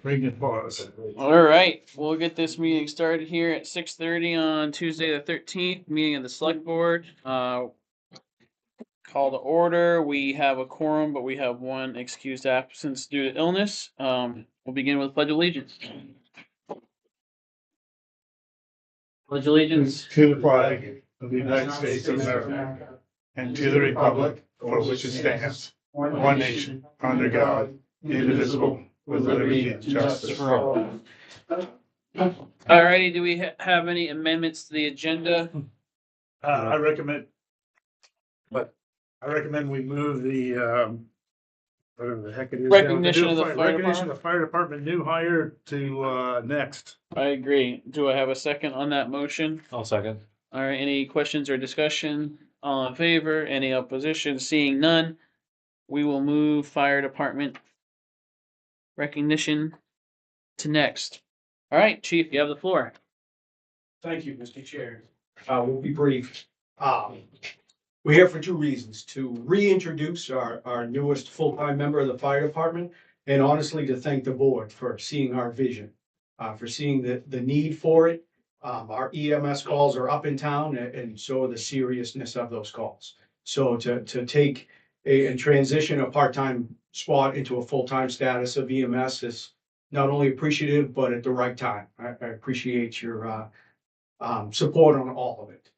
Bring it pause. All right, we'll get this meeting started here at 6:30 on Tuesday the 13th, meeting of the select board. Call to order. We have a quorum, but we have one excused absence due to illness. We'll begin with pledge allegiance. Pledge allegiance. To the flag of the United States of America and to the republic for which it stands, one nation, under God, indivisible, with liberty and justice for all. Alrighty, do we have any amendments to the agenda? I recommend we move the, whatever the heck it is. Recognition of the fire Recognition department? of the fire department new hire to, next. I agree. Do I have a second on that motion? I'll second. All right, any questions or discussion? All in favor? Any opposition? Seeing none, we will move fire department recognition to next. All right, chief, you have the floor. Thank you, Mr. Chair. We'll be brief. We're here for two reasons: to reintroduce our newest full-time member of the fire department, and honestly, to thank the board for seeing our vision, for seeing the need for it. Our EMS calls are up in town, and so are the seriousness of those calls. So to take and transition a part-time spot into a full-time status of EMS is not only appreciative, but at the right time. I appreciate your support on all of it.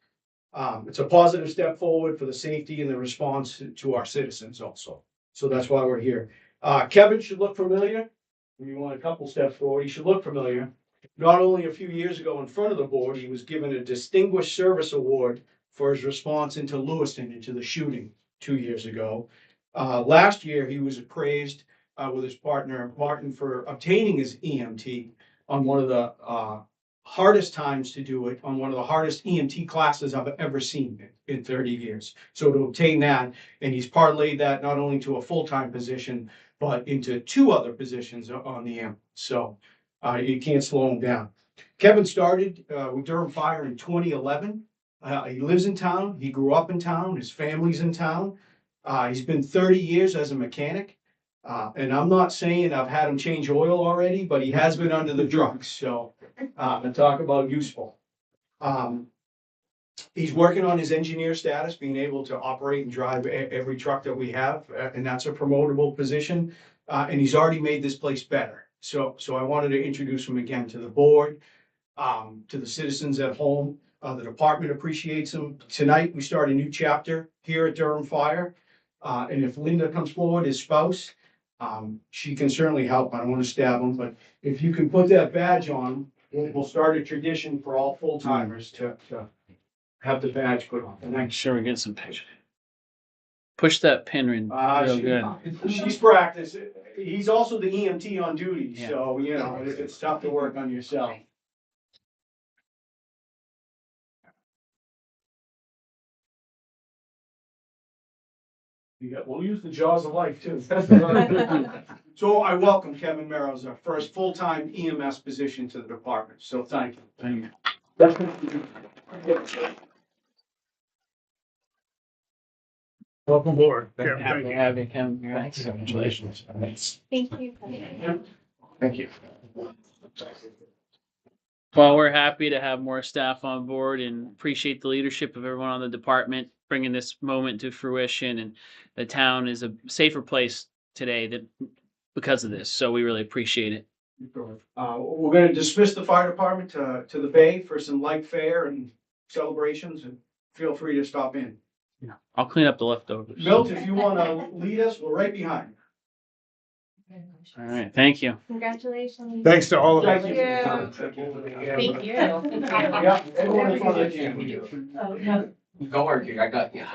It's a positive step forward for the safety and the response to our citizens also. So that's why we're here. Kevin should look familiar. If you want a couple steps forward, he should look familiar. Not only a few years ago in front of the board, he was given a Distinguished Service Award for his response into Lewiston, into the shooting 2 years ago. Last year, he was praised with his partner Martin for obtaining his EMT on one of the hardest times to do it, on one of the hardest EMT classes I've ever seen in 30 years. So to obtain that, and he's parlayed that not only to a full-time position, but into 2 other positions on the ambulance. So you can't slow him down. Kevin started with Durham Fire in 2011. He lives in town. He grew up in town. His family's in town. He's been 30 years as a mechanic. And I'm not saying I've had him change oil already, but he has been under the drugs. So and talk about useful. He's working on his engineer status, being able to operate and drive every truck that we have, and that's a promotable position. And he's already made this place better. So I wanted to introduce him again to the board, to the citizens at home. The department appreciates him. Tonight, we start a new chapter here at Durham Fire. And if Linda comes forward, his spouse, she can certainly help. I don't want to stab him, but if you can put that badge on, we'll start a tradition for all full-timers to have the badge put on. Make sure we get some pictures. Push that pin in real good. She's practiced. He's also the EMT on duty, Yeah. so, you know, it's tough to work on yourself. Yeah, we'll use the jaws of life too. So I welcome Kevin Merrow as our first full-time EMS position to the department. So thank you. Thank you. Welcome aboard. Happy Thank to you. have you, Kevin. Congratulations. Thank you. Thank you. Well, we're happy to have more staff on board and appreciate the leadership of everyone on the department, bringing this moment to fruition. And the town is a safer place today because of this. So we really appreciate it. We're gonna dismiss the fire department to the bay for some light fare and celebrations, and feel free to stop in. I'll clean up the leftovers. Milt, if you wanna lead us, we're right behind. All right. Thank you. Congratulations. Thanks to all of Thank us. you. Thank you. Yeah, everyone in front of you. Oh, no. Don't worry, I got you.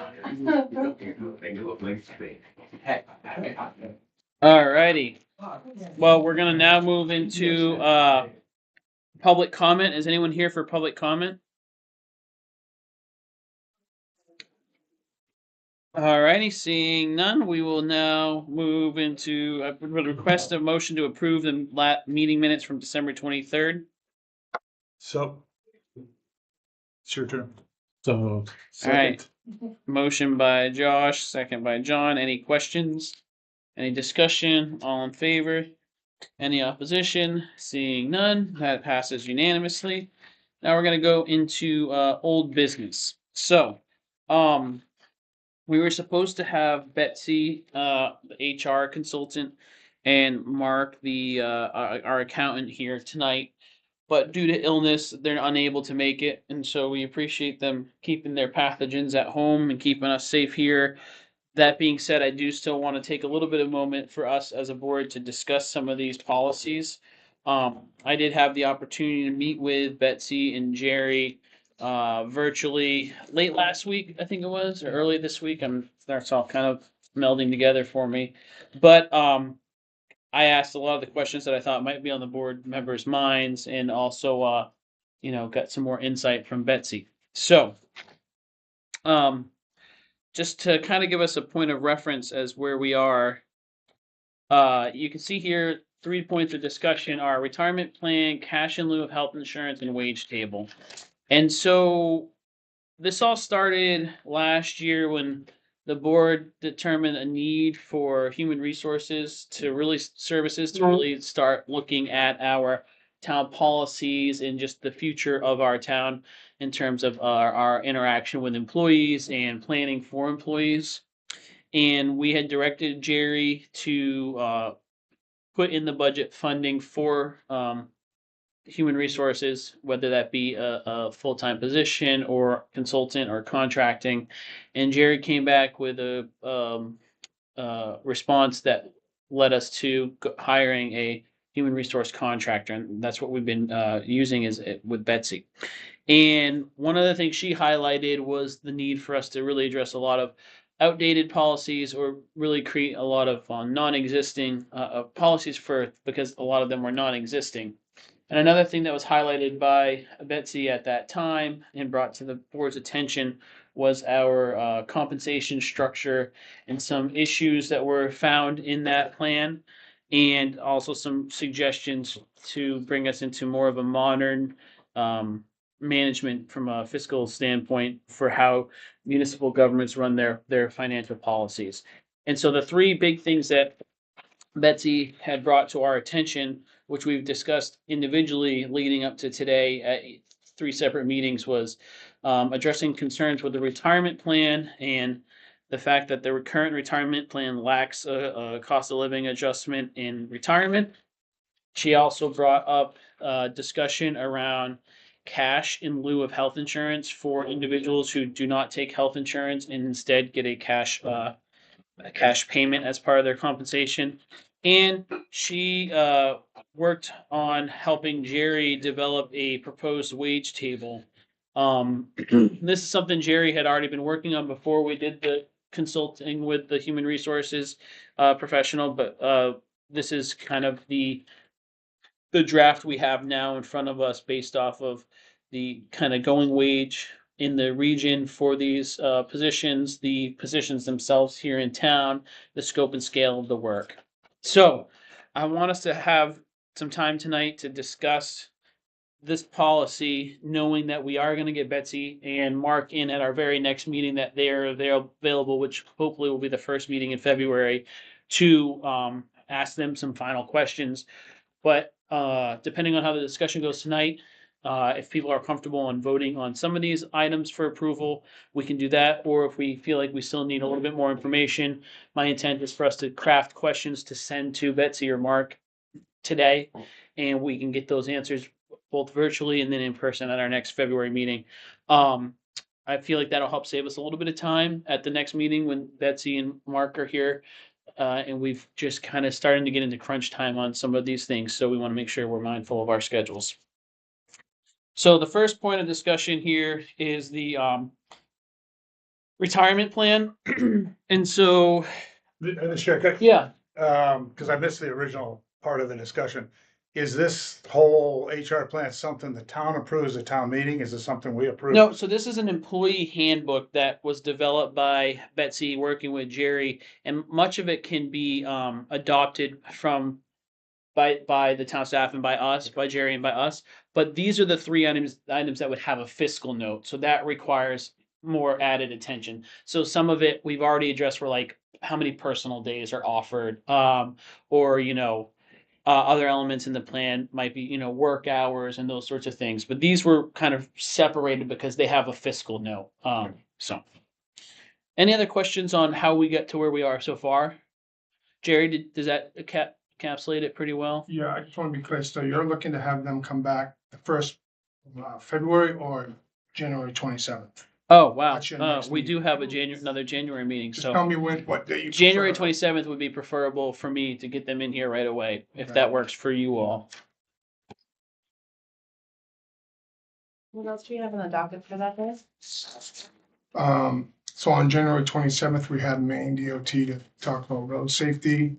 They do look like me. Hey. All righty. Well, we're gonna now move into public comment. Is anyone here for public comment? All righty, seeing none, we will now move into, I would request a motion to approve the meeting minutes from December 23rd. So. It's your turn. So All right. Motion by Josh, second by John. Any questions? Any discussion? All in favor? Any opposition? Seeing none, that passes unanimously. Now we're gonna go into old business. So, we were supposed to have Betsy, the HR consultant, and Mark, our accountant here tonight. But due to illness, they're unable to make it, and so we appreciate them keeping their pathogens at home and keeping us safe here. That being said, I do still want to take a little bit of moment for us as a board to discuss some of these policies. I did have the opportunity to meet with Betsy and Jerry virtually late last week, I think it was, or early this week. That's all kind of melding together for me. But I asked a lot of the questions that I thought might be on the board members' minds, and also got some more insight from Betsy. So, um, just to kind of give us a point of reference as where we are, you can see here 3 points of discussion are retirement plan, cash in lieu of health insurance, and wage table. And so this all started last year when the board determined a need for human resources to really services to really start looking at our town policies and just the future of our town in terms of our interaction with employees and planning for employees. And we had directed Jerry to put in the budget funding for human resources, whether that be a full-time position or consultant or contracting. And Jerry came back with a response that led us to hiring a human resource contractor, and that's what we've been using is with Betsy. And one of the things she highlighted was the need for us to really address a lot of outdated policies or really create a lot of non-existing policies because a lot of them were non-existing. And another thing that was highlighted by Betsy at that time and brought to the board's attention was our compensation structure and some issues that were found in that plan, and also some suggestions to bring us into more of a modern management from a fiscal standpoint for how municipal governments run their financial policies. And so the three big things that Betsy had brought to our attention, which we've discussed individually leading up to today at three separate meetings, was addressing concerns with the retirement plan and the fact that the current retirement plan lacks a cost of living adjustment in retirement. She also brought up discussion around cash in lieu of health insurance for individuals who do not take health insurance and instead get a cash payment as part of their compensation. And she worked on helping Jerry develop a proposed wage table. This is something Jerry had already been working on before we did the consulting with the human resources professional, but this is kind of the draft we have now in front of us based off of the kind of going wage in the region for these positions, the positions themselves here in town, the scope and scale of the work. So I want us to have some time tonight to discuss this policy, knowing that we are going to get Betsy and Mark in at our very next meeting, that they're available, which hopefully will be the first meeting in February, to ask them some final questions. But depending on how the discussion goes tonight, if people are comfortable in voting on some of these items for approval, we can do that. Or if we feel like we still need a little bit more information, my intent is for us to craft questions to send to Betsy or Mark today, and we can get those answers both virtually and then in person at our next February meeting. I feel like that'll help save us a little bit of time at the next meeting when Betsy and Mark are here. And we've just kind of starting to get into crunch time on some of these things, so we want to make sure we're mindful of our schedules. So the first point of discussion here is the retirement plan. And so, yeah, because I missed the original part of the discussion. Is this whole HR plan something the town approves at town meeting? Is it something we approve? no, so this is an employee handbook that was developed by Betsy working with Jerry, and much of it can be adopted from by the town staff and by us, by Jerry and by us. But these are the three items that would have a fiscal note. So that requires more added attention. So some of it we've already addressed for, like, how many personal days are offered, or Other elements in the plan might be, work hours and those sorts of things. But these were kind of separated because they have a fiscal note. So, any other questions on how we get to where we are so far? Jerry, does that encapsulate it pretty well? Yeah, I just want to be clear. So you're looking to have them come back the first February or January 27th? Oh, wow. What's your next We do meeting? have another January meeting. Just So tell me what day you. January prefer. 27th would be preferable for me to get them in here right away, if Okay. that works for you all. What else do you have on the docket for that day? So on January 27th, we have Maine DOT to talk about road safety.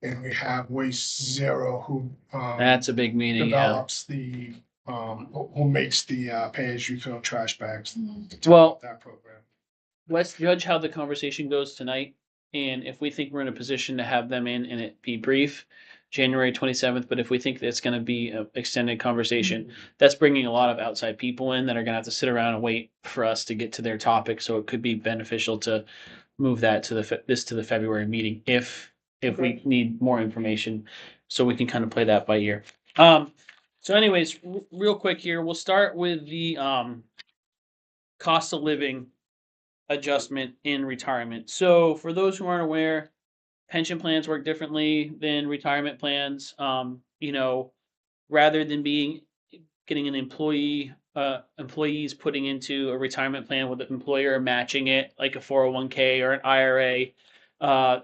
And we have Waste Zero who That's a big meeting, yeah. develops who makes the pay-as-you-throw trash bags. Well, That program. let's judge how the conversation goes tonight. And if we think we're in a position to have them in and it be brief, January 27th, but if we think it's going to be an extended conversation, that's bringing a lot of outside people in that are going to have to sit around and wait for us to get to their topic. So it could be beneficial to move that to the February meeting if we need more information, so we can kind of play that by ear. So anyways, real quick here, we'll start with the cost of living adjustment in retirement. So for those who aren't aware, pension plans work differently than retirement plans. Rather than getting an employees putting into a retirement plan with the employer matching it like a 401k or an IRA.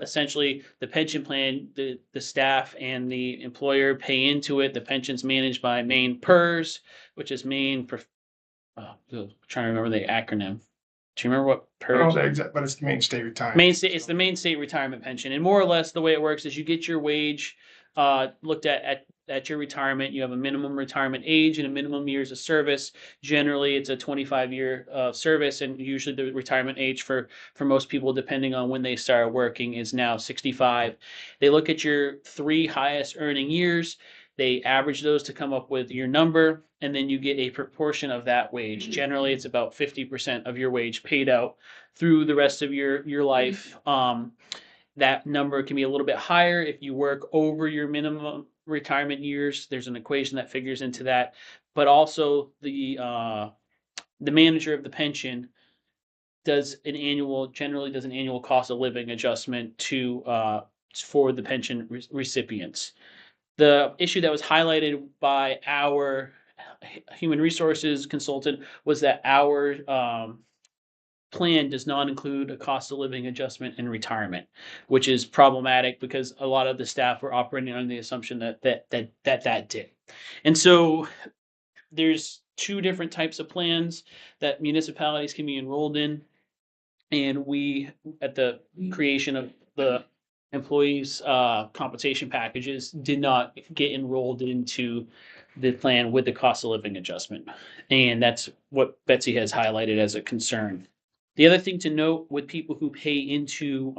Essentially, the pension plan, the staff and the employer pay into it. The pension's managed by Maine PERS, which is Maine. Trying to remember the acronym. Do you remember what I don't know PERS? the exact, but it's the Maine State Retirement. Maine State. It's the Maine State Retirement Pension, and more or less the way it works is you get your wage looked at your retirement. You have a minimum retirement age and a minimum years of service. Generally, it's a 25-year service, and usually the retirement age for most people, depending on when they start working, is now 65. They look at your 3 highest earning years. They average those to come up with your number, and then you get a proportion of that wage. Generally, it's about 50% of your wage paid out through the rest of your life. That number can be a little bit higher if you work over your minimum retirement years. There's an equation that figures into that, but also the manager of the pension generally does an annual cost of living adjustment for the pension recipients. The issue that was highlighted by our human resources consultant was that our plan does not include a cost of living adjustment in retirement, which is problematic because a lot of the staff were operating on the assumption that did. And so there's 2 different types of plans that municipalities can be enrolled in. And we, at the creation of the employees' compensation packages, did not get enrolled into the plan with the cost of living adjustment. And that's what Betsy has highlighted as a concern. The other thing to note with people who pay into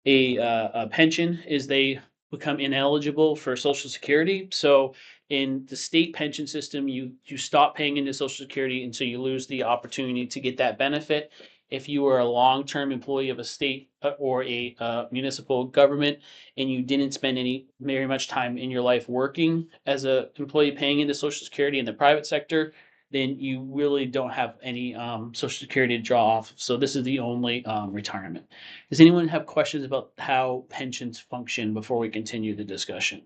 a pension is they become ineligible for Social Security. So in the state pension system, you stop paying into Social Security, and so you lose the opportunity to get that benefit. If you are a long-term employee of a state or a municipal government and you didn't spend very much time in your life working as an employee paying into Social Security in the private sector, then you really don't have any Social Security to draw off. So this is the only retirement. Does anyone have questions about how pensions function before we continue the discussion?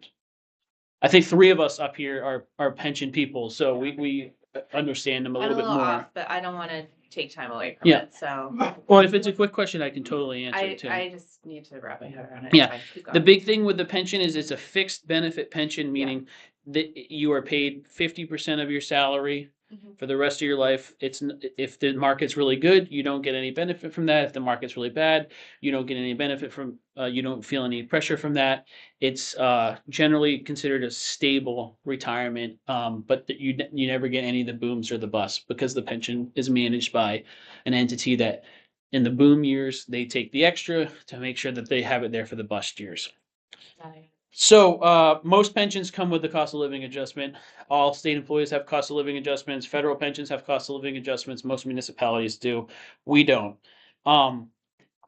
I think 3 of us up here are pension people, so we understand them a I'm a little bit little more. off, but I don't want to take time away from Yeah. it. So Well, if it's a quick question, I can totally answer it too. I just need to wrap my head around it. Yeah. Fine, keep The going. big thing with the pension is it's a fixed benefit pension, meaning that you are paid 50% of your salary Mhm. for the rest of your life. If the market's really good, you don't get any benefit from that. If the market's really bad, you don't get any benefit from. You don't feel any pressure from that. It's generally considered a stable retirement, but you never get any of the booms or the busts because the pension is managed by an entity that, in the boom years, they take the extra to make sure that they have it there for the bust years. Got it. So most pensions come with the cost of living adjustment. All state employees have cost of living adjustments. Federal pensions have cost of living adjustments. Most municipalities do. We don't.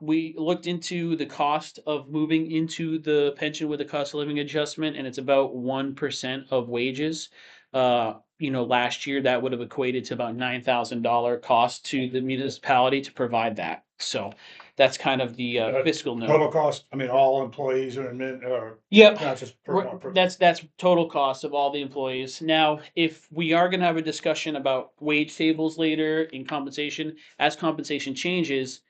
we looked into the cost of moving into the pension with a cost of living adjustment, and it's about 1% of wages. Last year that would have equated to about $9,000 cost to the municipality to provide that. So that's kind of the fiscal note. Total cost, I mean, all employees are admin, or Yep. not just per one person. That's total cost of all the employees. Now, if we are gonna have a discussion about wage tables later in compensation, as compensation changes,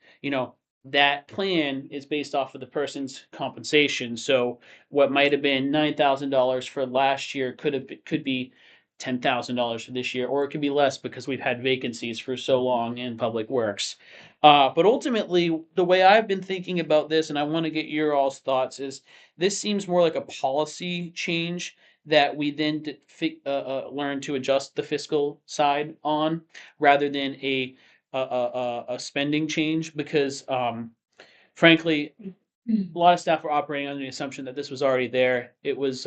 that plan is based off of the person's compensation. So what might have been $9,000 for last year could be $10,000 for this year, or it could be less because we've had vacancies for so long in public works. But ultimately, the way I've been thinking about this, and I want to get your all's thoughts, is this seems more like a policy change that we then learn to adjust the fiscal side on, rather than a spending change. Because frankly, a lot of staff were operating under the assumption that this was already there. It was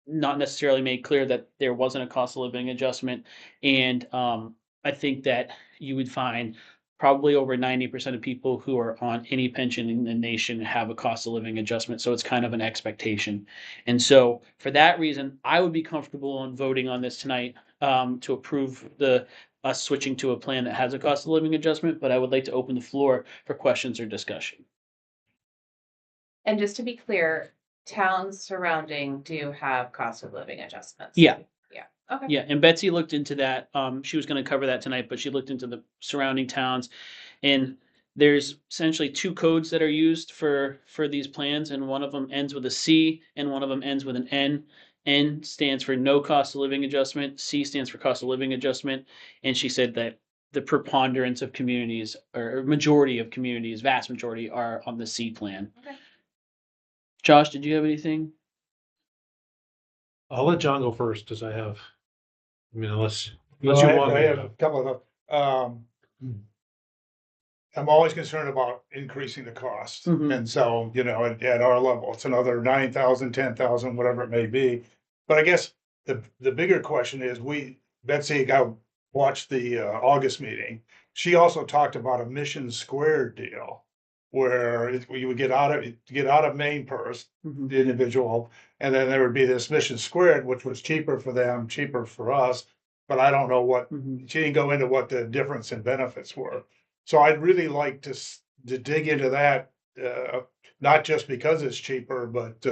not necessarily made clear that there wasn't a cost of living adjustment, and I think that you would find probably over 90% of people who are on any pension in the nation have a cost of living adjustment. So it's kind of an expectation. And so for that reason, I would be comfortable in voting on this tonight to approve us switching to a plan that has a cost of living adjustment, but I would like to open the floor for questions or discussion. And just to be clear, towns surrounding do have cost of living adjustments. Yeah. Yeah, okay. Yeah, and Betsy looked into that. She was gonna cover that tonight, but she looked into the surrounding towns. And there's essentially two codes that are used for these plans, and one of them ends with a C and one of them ends with an N. N stands for no cost of living adjustment, C stands for cost of living adjustment. And she said that the preponderance of communities, or majority of communities, vast majority, are on the C plan. Okay. Josh, did you have anything? I'll let John go first, because unless Well, you want I me have to. a couple of, I'm always concerned about increasing the cost. Mhm. And so, at our level, it's another 9,000, 10,000, whatever it may be. But I guess the bigger question is, Betsy, I watched the August meeting. She also talked about a Mission Squared deal where you would get out of Maine PERS, the individual, and then there would be this Mission Squared, which was cheaper for them, cheaper for us. But I don't know she didn't go into what the difference in benefits were. So I'd really like to dig into that, not just because it's cheaper, but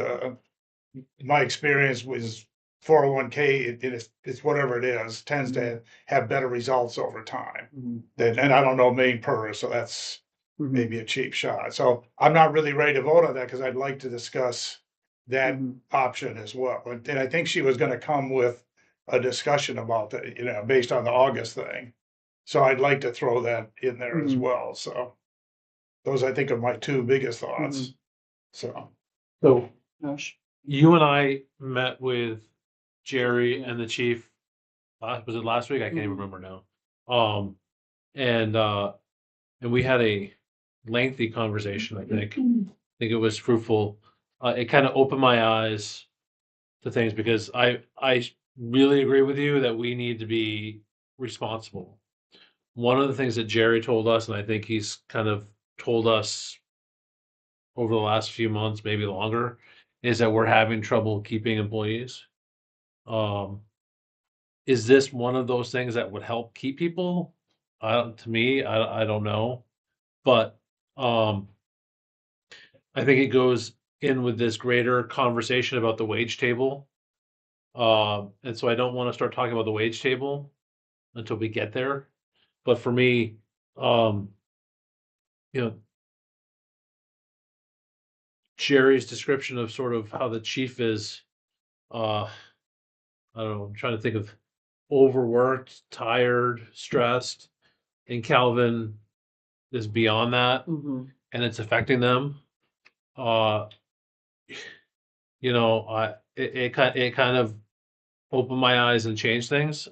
my experience was 401k, it's whatever it is, tends to have better results over time. And I don't know Maine PERS, so that's maybe a cheap shot. So I'm not really ready to vote on that because I'd like to discuss that option as well. And I think she was gonna come with a discussion about that, based on the August thing. So I'd like to throw that in there as well. So those, I think, are my two biggest thoughts. So, Josh? You and I met with Jerry and the chief, was it last week? I can't even remember now. And we had a lengthy conversation, I think. I think it was fruitful. It kind of opened my eyes to things, because I really agree with you that we need to be responsible. One of the things that Jerry told us, and I think he's kind of told us over the last few months, maybe longer, is that we're having trouble keeping employees. Is this one of those things that would help keep people? To me, I don't know. But I think it goes in with this greater conversation about the wage table. And so I don't want to start talking about the wage table until we get there. But for me, Jerry's description of sort of how the chief is, I don't know, I'm trying to think of overworked, tired, stressed, and Calvin is beyond that, and it's affecting them. It kind of opened my eyes and changed things.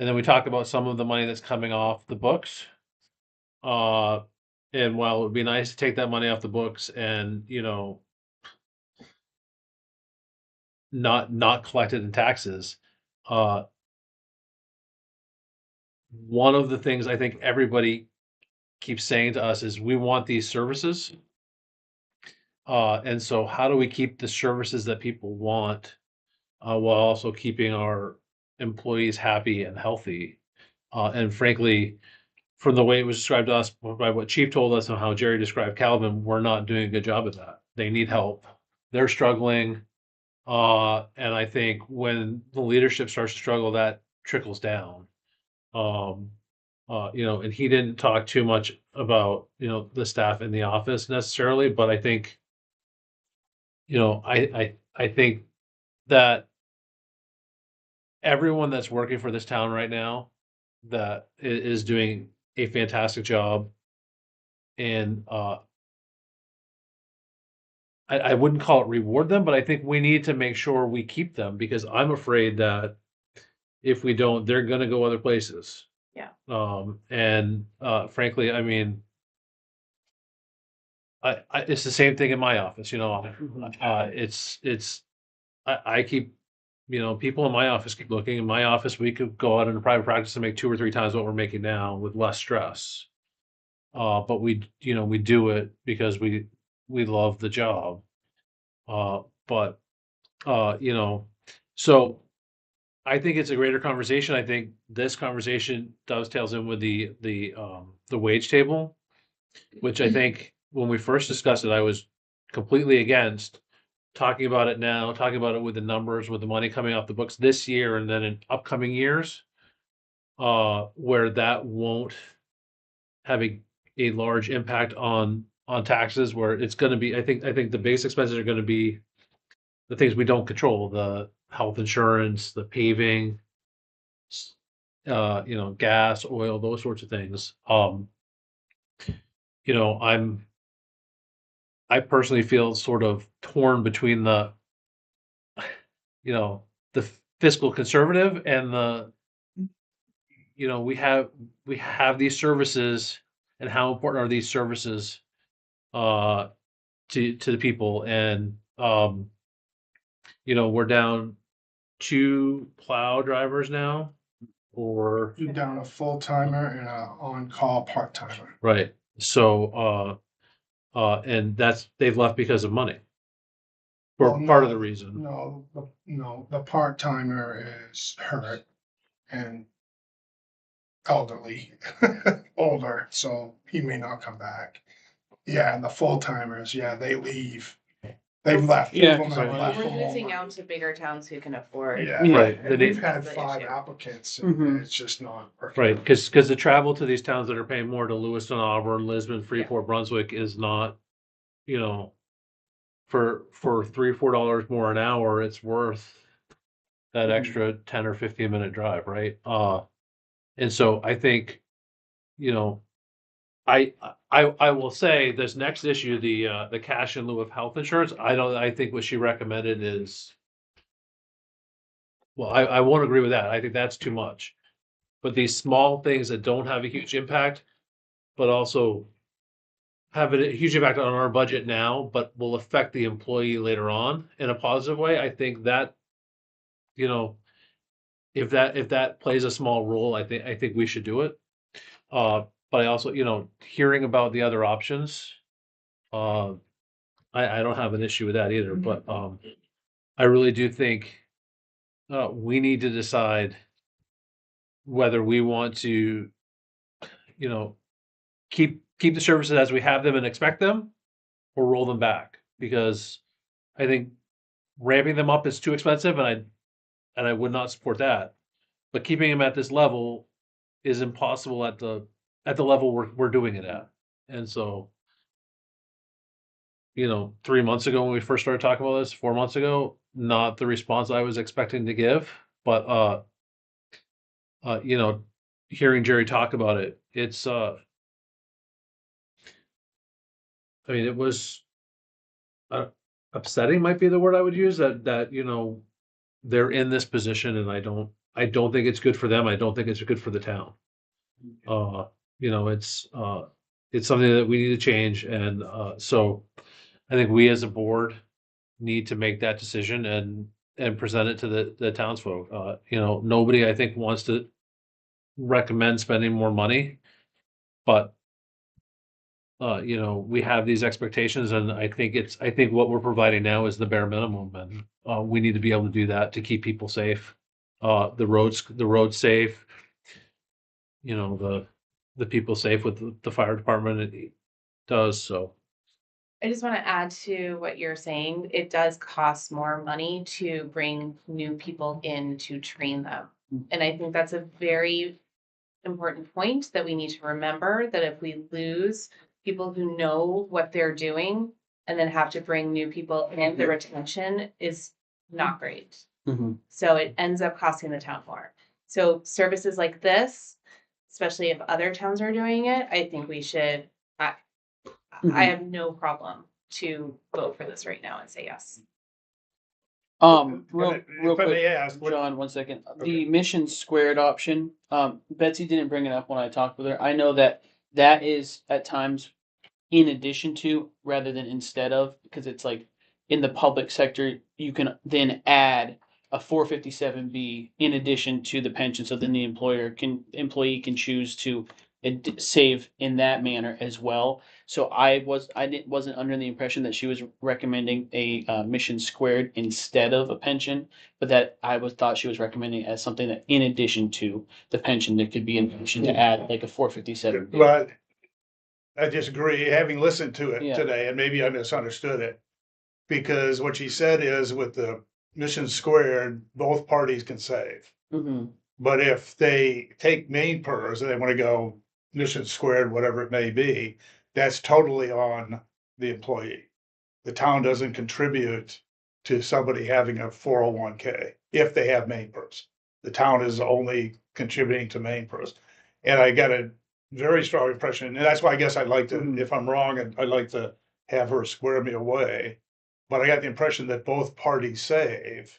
And then we talked about some of the money that's coming off the books. And while it would be nice to take that money off the books and, not collect it in taxes, one of the things I think everybody keeps saying to us is we want these services. And so how do we keep the services that people want, while also keeping our employees happy and healthy? And frankly, from the way it was described to us by what Chief told us and how Jerry described Calvin, we're not doing a good job of that. They need help. They're struggling. And I think when the leadership starts to struggle, that trickles down. And he didn't talk too much about, the staff in the office necessarily, but I think, I think that everyone that's working for this town right now that is doing a fantastic job. And I wouldn't call it reward them, but I think we need to make sure we keep them because I'm afraid that if we don't, they're going to go other places. Yeah. And frankly, I mean, it's the same thing in my office. I keep, people in my office keep looking. In my office, we could go out into private practice and make 2 or 3 times what we're making now with less stress. But we do it because we love the job. But so I think it's a greater conversation. I think this conversation dovetails in with the wage table, which I think when we first discussed it, I was completely against talking about it now, talking about it with the numbers, with the money coming off the books this year and then in upcoming years, where that won't have a large impact on taxes, where it's going to be, I think the biggest expenses are going to be the things we don't control, the health insurance, the paving, gas, oil, those sorts of things. I personally feel sort of torn between the fiscal conservative and we have these services, and how important are these services to the people? And we're down 2 plow drivers now, or You're down a full timer and a on-call part timer. right. So and they've left because of money. For Well, part of no, the reason. No, the part timer is hurt and elderly, older, so he may not come back. Yeah, and the full timers, yeah, they leave. They've left. Yeah, People have right. left We're for more losing money. out to bigger towns who can afford. Yeah, Right. and we've had That's the 5 issue. applicants, and Mhm. it's just not working. Right, because the travel to these towns that are paying more to Lewiston, Auburn, Lisbon, Freeport, Brunswick is not, for $3 or $4 more an hour, it's worth that extra 10 or 15-minute drive, right? And so I think, I will say this next issue, the cash in lieu of health insurance, I think what she recommended is, well, I won't agree with that. I think that's too much. But these small things that don't have a huge impact, but also have a huge impact on our budget now, but will affect the employee later on in a positive way. I think that, if that plays a small role, I think we should do it. But I also, hearing about the other options, I don't have an issue with that either. But I really do think we need to decide whether we want to, keep the services as we have them and expect them, or roll them back, because I think ramping them up is too expensive, and I would not support that. But keeping them at this level is impossible at the level we're doing it at. And so, 3 months ago when we first started talking about this, 4 months ago, not the response I was expecting to give. But hearing Jerry talk about it, it's I mean, it was upsetting might be the word I would use, that they're in this position, and I don't think it's good for them. I don't think it's good for the town. It's something that we need to change. And so I think we as a board need to make that decision and present it to the townsfolk. Nobody, I think, wants to recommend spending more money, but you know, we have these expectations, and I think what we're providing now is the bare minimum, and we need to be able to do that to keep people safe. The roads safe, you know, the people safe with the fire department it does, so. I just want to add to what you're saying. It does cost more money to bring new people in to train them. And I think that's a very important point that we need to remember, that if we lose people who know what they're doing and then have to bring new people in, the retention is not great. So it ends up costing the town more. So services like this, especially if other towns are doing it, I think we should, I have no problem to vote for this right now and say yes. Real If I quick, may ask, what- John, 1 second. Okay. The mission squared option, Betsy didn't bring it up when I talked with her. I know that that is at times in addition to rather than instead of, because it's like in the public sector, you can then add a 457B in addition to the pension. So then the employee can choose to save in that manner as well. So wasn't under the impression that she was recommending a mission squared instead of a pension, but that thought she was recommending as something that in addition to the pension, there could be an option to add like a 457. But I disagree, having listened to it Yeah. today, and maybe I misunderstood it. Because what she said is with the mission squared, both parties can save. Mhm. But if they take main PERS and they want to go mission squared, whatever it may be, that's totally on the employee. The town doesn't contribute to somebody having a 401k if they have main PERS. The town is only contributing to main PERS. And I got a very strong impression, and that's why I guess I'd like to, Mhm. if I'm wrong, I'd like to have her square me away. But I got the impression that both parties save,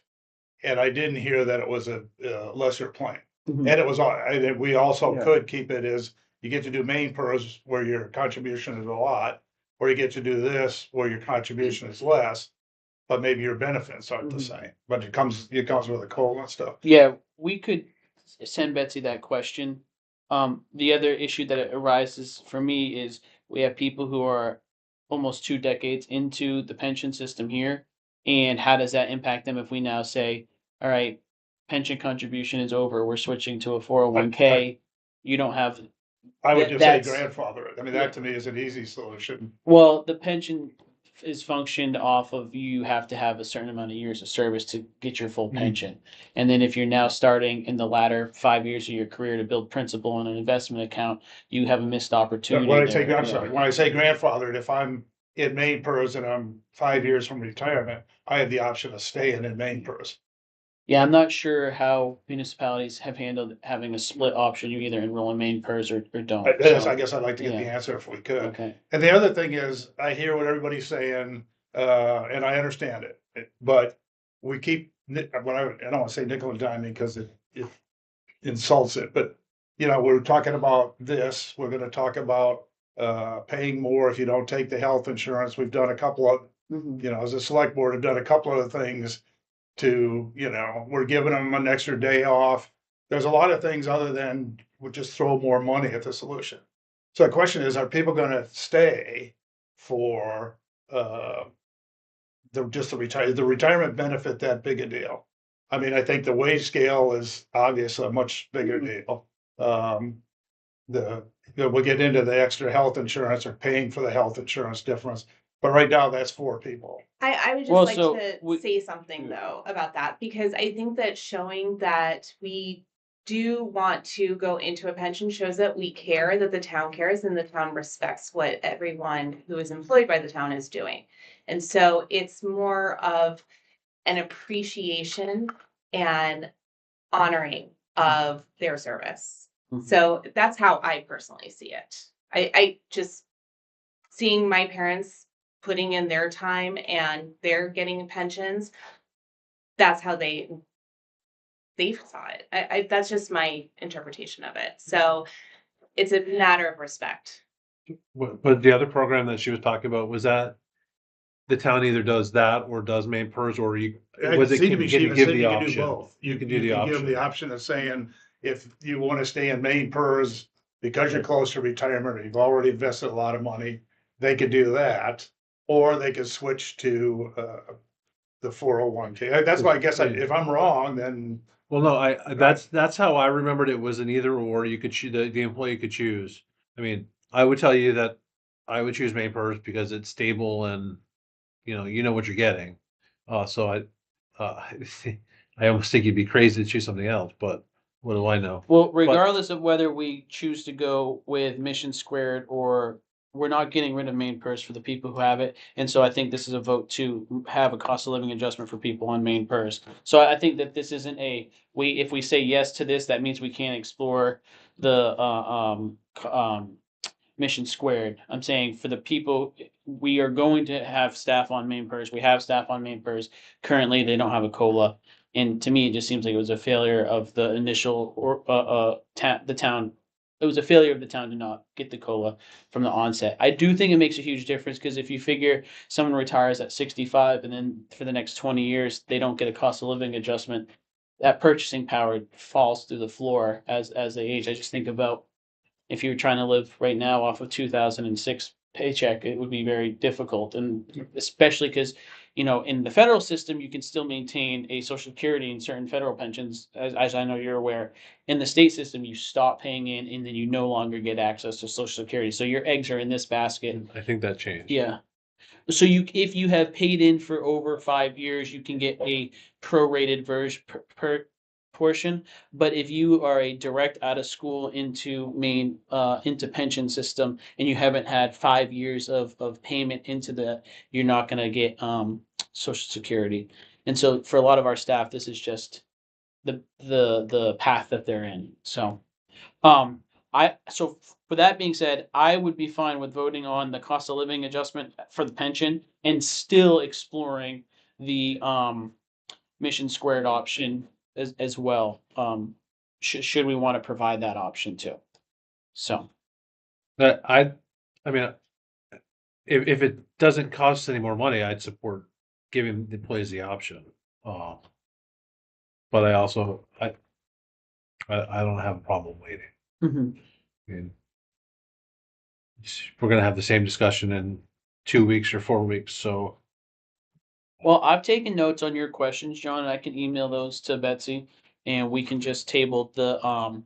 and I didn't hear that it was a lesser plan. Mhm. And it was, and we also Yeah. could keep it as, you get to do main PERS where your contribution is a lot, or you get to do this where your contribution is less, but maybe your benefits aren't the Mhm. same, but it comes with a COLA and stuff. Yeah, we could send Betsy that question. The other issue that arises for me is we have people who are almost 2 decades into the pension system here. And how does that impact them if we now say, all right, pension contribution is over, we're switching to a 401k. You don't have, I would Yeah, just say that's- grandfather it. I mean, Yeah. that to me is an easy solution. well, the pension is functioned off of you have to have a certain amount of years of service to get your full Mhm. pension. And then if you're now starting in the latter 5 years of your career to build principal in an investment account, you have a missed opportunity. When I say, there, I'm yeah. sorry, when I say grandfathered, if I'm in main PERS and I'm 5 years from retirement, I have the option of staying in main PERS. Yeah, I'm not sure how municipalities have handled having a split option. You either enroll in main PERS or don't. I guess So, I'd like to get the yeah. answer if we could. okay. And the other thing is, I hear what everybody's saying, and I understand it, but we keep, I don't wanna say nickel and diming because it insults it, but, you know, we're talking about this, we're gonna talk about, paying more if you don't take the health insurance. We've done a couple of, Mhm. you know, as a select board, have done a couple of things to, you know, we're giving them an extra day off. There's a lot of things other than we'll just throw more money at the solution. So the question is, are people gonna stay for the retirement benefit that big a deal? I mean, I think the wage scale is obviously a much bigger deal. We'll get into the extra health insurance or paying for the health insurance difference, but right now that's 4 people. I would just Well, like so to say something though about that, because I think that showing that we do want to go into a pension shows that we care, that the town cares, and the town respects what everyone who is employed by the town is doing. And so it's more of an appreciation and honoring of their service. Mhm. So that's how I personally see it. I just seeing my parents putting in their time and they're getting pensions, that's how they saw it. That's just my interpretation of it. So it's a matter of respect. But the other program that she was talking about, was that the town either does that or does main PERS, or you, was it, seemed to can be she you even give said the you can do option? both. You can do the give option. the option of saying, if you wanna stay in main PERS because you're close to retirement, or you've already invested a lot of money, they could do that, or they could switch to, the 401k. That's why I guess if I'm wrong, then Well, no, that's how I remembered it was an either or. You could choose, the employee could choose. I mean, I would tell you that I would choose Maine PERS because it's stable and you know what you're getting. So uh, I almost think you'd be crazy to choose something else, but what do I know? Well, regardless of whether we choose to go with Mission Squared or we're not getting rid of Main Purse for the people who have it. And so I think this is a vote to have a cost of living adjustment for people on Main Purse. So I think that this isn't if we say yes to this, that means we can't explore the Mission Squared. I'm saying for the people, we are going to have staff on Main Purse. We have staff on Main Purse. Currently, they don't have a COLA. And to me, it just seems like it was a failure of the initial the town. It was a failure of the town to not get the COLA from the onset. I do think it makes a huge difference because if you figure someone retires at 65 and then for the next 20 years they don't get a cost of living adjustment, that purchasing power falls through the floor as they age. I just think about if you're trying to live right now off of 2006 paycheck, it would be very difficult. And especially because, in the federal system, you can still maintain a social security in certain federal pensions, as I know you're aware. In the state system, you stop paying in and then you no longer get access to social security. So your eggs are in this basket. I think that changed. Yeah. So if you have paid in for over 5 years, you can get a prorated version per portion. But if you are a direct out of school into into pension system and you haven't had 5 years of payment into you're not gonna get Social Security. And so for a lot of our staff, this is just the path that they're in. So so with that being said, I would be fine with voting on the cost of living adjustment for the pension and still exploring the Mission Squared option as well. Should we want to provide that option too? So But I mean, if it doesn't cost any more money, I'd support giving the employees the option. But I also I don't have a problem waiting. mhm. I mean, we're gonna have the same discussion in 2 weeks or 4 weeks, so Well, I've taken notes on your questions, John, and I can email those to Betsy, and we can just table the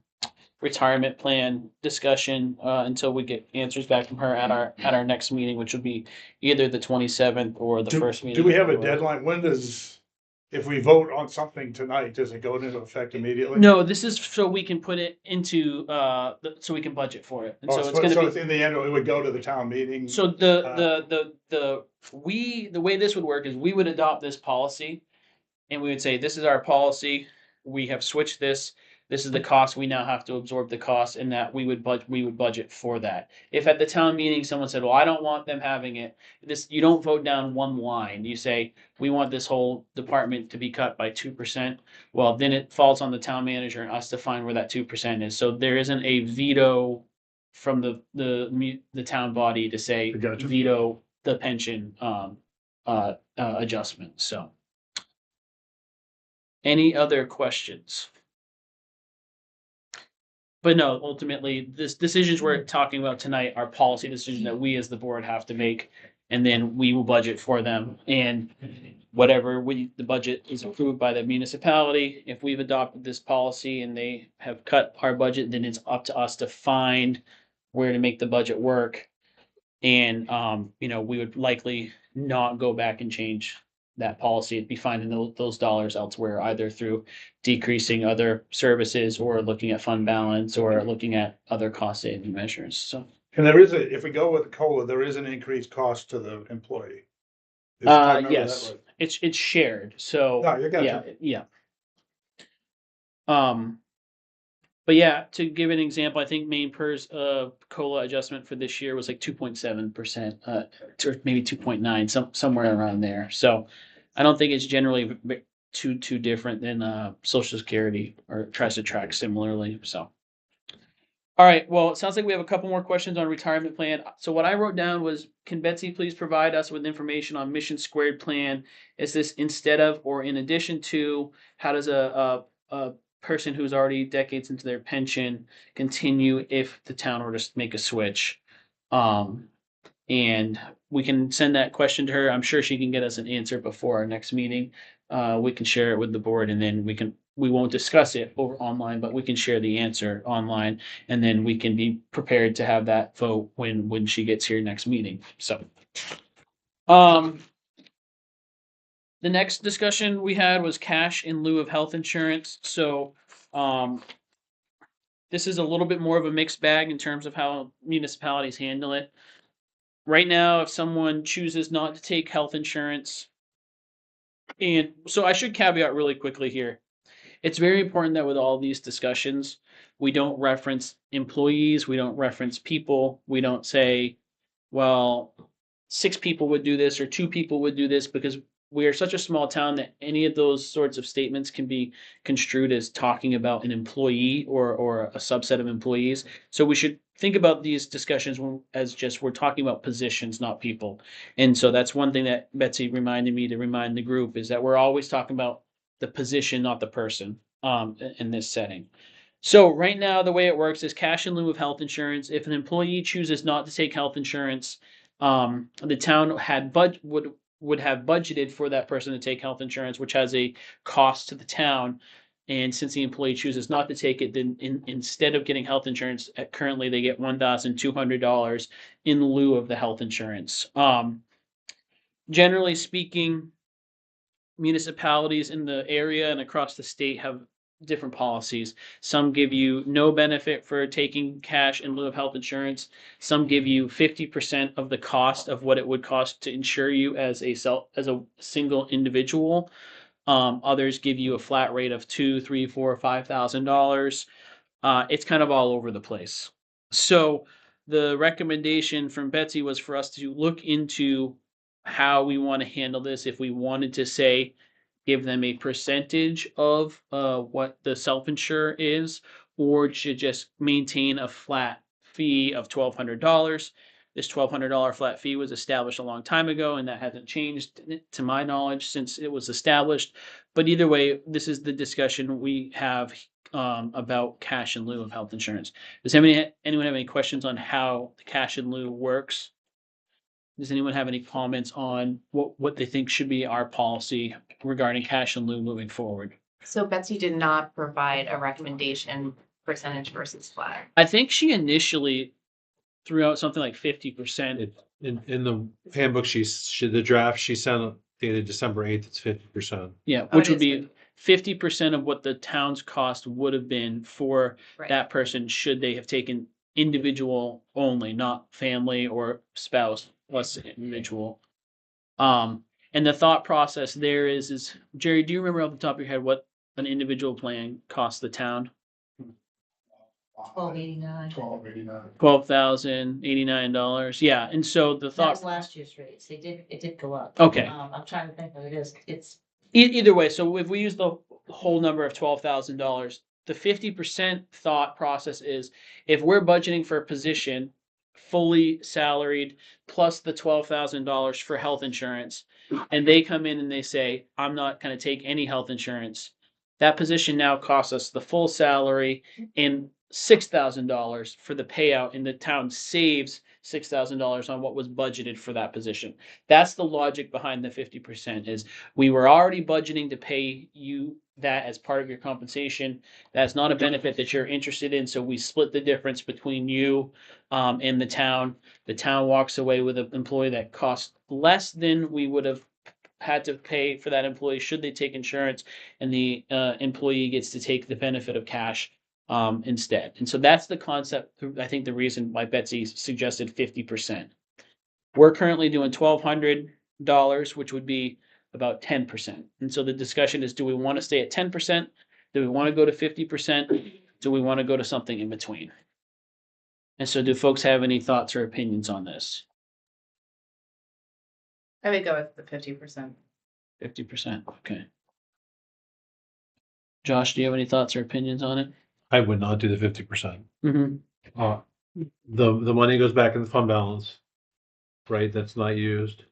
retirement plan discussion until we get answers back from her at our next meeting, which would be either the 27th or the first meeting. do we have a deadline? If we vote on something tonight, does it go into effect immediately? No, this is so we can put it into so we can budget for it, and Oh, so it's going to be. in the end, it would go to the town meeting. So the way this would work is we would adopt this policy, and we would say this is our policy. We have switched this. This is the cost. We now have to absorb the cost, and that we would budget for that. If at the town meeting someone said, "Well, I don't want them having it," you don't vote down one line. You say we want this whole department to be cut by 2%. Well, then it falls on the town manager and us to find where that 2% is. So there isn't a veto from the town body to say Gotcha. veto the pension adjustment. So, any other questions? But no, ultimately, this decisions we're talking about tonight are policy decisions that we as the board have to make, and then we will budget for them. And whatever the budget is approved by the municipality, if we've adopted this policy and they have cut our budget, then it's up to us to find where to make the budget work. And we would likely not go back and change that policy. It'd be finding those dollars elsewhere, either through decreasing other services or looking at fund balance or looking at other cost saving measures. So And if we go with COLA, there is an increased cost to the employee. If I remember that yes, right. it's shared. So No, you got yeah. But yeah, to give an example, I think Maine PERS COLA adjustment for this year was like 2.7%, or maybe 2.9, somewhere around there. So I don't think it's generally too different than Social Security, or tries to track similarly. So, all right. Well, it sounds like we have a couple more questions on retirement plan. So what I wrote down was, can Betsy please provide us with information on Mission Squared plan? Is this instead of or in addition to? How does a person who's already decades into their pension continue if the town were to make a switch? And we can send that question to her. I'm sure she can get us an answer before our next meeting. We can share it with the board and then we won't discuss it over online, but we can share the answer online. And then we can be prepared to have that vote when she gets here next meeting. So, the next discussion we had was cash in lieu of health insurance. So, this is a little bit more of a mixed bag in terms of how municipalities handle it. Right now, if someone chooses not to take health insurance, and so I should caveat really quickly here. It's very important that with all these discussions, we don't reference employees, we don't reference people, we don't say, well, 6 people would do this or 2 people would do this, because we are such a small town that any of those sorts of statements can be construed as talking about an employee or a subset of employees. So we should think about these discussions as just we're talking about positions, not people. And so that's one thing that Betsy reminded me to remind the group, is that we're always talking about the position, not the person, in this setting. So right now, the way it works is cash in lieu of health insurance. If an employee chooses not to take health insurance, the town would have budgeted for that person to take health insurance, which has a cost to the town. And since the employee chooses not to take it, then instead of getting health insurance, currently they get $1,200 in lieu of the health insurance. Generally speaking, municipalities in the area and across the state have different policies. Some give you no benefit for taking cash in lieu of health insurance. Some give you 50% of the cost of what it would cost to insure you as a single individual. Others give you a flat rate of $2, $3, $4, $5,000. It's kind of all over the place. So the recommendation from Betsy was for us to look into how we want to handle this. If we wanted to say, give them a percentage of what the self-insure is, or to just maintain a flat fee of $1,200. This $1,200 flat fee was established a long time ago, and that hasn't changed to my knowledge since it was established. But either way, this is the discussion we have about cash in lieu of health insurance. Does anyone have any questions on how the cash in lieu works? Does anyone have any comments on what they think should be our policy regarding cash in lieu moving forward? So Betsy did not provide a recommendation percentage versus flat. I think she initially threw out something like 50%. In the handbook, the draft she sent dated December 8th, it's 50%. Yeah, Oh, which it would is be 50% of what the town's cost would have been for Right. that person should they have taken individual only, not family or spouse plus individual. And the thought process there is Jerry, do you remember off the top of your head what an individual plan costs the town? $12.89. $12.89. $12,089. Yeah, and so the That thought. was last year's rates. It did go up. Okay. I'm trying to think what it is. It's Either way, so if we use the whole number of $12,000, the 50% thought process is if we're budgeting for a position fully salaried plus the $12,000 for health insurance, and they come in and they say, I'm not going to take any health insurance, that position now costs us the full salary and $6,000 for the payout, and the town saves $6,000 on what was budgeted for that position. That's the logic behind the 50%. Is we were already budgeting to pay you that as part of your compensation. That's not a benefit that you're interested in, so we split the difference between you and the town. The town walks away with an employee that costs less than we would have had to pay for that employee should they take insurance, and the employee gets to take the benefit of cash instead. And so that's the concept. I think the reason why Betsy suggested 50%. We're currently doing $1,200, which would be about 10%. And so the discussion is, do we want to stay at 10%? Do we want to go to 50%? Do we want to go to something in between? And so do folks have any thoughts or opinions on this? I would go with the 50%. 50%. Okay. Josh, do you have any thoughts or opinions on it? I would not do the 50%. Mm-hmm. The money goes back in the fund balance, right? That's not used.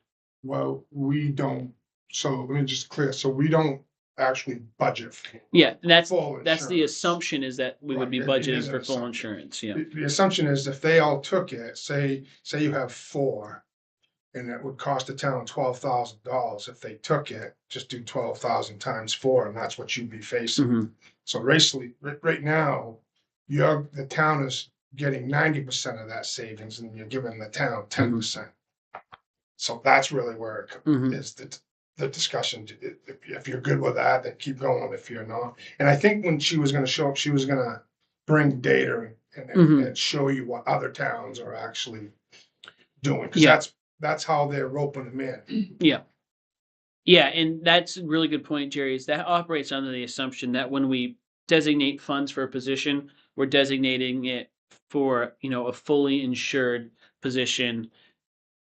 Well, we don't, so let me just clear, so we don't actually budget for. Yeah, and that's Full the insurance. assumption is that we would be Right, it budgeting is an for full assumption. insurance, yeah. The assumption is if they all took it, say you have four, and it would cost the town $12,000, if they took it, just do 12,000 times four, and that's what you'd be facing. Mhm. So basically, right now, the town is getting 90% of that savings, and you're giving the town 10%. So that's really where it Mhm. is the discussion. If you're good with that, then keep going. If you're not, and I think when she was gonna show up, she was gonna bring data and Mhm. show you what other towns are actually doing, because Yeah. that's how they're roping them in. Yeah. Yeah, and that's a really good point, Jerry, is that operates under the assumption that when we designate funds for a position, we're designating it for, a fully insured position,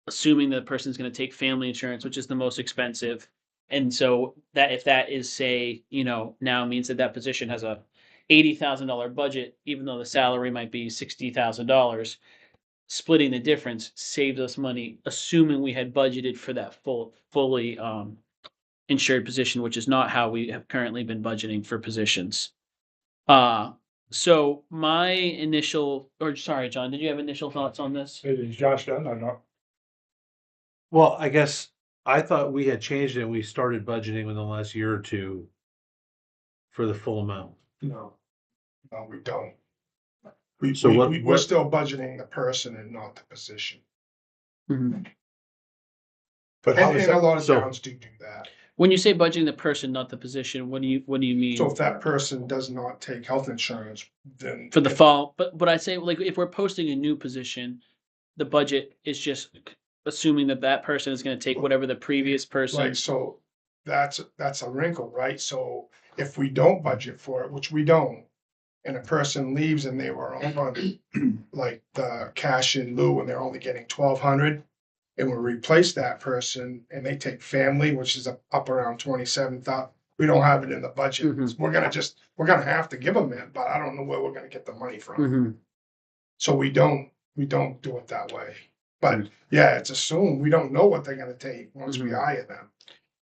assuming the person's gonna take family insurance, which is the most expensive. And so that if that is, say, now means that that position has a $80,000 budget, even though the salary might be $60,000, splitting the difference saves us money, assuming we had budgeted for that fully insured position, which is not how we have currently been budgeting for positions. So my initial, or sorry, John, did you have initial thoughts on this? Is Josh done? I don't. Well, I guess I thought we had changed it and we started budgeting in the last year or two for the full amount. No, we don't. So what- We're what- still budgeting the person and not the position. Mhm. But how And does a lot of so- towns do that. When you say budgeting the person, not the position, what do you mean? So if that person does not take health insurance, then. For the fall, but I say, like, if we're posting a new position, the budget is just assuming that that person is gonna take whatever the previous person. Right, so that's a wrinkle, right? So if we don't budget for it, which we don't, and a person leaves and they were on like the cash in lieu and they're only getting 1,200, and we replace that person and they take family, which is up around 27,000, we don't have it in the budget. Mhm. We're gonna have to give them it, but I don't know where we're gonna get the money from. Mhm. So we don't do it that way. But yeah, it's assumed, we don't know what they're gonna take once we Mhm. hire them.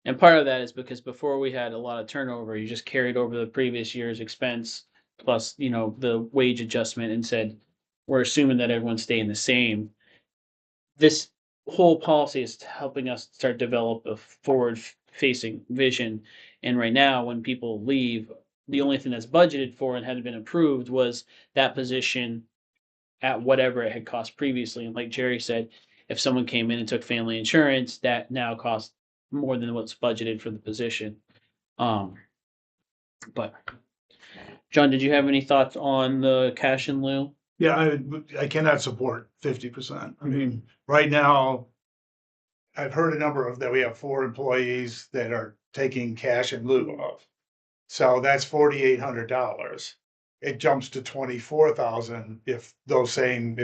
And part of that is because before we had a lot of turnover, you just carried over the previous year's expense plus, the wage adjustment and said, we're assuming that everyone's staying the same. This whole policy is helping us start develop a forward facing vision. And right now, when people leave, the only thing that's budgeted for and had been approved was that position at whatever it had cost previously. And like Jerry said, if someone came in and took family insurance, that now costs more than what's budgeted for the position. But John, did you have any thoughts on the cash in lieu? Yeah, I cannot support 50%. I mean, right now, I've heard a number of that we have 4 employees that are taking cash in lieu of. So that's $4,800. It jumps to 24,000 if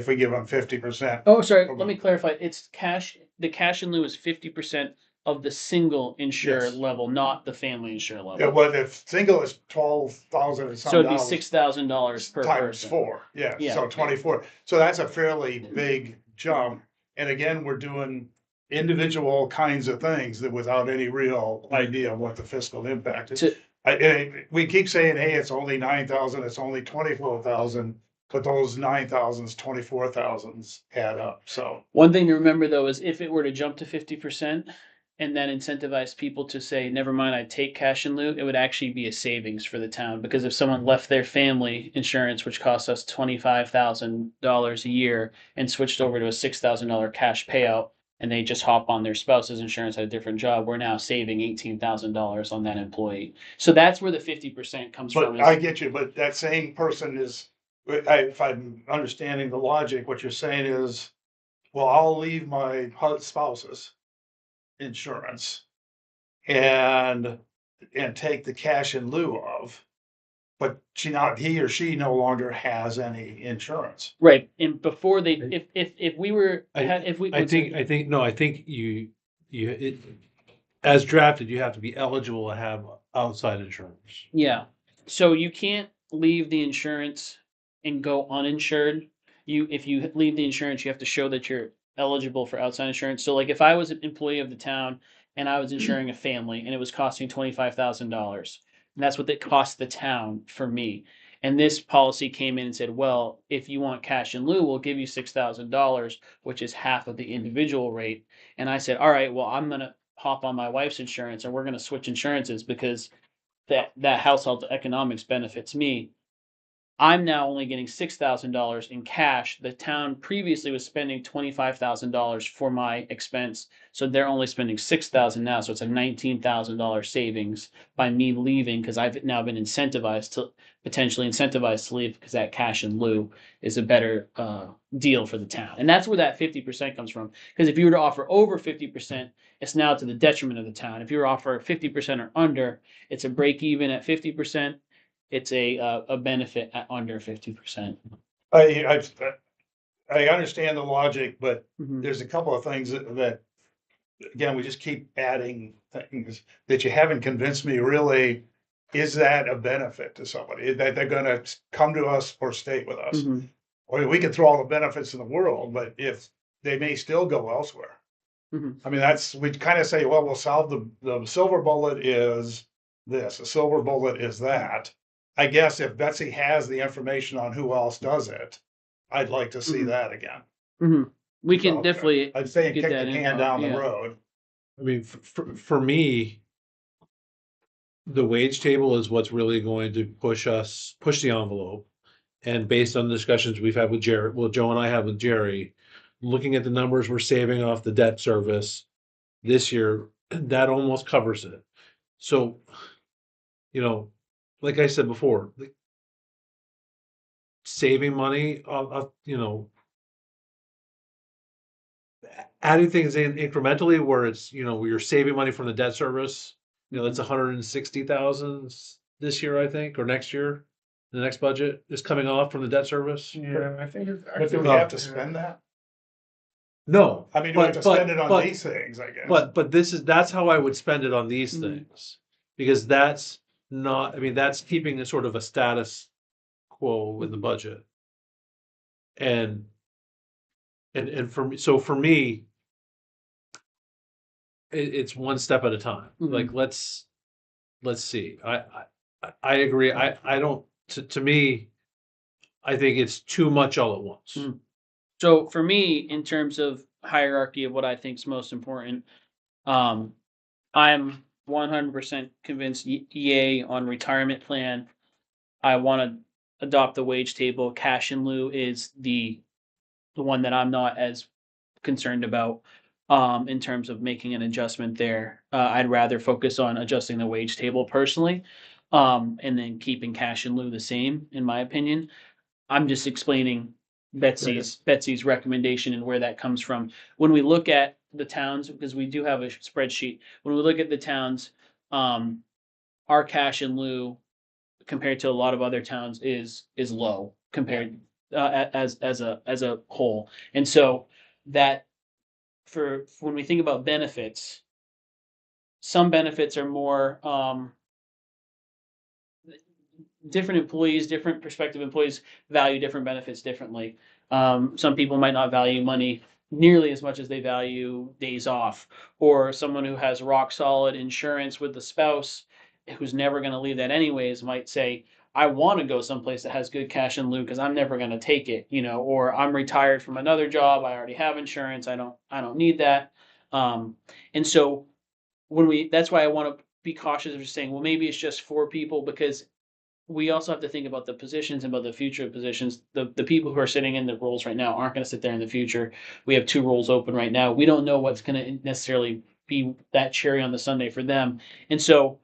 we give them 50%. Oh, sorry, let me clarify. It's cash, the cash in lieu is 50% of the single insured Yes. level, not the family insured Yeah, level. well, if single is 12,000 or So something it'd be dollars $6,000 per times person. 4, yeah, Yeah. so 24. So that's a fairly big jump. And again, we're doing individual kinds of things that without any real idea of what the fiscal impact is. To- We keep saying, hey, it's only 9,000, it's only 24,000, but those 9,000s, 24,000s add up, so. One thing to remember though is if it were to jump to 50% and then incentivize people to say, never mind, I take cash in lieu, it would actually be a savings for the town. Because if someone left their family insurance, which costs us $25,000 a year, and switched over to a $6,000 cash payout, and they just hop on their spouse's insurance at a different job, we're now saving $18,000 on that employee. So that's where the 50% comes from. But I get you, but that same person is, if I'm understanding the logic, what you're saying is, well, I'll leave my spouse's insurance and take the cash in lieu of, but he or she no longer has any insurance. Right, and before they, if we were, I if we. think you, as drafted, you have to be eligible to have outside insurance. Yeah, so you can't leave the insurance and go uninsured. If you leave the insurance, you have to show that you're eligible for outside insurance. So like if I was an employee of the town and I was insuring a family and it was costing $25,000. And that's what it cost the town for me. And this policy came in and said, well, if you want cash in lieu, we'll give you $6,000, which is half of the individual rate. And I said, all right, well, I'm going to hop on my wife's insurance and we're going to switch insurances because that household economics benefits me. I'm now only getting $6,000 in cash. The town previously was spending $25,000 for my expense, so they're only spending $6,000 now. So it's a $19,000 savings by me leaving because I've now been potentially incentivized to leave because that cash in lieu is a better deal for the town, and that's where that 50% comes from. Because if you were to offer over 50%, it's now to the detriment of the town. If you were to offer 50% or under, it's a break even at 50%. It's a benefit at under 50%. I understand the logic, but Mhm. there's a couple of things that, again, we just keep adding things that you haven't convinced me really, is that a benefit to somebody? That they're gonna come to us or stay with us? Mhm. Or we can throw all the benefits in the world, but if they may still go elsewhere. Mhm. I mean, we kind of say, well, we'll solve the silver bullet is this, the silver bullet is that. I guess if Betsy has the information on who else does it, I'd like to see Mhm. that again. Mhm. We can So, definitely I'd say get kick the that can info, down the yeah. road. I mean, for me, the wage table is what's really going to push the envelope. And based on the discussions we've had with Jerry, well, Joe and I had with Jerry, looking at the numbers we're saving off the debt service this year, that almost covers it. So, like I said before, saving money, adding things in incrementally where it's, where you're saving money from the debt service, that's 160,000 this year, I think, or next year. The next budget is coming off from the debt service. Yeah, I think it's. But do we have to spend that? No, I mean, do we have to but- spend it on but- these things, I guess? but that's how I would spend it on these Mhm. things. Because that's not, I mean, that's keeping a sort of a status quo in the budget. And for me, it's one step at a time. Mhm. Like, let's see. I agree. I don't, to me, I think it's too much all at once. Mhm. So for me, in terms of hierarchy of what I think is most important, I'm 100% convinced EA on retirement plan. I want to adopt the wage table. Cash in lieu is the one that I'm not as concerned about in terms of making an adjustment there. I'd rather focus on adjusting the wage table personally, and then keeping cash in lieu the same, in my opinion. I'm just explaining Betsy's recommendation and where that comes from. When we look at the towns, because we do have a spreadsheet, when we look at the towns, our cash in lieu compared to a lot of other towns is low compared as a whole. And so that for when we think about benefits, some benefits are more different employees, different prospective employees value different benefits differently. Some people might not value money nearly as much as they value days off, or someone who has rock solid insurance with the spouse who's never going to leave that anyways might say, I want to go someplace that has good cash in lieu because I'm never going to take it, or I'm retired from another job. I already have insurance. I don't need that. And so that's why I want to be cautious of just saying, well, maybe it's just 4 people, because we also have to think about the positions and about the future of positions. The people who are sitting in the roles right now aren't going to sit there in the future. We have 2 roles open right now. We don't know what's going to necessarily be that cherry on the sundae for them. And so,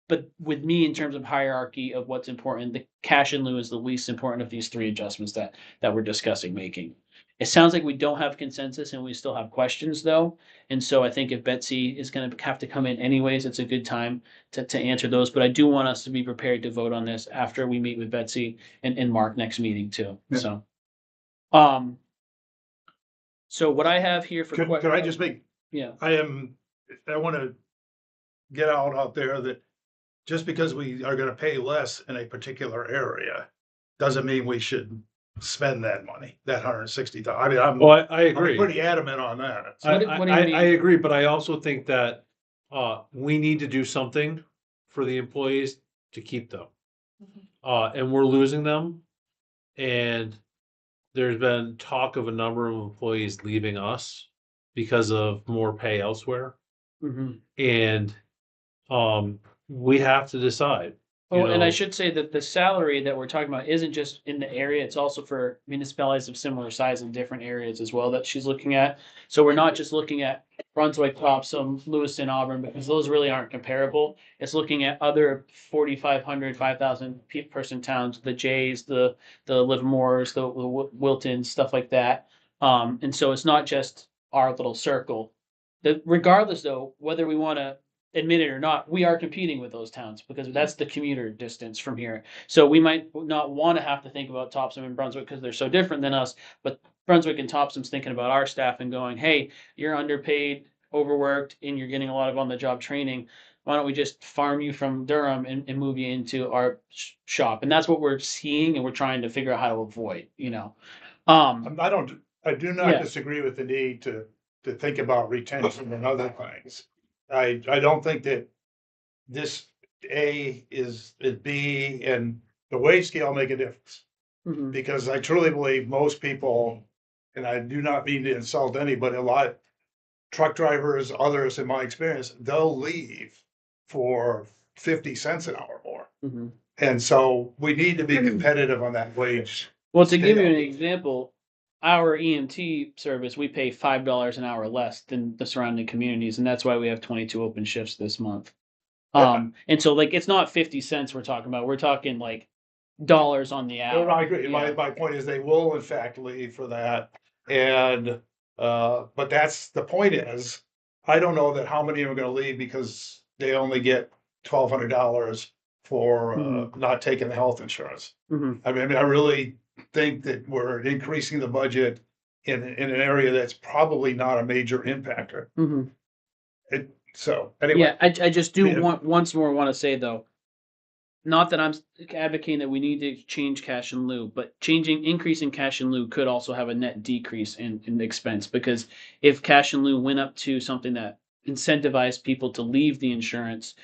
but with me, in terms of hierarchy of what's important, the cash in lieu is the least important of these 3 adjustments that we're discussing making. It sounds like we don't have consensus and we still have questions though. And so I think if Betsy is going to have to come in anyways, it's a good time to answer those. But I do want us to be prepared to vote on this after we meet with Betsy and Mark next meeting too. Yeah. So what I have here for Could I just make, yeah. I want to get out there that just because we are gonna pay less in a particular area, doesn't mean we should spend that money, that $160,000. I mean, I'm, Well, I I'm agree. pretty adamant on that. I, What do you mean? I agree, but I also think that we need to do something for the employees to keep them. And we're losing them. And there's been talk of a number of employees leaving us because of more pay elsewhere. Mhm. And we have to decide. you Oh, and I know, should say that the salary that we're talking about isn't just in the area, it's also for municipalities of similar size in different areas as well that she's looking at. So we're not just looking at Brunswick, Topsom, Lewiston, Auburn, because those really aren't comparable. It's looking at other 4,500, 5,000 person towns, the Jays, the Livermores, the Wiltons, stuff like that. And so it's not just our little circle. Regardless though, whether we want to admit it or not, we are competing with those towns because that's the commuter distance from here. So we might not want to have to think about Topsom and Brunswick because they're so different than us, but Brunswick and Topsom's thinking about our staff and going, hey, you're underpaid, overworked, and you're getting a lot of on-the-job training. Why don't we just farm you from Durham and move you into our shop? And that's what we're seeing, and we're trying to figure out how to avoid, I do not Yeah. disagree with the need to think about retention and other things. I don't think that this A is B and the wage scale make a difference. Mhm. Because I truly believe most people, and I do not mean to insult anybody, a lot, truck drivers, others in my experience, they'll leave for 50 cents an hour more. Mhm. And so we need to be competitive on that wage. Well, to give you scale. an example, our EMT service, we pay $5 an hour less than the surrounding communities, and that's why we have 22 open shifts this month. Yeah. And so like it's not 50 cents we're talking about. We're talking like dollars on the No, hour. I agree. Yeah. My point is they will in fact leave for that. And, but that's, the point is, I don't know that how many are gonna leave because they only get $1,200 for, not taking the health insurance. Mhm. I mean, I really think that we're increasing the budget in an area that's probably not a major impactor. Mhm. So, anyway. Yeah, I just do Yeah. once more want to say though, not that I'm advocating that we need to change cash in lieu, but increasing cash in lieu could also have a net decrease in expense because if cash in lieu went up to something that incentivized people to leave the insurance,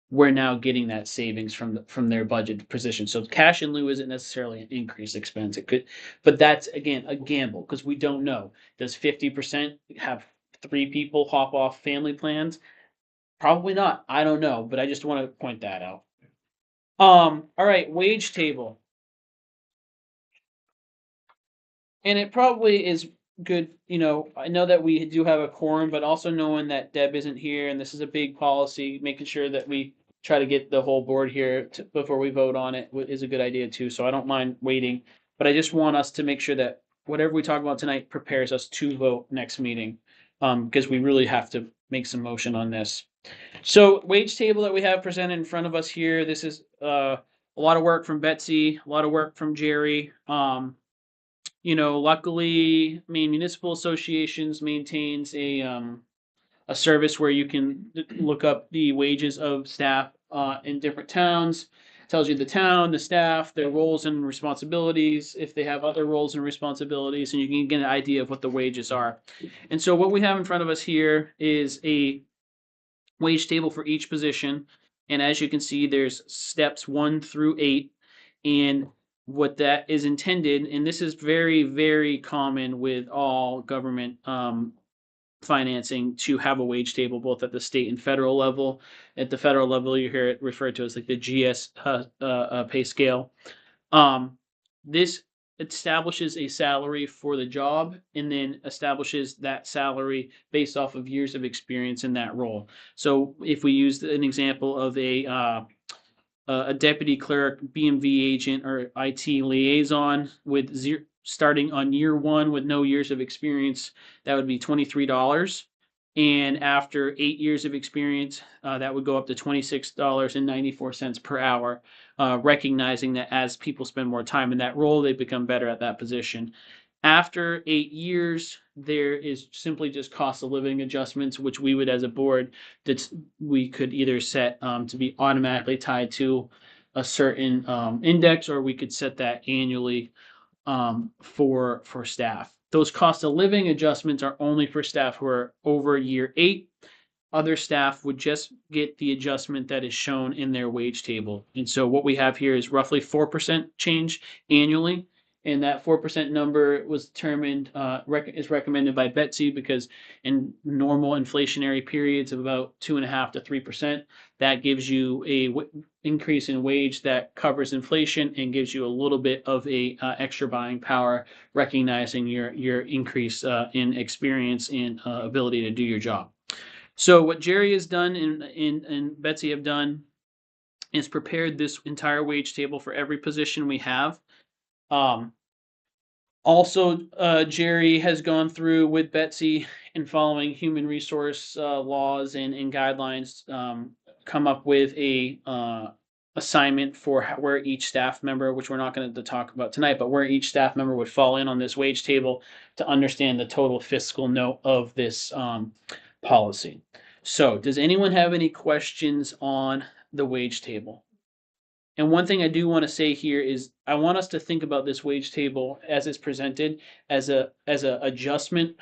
we're now getting that savings from their budget position. So cash in lieu isn't necessarily an increased expense. It could, but that's again a gamble because we don't know. Does 50% have 3 people hop off family plans? Probably not. I don't know, but I just want to point that out. All right, wage table. And it probably is good, I know that we do have a quorum, but also knowing that Deb isn't here and this is a big policy, making sure that we try to get the whole board here before we vote on it is a good idea too. So I don't mind waiting, but I just want us to make sure that whatever we talk about tonight prepares us to vote next meeting. Because we really have to make some motion on this. So wage table that we have presented in front of us here, this is a lot of work from Betsy, a lot of work from Jerry. Luckily, Maine Municipal Associations maintains a service where you can look up the wages of staff in different towns. Tells you the town, the staff, their roles and responsibilities, if they have other roles and responsibilities, and you can get an idea of what the wages are. And so what we have in front of us here is a wage table for each position. And as you can see, there's steps 1 through 8. And what that is intended, and this is very, very common with all government financing, to have a wage table both at the state and federal level. At the federal level, you hear it referred to as like the GS pay scale. This establishes a salary for the job and then establishes that salary based off of years of experience in that role. So if we use an example of a deputy clerk, BMV agent, or IT liaison with starting on year 1 with no years of experience, that would be $23. And after 8 years of experience, that would go up to $26.94 per hour, recognizing that as people spend more time in that role, they become better at that position. After 8 years, there is simply just cost of living adjustments, which we would, as a board, we could either set to be automatically tied to a certain index, or we could set that annually. for staff. Those cost of living adjustments are only for staff who are over year 8. Other staff would just get the adjustment that is shown in their wage table. And so what we have here is roughly 4% change annually. And that 4% number was determined, is recommended by Betsy because in normal inflationary periods of about 2.5% to 3%, that gives you a increase in wage that covers inflation and gives you a little bit of a extra buying power, recognizing your increase in experience and ability to do your job. So what Jerry has done and Betsy have done is prepared this entire wage table for every position we have. Also, Jerry has gone through with Betsy and following human resource laws and guidelines, come up with a assignment for where each staff member, which we're not going to talk about tonight, but where each staff member would fall in on this wage table to understand the total fiscal note of this policy. So, does anyone have any questions on the wage table? And one thing I do want to say here is I want us to think about this wage table as it's presented as a adjustment,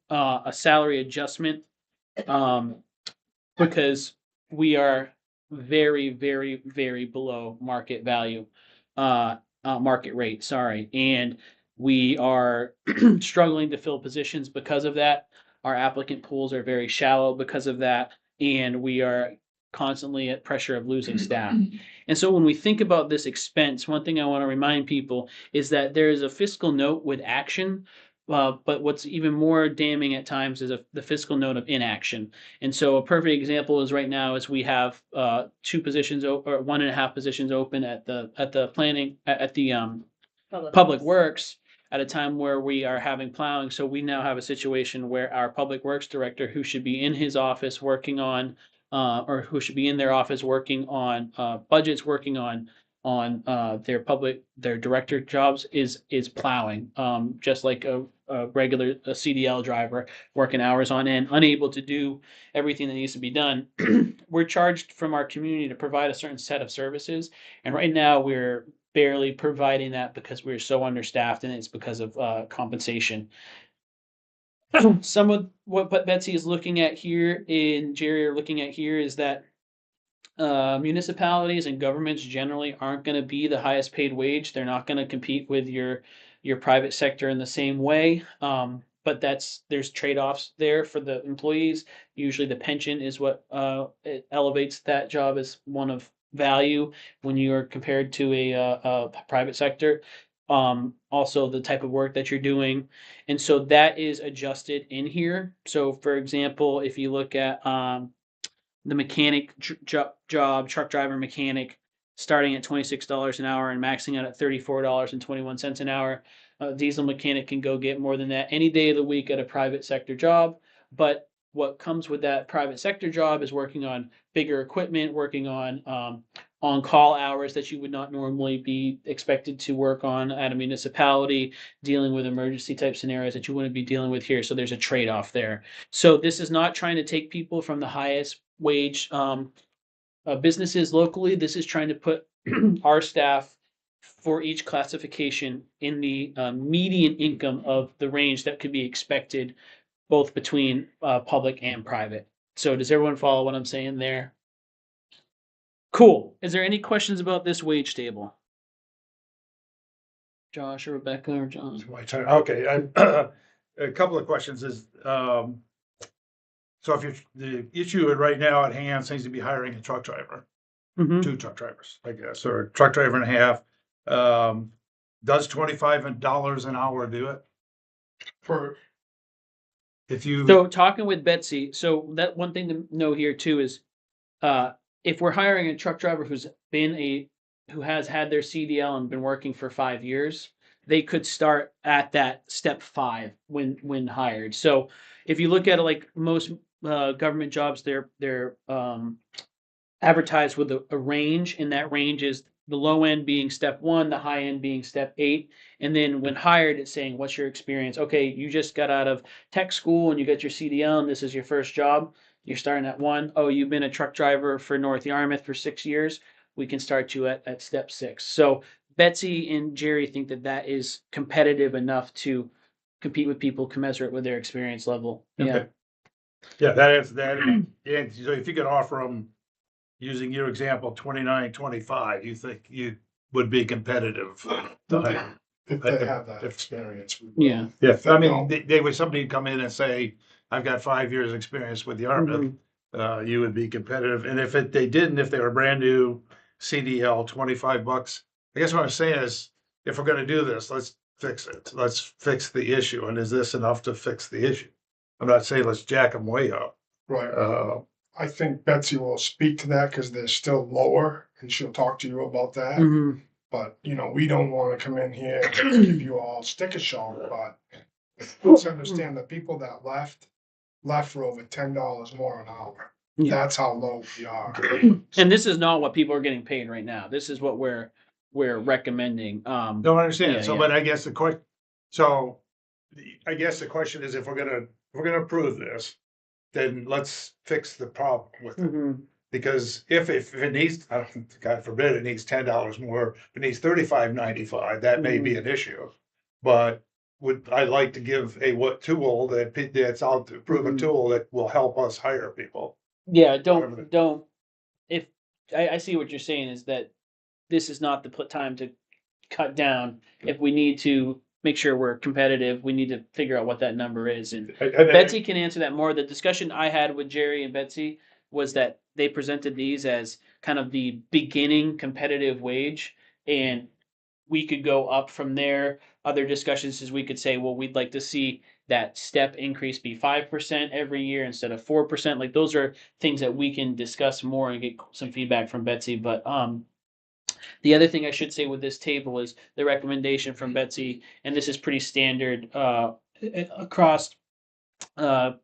a salary adjustment, because we are very, very, very below market value, market rate, sorry. And we are struggling to fill positions because of that. Our applicant pools are very shallow because of that. And we are constantly at pressure of losing staff. And so when we think about this expense, one thing I want to remind people is that there is a fiscal note with action, but what's even more damning at times is the fiscal note of inaction. And so a perfect example is right now is we have 2 positions or 1.5 positions open at the planning at the Public Works at a time where we are having plowing. So we now have a situation where our Public Works director, who should be in his office working on or who should be in their office working on budgets, working on their director jobs is plowing, just like a regular CDL driver working hours on end, unable to do everything that needs to be done. We're charged from our community to provide a certain set of services, and right now we're barely providing that because we're so understaffed, and it's because of compensation. Some of what Betsy is looking at here and Jerry are looking at here is that municipalities and governments generally aren't going to be the highest paid wage. They're not going to compete with your private sector in the same way. But there's trade-offs there for the employees. Usually the pension is what it elevates that job as one of value when you are compared to a private sector. Also the type of work that you're doing. And so that is adjusted in here. So for example, if you look at the mechanic job, truck driver mechanic, starting at $26 an hour and maxing out at $34.21 an hour, diesel mechanic can go get more than that any day of the week at a private sector job. But what comes with that private sector job is working on bigger equipment, working on call hours that you would not normally be expected to work on at a municipality, dealing with emergency type scenarios that you wouldn't be dealing with here. So there's a trade-off there. So this is not trying to take people from the highest wage businesses locally. This is trying to put our staff for each classification in the median income of the range that could be expected both between public and private. So does everyone follow what I'm saying there? Cool. Is there any questions about this wage table? Josh or Rebecca or John? It's my turn. Okay, a couple of questions is, so if the issue right now at hand seems to be hiring a truck driver, Mhm. 2 truck drivers, I guess, or a truck driver and a half. Does $25 an hour do it? For, If you, So talking with Betsy, so that one thing to know here too is, if we're hiring a truck driver who has had their CDL and been working for 5 years, they could start at that step 5 when hired. So if you look at it like most government jobs, they're advertised with a range, and that range is the low end being step 1, the high end being step 8. And then when hired, it's saying, what's your experience? Okay, you just got out of tech school and you got your CDL and this is your first job. You're starting at 1. Oh, you've been a truck driver for North Yarmouth for 6 years. We can start you at step 6. So Betsy and Jerry think that that is competitive enough to compete with people commensurate with their experience level. Yeah. Okay. Yeah, that is, that, yeah, so if you could offer them, using your example, 29, 25, you think you would be competitive? If they have that experience. Yeah. Yeah, I mean, No. they would, somebody come in and say, I've got 5 years experience with Yarmouth, you would be competitive, and if they didn't, if they were brand new CDL, $25. I guess what I'm saying is, if we're gonna do this, let's fix it, let's fix the issue, and is this enough to fix the issue? I'm not saying let's jack them way up, Right. I think Betsy will speak to that because they're still lower and she'll talk to you about that. Mm-hmm. But, you know, we don't wanna come in here and give you all sticker shock, but let's understand the people that left for over $10 more an hour. Yeah. That's how low we are. And this is not what people are getting paid right now. This is what we're recommending. don't understand, Yeah, so, yeah. but I guess the I guess the question is, if we're gonna approve this, then let's fix the problem with it. Mhm. Because if it needs, God forbid, it needs $10 more, if it needs $35.95, that may be an issue. But I'd like to give a tool that's out to prove a tool that will help us hire people. Yeah, Whatever. don't, if, I see what you're saying is that this is not the time to cut down. If we need to make sure we're competitive, we need to figure out what that number is. And Betsy can answer that more. The discussion I had with Jerry and Betsy was that they presented these as kind of the beginning competitive wage, and we could go up from there. Other discussions is we could say, well, we'd like to see that step increase be 5% every year instead of 4%. Like those are things that we can discuss more and get some feedback from Betsy. But the other thing I should say with this table is the recommendation from Betsy, and this is pretty standard across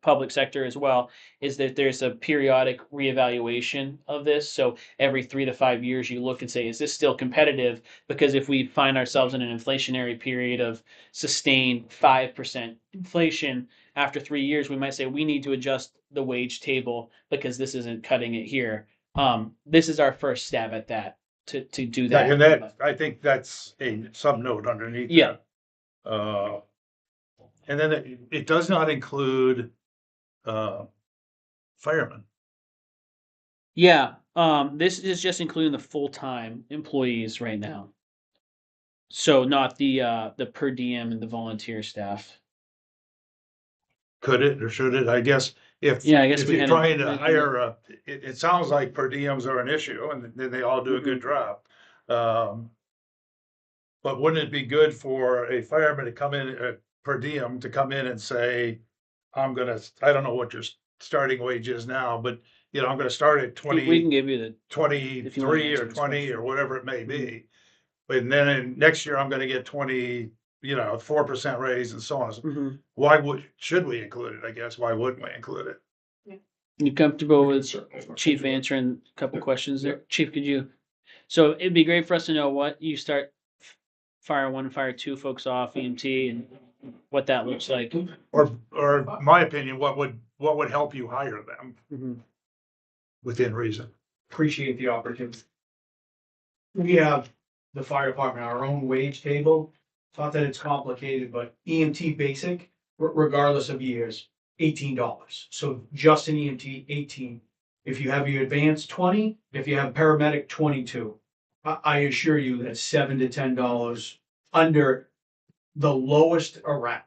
public sector as well, is that there's a periodic reevaluation of this. So every 3 to 5 years, you look and say, is this still competitive? Because if we find ourselves in an inflationary period of sustained 5% inflation, after 3 years, we might say we need to adjust the wage table because this isn't cutting it here. This is our first stab at that to do that. And that, I think that's a sub note underneath. Yeah. that. And then it does not include, firemen. Yeah, this is just including the full-time employees right now. So not the per diem and the volunteer staff. Could it or should it? I guess if we you're had trying to mentioned hire it sounds like per diems are an issue, and then they all do a good job. But wouldn't it be good for a fireman to come in, per diem to come in and say, I don't know what your starting wage is now, but you know, I'm gonna start at We can give you the 23 or answer 20 or whatever it may be. And then next year I'm gonna get 4% raise and so on. Mhm. Why should we include it? I guess, why wouldn't we include it? You comfortable with Certainly look Chief into it. answering a couple questions there? Chief, could you? So it'd be great for us to know what you start fire 1, fire 2 folks off EMT and what that looks like. Or in my opinion, what would help you hire them Mhm. within reason? Appreciate the opportunity. We have the fire department, our own wage table. Not that it's complicated, but EMT basic, regardless of years, $18. So just an EMT, 18. If you have your advanced, 20. If you have paramedic, 22. I assure you that's $7 to $10 under the lowest around.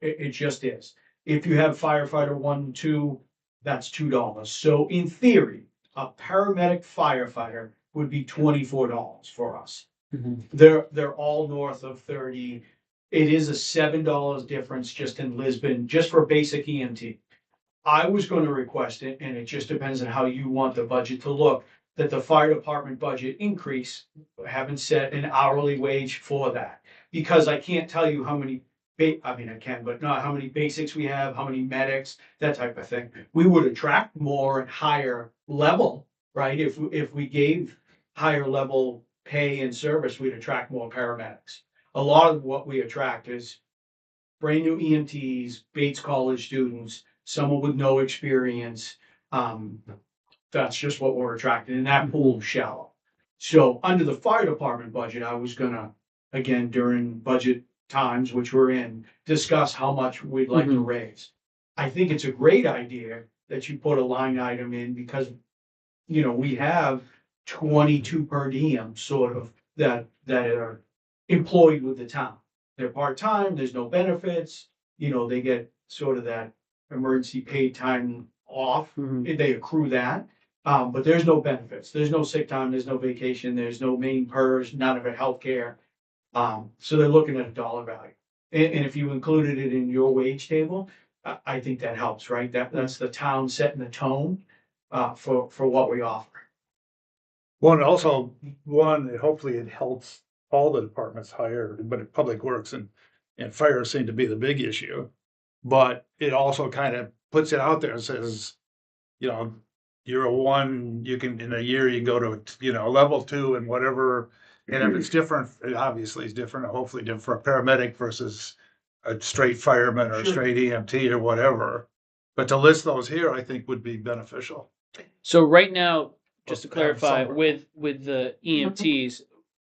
It just is. If you have firefighter 1 and 2, that's $2. So in theory, a paramedic firefighter would be $24 for us. Mhm. They're all north of 30. It is a $7 difference just in Lisbon, just for basic EMT. I was going to request it, and it just depends on how you want the budget to look, that the fire department budget increase. Haven't set an hourly wage for that, because I can't tell you how many, I mean, I can, but not how many basics we have, how many medics, that type of thing. We would attract more and higher level, right? If we gave higher level pay and service, we'd attract more paramedics. A lot of what we attract is brand new EMTs, Bates College students, someone with no experience. That's just what we're attracting, and that pool is shallow. So under the fire department budget, I was gonna, again, during budget times, which we're in, discuss how much we'd like to raise. I think it's a great idea that you put a line item in because, you know, we have 22 per diem sort of that are employed with the town. They're part-time, there's no benefits, you know, they get sort of that emergency paid time off. They accrue that. But there's no benefits. There's no sick time, there's no vacation, there's no main PERS, none of it healthcare. So they're looking at a dollar value. And if you included it in your wage table, I think that helps, right? That's the town setting the tone for what we offer. Hopefully it helps all the departments higher, but Public Works and fire seem to be the big issue. But it also kind of puts it out there and says, you know, you're a one, you can, in a year, you go to, you know, level 2 and whatever. And if it's different, it obviously is different, hopefully different for a paramedic versus a straight fireman or a Sure. straight EMT or whatever. But to list those here, I think would be beneficial. So right now, just to Have clarify, somewhere. with the EMTs,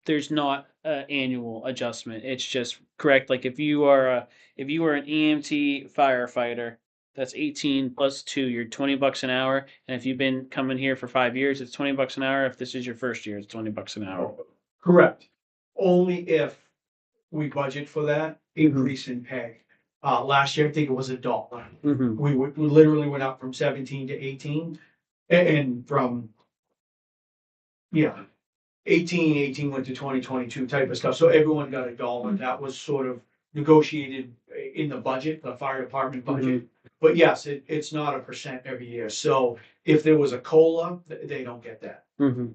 there's not an annual adjustment. It's just correct. Like if you are an EMT firefighter, that's 18 plus 2, you're $20 an hour. And if you've been coming here for 5 years, it's $20 an hour. If this is your first year, it's $20 an hour. Correct. Only if we budget for that increase in pay. Last year, I think it was $1. Mm-hmm. We literally went up from 17 to 18 and from, yeah, 18 went to 2022 type of stuff. So everyone got $1. That was sort of negotiated in the budget, the fire department budget. But yes, it's not a percent every year. So if there was a COLA, they don't get that. Mm-hmm.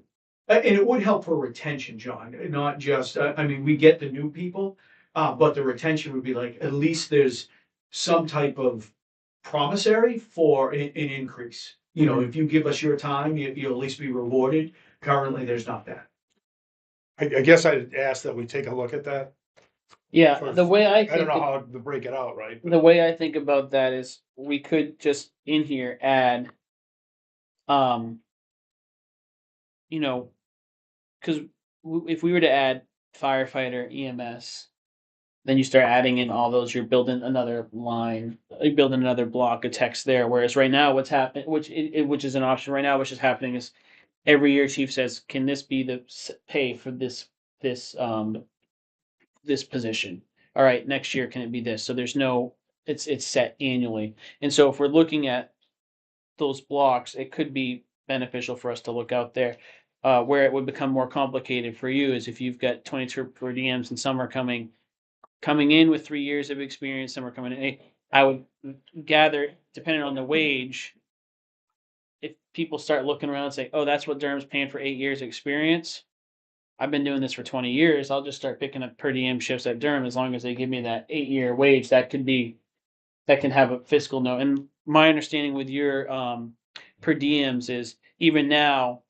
And it would help for retention, John, not just, I mean, we get the new people, but the retention would be like, at least there's some type of promissory for an increase. You know, if you give us your time, you'll at least be rewarded. Currently, there's not that. I guess I'd ask that we take a look at that. Yeah, the way I I think don't know how to break it out, right? the way I think about that is we could just in here add, you know, because if we were to add firefighter, EMS, then you start adding in all those, you're building another line, you're building another block of text there. Whereas right now, what's happening, which is an option right now, which is happening is every year chief says, can this be the pay for this position? All right, next year, can it be this? So there's no, it's set annually. And so if we're looking at those blocks, it could be beneficial for us to look out there. Where it would become more complicated for you is if you've got 22 per DMs and some are coming in with 3 years of experience, some are coming in. I would gather, depending on the wage, if people start looking around and say, oh, that's what Durham's paying for 8 years of experience. I've been doing this for 20 years. I'll just start picking up per diem shifts at Durham as long as they give me that 8-year wage. That can have a fiscal note. And my understanding with your per diems is even now,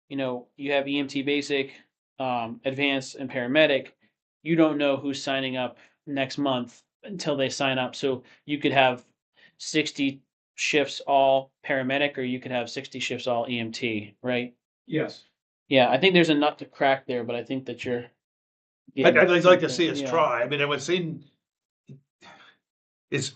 you know, you have EMT basic, advanced, and paramedic. You don't know who's signing up next month until they sign up. So you could have 60 shifts all paramedic, or you could have 60 shifts all EMT, right? Yes. Yeah, I think there's a nut to crack there, but I think that you're. I'd like to see us Yeah. try. I mean, it would seem it's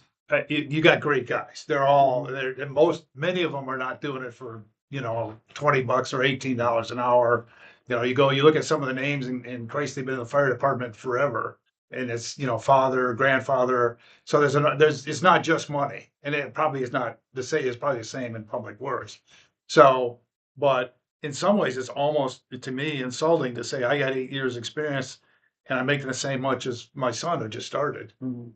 you got great guys. They're all and many of them are not doing it for, you know, $20 or $18 an hour. You know, you look at some of the names and Christ, they've been in the fire department forever. And it's, you know, father, grandfather. So it's not just money. And it probably is not it's probably the same in Public Works. So, but in some ways it's almost, to me, insulting to say I got 8 years experience and I'm making the same much as my son who just started. Mhm.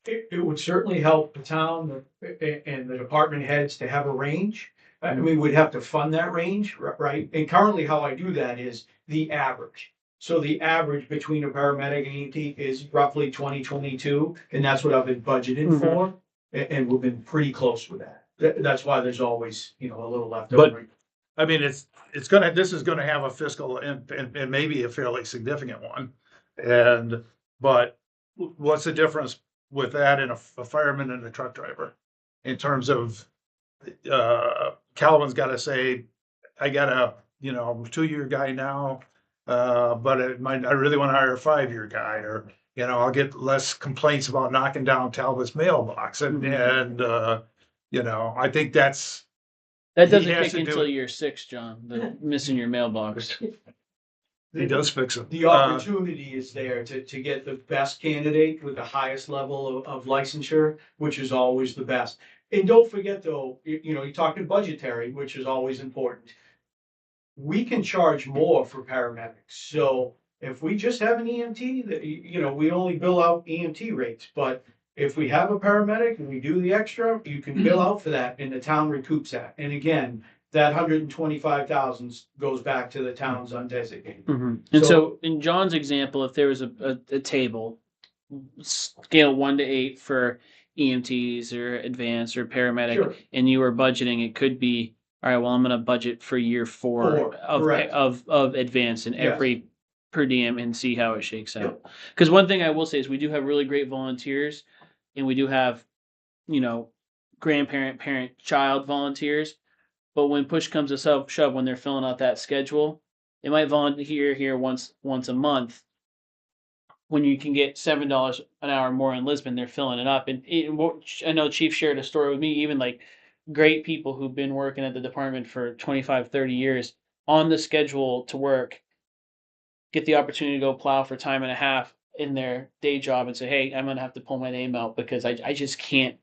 It would certainly help the town and the department heads to have a range. I mean, we'd have to fund that range, right? And currently how I do that is the average. So the average between a paramedic and EMT is roughly 2022, and that's what I've been budgeting for. And we've been pretty close with that. That's why there's always, you know, a little left over. I mean, this is gonna have a fiscal and maybe a fairly significant one. But what's the difference with that and a fireman and a truck driver? In terms of, Calvin's gotta say, I got a you know, 2-year guy now. But I really want to hire a 5-year guy, or, you know, I'll get less complaints about knocking down Talbot's mailbox and, you know, I think that's, That He doesn't has kick to do until it. year 6, John, the missing your mailbox. he does fix it. The opportunity is there to get the best candidate with the highest level of licensure, which is always the best. And don't forget though, you know, you're talking budgetary, which is always important. We can charge more for paramedics, so if we just have an EMT, that, you know, we only bill out EMT rates, but if we have a paramedic and we do the extra, you can bill out for that and the town recoups that. And again, that 125,000 goes back to the town's undesignated. And So- so in John's example, if there was a table, scale 1 to 8 for EMTs or advanced or paramedic, Sure. and you were budgeting, it could be, all right, well, I'm gonna budget for year 4 Four, correct. of advanced and Yes. every per diem and see how it shakes out. Because one thing I will say is we do have really great volunteers, and we do have, you know, grandparent, parent, child volunteers. But when push comes to shove, when they're filling out that schedule, they might volunteer here once a month. When you can get $7 an hour more in Lisbon, they're filling it up. And I know Chief shared a story with me, even like great people who've been working at the department for 25, 30 years on the schedule to work, get the opportunity to go plow for time and a half in their day job and say, hey, I'm gonna have to pull my name out because I just can't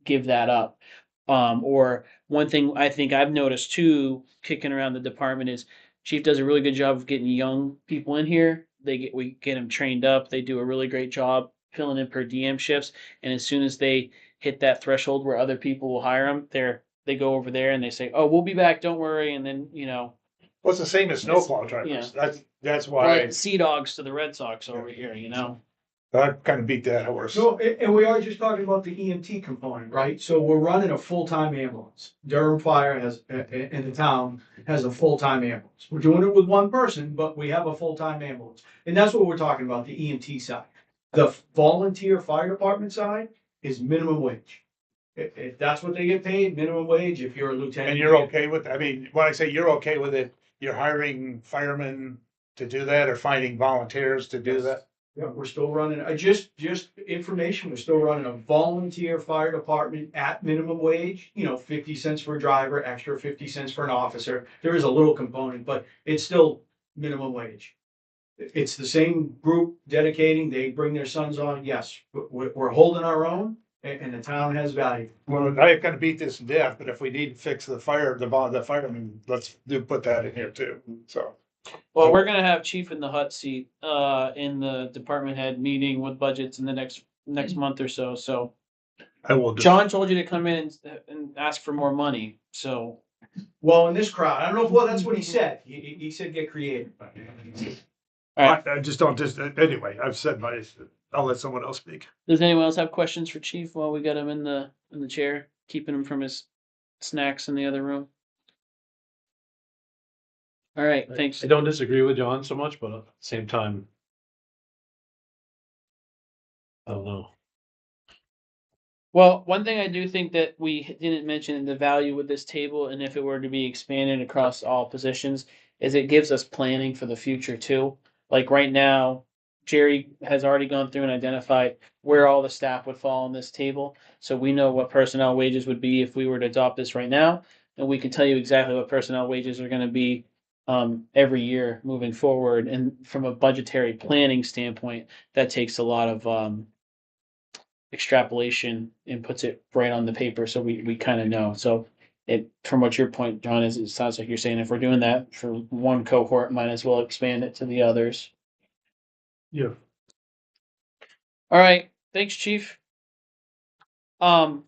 give that up. Or one thing I think I've noticed too, kicking around the department, is Chief does a really good job of getting young people in here. We get them trained up. They do a really great job filling in per diem shifts. And as soon as they hit that threshold where other people will hire them, they go over there and they say, "Oh, we'll be back. Don't worry." And then, you know, Well, it's the same as snowplow drivers. Yeah. That's why like Sea Dogs to the Red Sox over here, you know. I kind of beat that horse. So, and we are just talking about the EMT component, right? So we're running a full-time ambulance. Durham Fire has, in the town, has a full-time ambulance. We're doing it with one person, but we have a full-time ambulance. And that's what we're talking about, the EMT side. The volunteer fire department side is minimum wage. If that's what they get paid, minimum wage, if you're a lieutenant. And you're okay with, I mean, when I say you're okay with it, you're hiring firemen to do that or finding volunteers to do Yes. that? Yeah, we're still running, just information, we're still running a volunteer fire department at minimum wage, you know, 50 cents for a driver, extra 50 cents for an officer. There is a little component, but it's still minimum wage. It's the same group dedicating, they bring their sons on, yes, we're holding our own and the town has value. Well, I kind of beat this to death, but if we need to fix the firemen, let's put that in here too, so. Well, we're gonna have Chief in the hot seat, in the department head meeting with budgets in the next month or so, so. I will do. John told you to come in and ask for more money, so. Well, in this crowd, I don't know if, well, that's what he said, he said get creative. I just don't, anyway, I've said I'll let someone else speak. Does anyone else have questions for Chief while we got him in the chair, keeping him from his snacks in the other room? All right, thanks. I don't disagree with John so much, but at the same time, I don't know. Well, one thing I do think that we didn't mention in the value with this table, and if it were to be expanded across all positions, is it gives us planning for the future too. Like right now, Jerry has already gone through and identified where all the staff would fall on this table. So we know what personnel wages would be if we were to adopt this right now. And we can tell you exactly what personnel wages are going to be every year moving forward. And from a budgetary planning standpoint, that takes a lot of extrapolation and puts it right on the paper, so we kind of know. So it, from what your point, John, is it sounds like you're saying if we're doing that for one cohort, might as well expand it to the others. Yeah. All right, thanks, Chief. Well,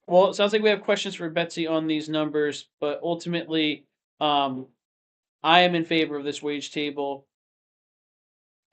it sounds like we have questions for Betsy on these numbers, but ultimately, I am in favor of this wage table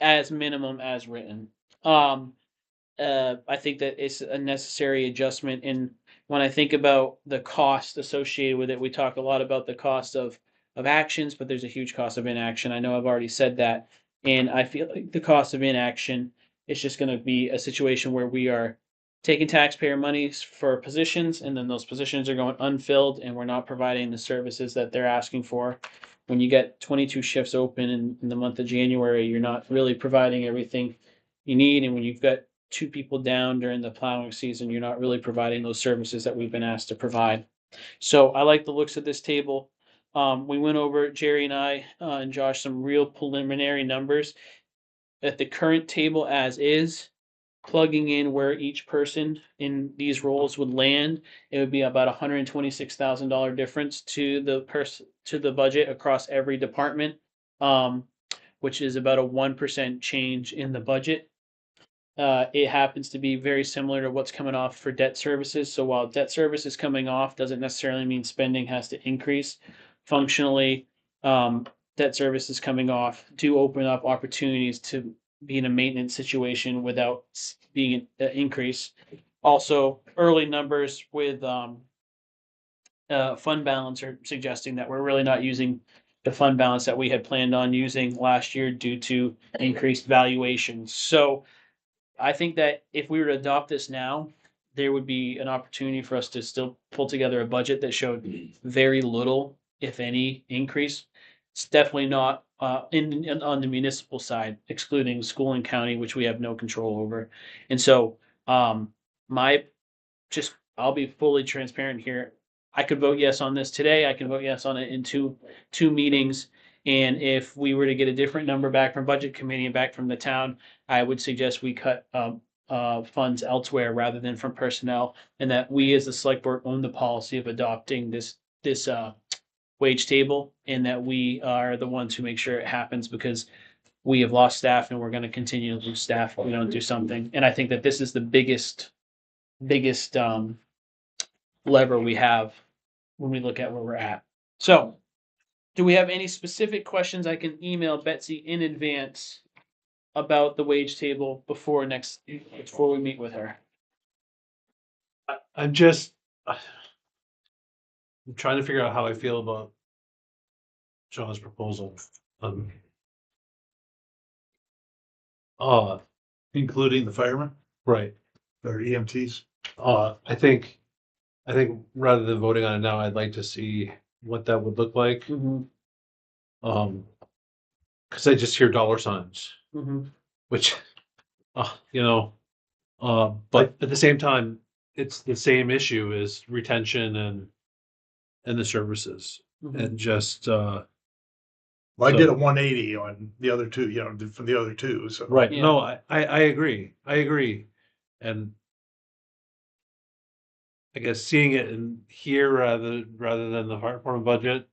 as minimum as written. I think that it's a necessary adjustment. And when I think about the cost associated with it, we talk a lot about the cost of actions, but there's a huge cost of inaction. I know I've already said that. And I feel like the cost of inaction is just going to be a situation where we are taking taxpayer monies for positions, and then those positions are going unfilled, and we're not providing the services that they're asking for. when you get 22 shifts open in the month of January, you're not really providing everything you need. And when you've got two people down during the plowing season, you're not really providing those services that we've been asked to provide. So I like the looks of this table. We went over, Jerry and I, and Josh, some real preliminary numbers at the current table as is, plugging in where each person in these roles would land. It would be about $126,000 difference to the budget across every department, which is about a 1% change in the budget. It happens to be very similar to what's coming off for debt services. So while debt service is coming off, doesn't necessarily mean spending has to increase. Functionally, debt service is coming off do open up opportunities to be in a maintenance situation without being an increase. Also, early numbers with fund balance are suggesting that we're really not using the fund balance that we had planned on using last year due to increased valuations. So I think that if we were to adopt this now, there would be an opportunity for us to still pull together a budget that showed very little, if any, increase. It's definitely not on the municipal side, excluding school and county, which we have no control over. And so my just I'll be fully transparent here. I could vote yes on this today. I can vote yes on it in two meetings. And if we were to get a different number back from budget committee and back from the town, I would suggest we cut funds elsewhere rather than from personnel, and that we as the select board own the policy of adopting this wage table, and that we are the ones who make sure it happens, because we have lost staff and we're going to continue to lose staff if we don't do something. And I think that this is the biggest lever we have when we look at where we're at. So, do we have any specific questions I can email Betsy in advance about the wage table before we meet with her? I'm trying to figure out how I feel about John's proposal. Including the firemen Right. or EMTs. I think rather than voting on it now, I'd like to see what that would look like. Mm-hmm. Because I just hear dollar signs, Mm-hmm. which, but at the same time, it's the same issue as retention and the services, and just Well, I did a 180 on the other two, for the other two, so. right. Yeah. No, I agree. And I guess seeing it in here rather than the fire department budget,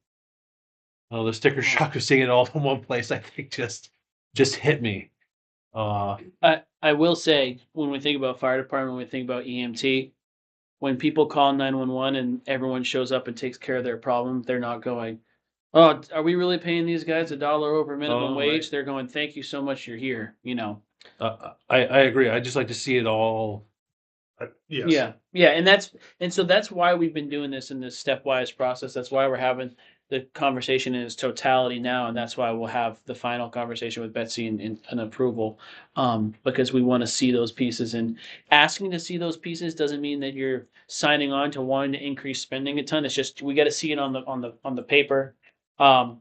the sticker shock of seeing it all in one place, I think just hit me. I will say, when we think about fire department, when we think about EMT, when people call 911 and everyone shows up and takes care of their problem, they're not going, "Oh, are we really paying these guys $1 over minimum Oh, wage?" right. They're going, "Thank you so much, you're here." I agree. I just like to see it all. Yes. Yeah, and so that's why we've been doing this in this stepwise process. That's why we're having the conversation in its totality now, and that's why we'll have the final conversation with Betsy in an approval, because we want to see those pieces. And asking to see those pieces doesn't mean that you're signing on to wanting to increase spending a ton. It's just we got to see it on the paper. But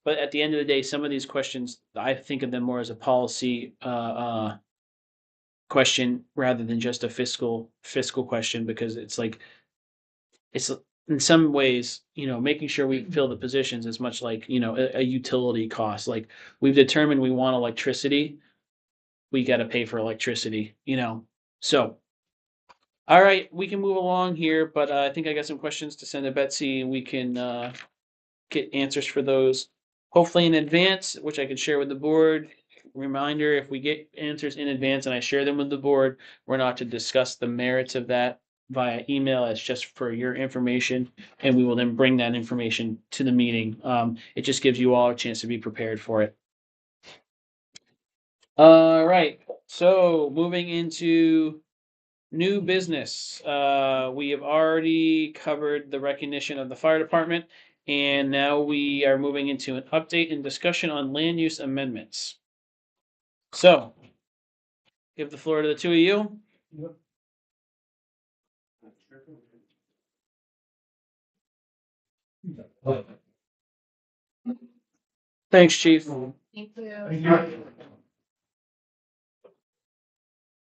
at the end of the day, some of these questions, I think of them more as a policy question rather than just a fiscal question, because it's in some ways, making sure we fill the positions is much like, a utility cost. Like, we've determined we want electricity, we got to pay for electricity, So, all right, we can move along here, but I think I got some questions to send to Betsy, and we can get answers for those hopefully in advance, which I can share with the board. Reminder, if we get answers in advance and I share them with the board, we're not to discuss the merits of that via email. It's just for your information, and we will then bring that information to the meeting. It just gives you all a chance to be prepared for it. All right, so moving into new business. We have already covered the recognition of the fire department, and now we are moving into an update and discussion on land use amendments. So, give the floor to the two of you. Thanks, chief. Thank you.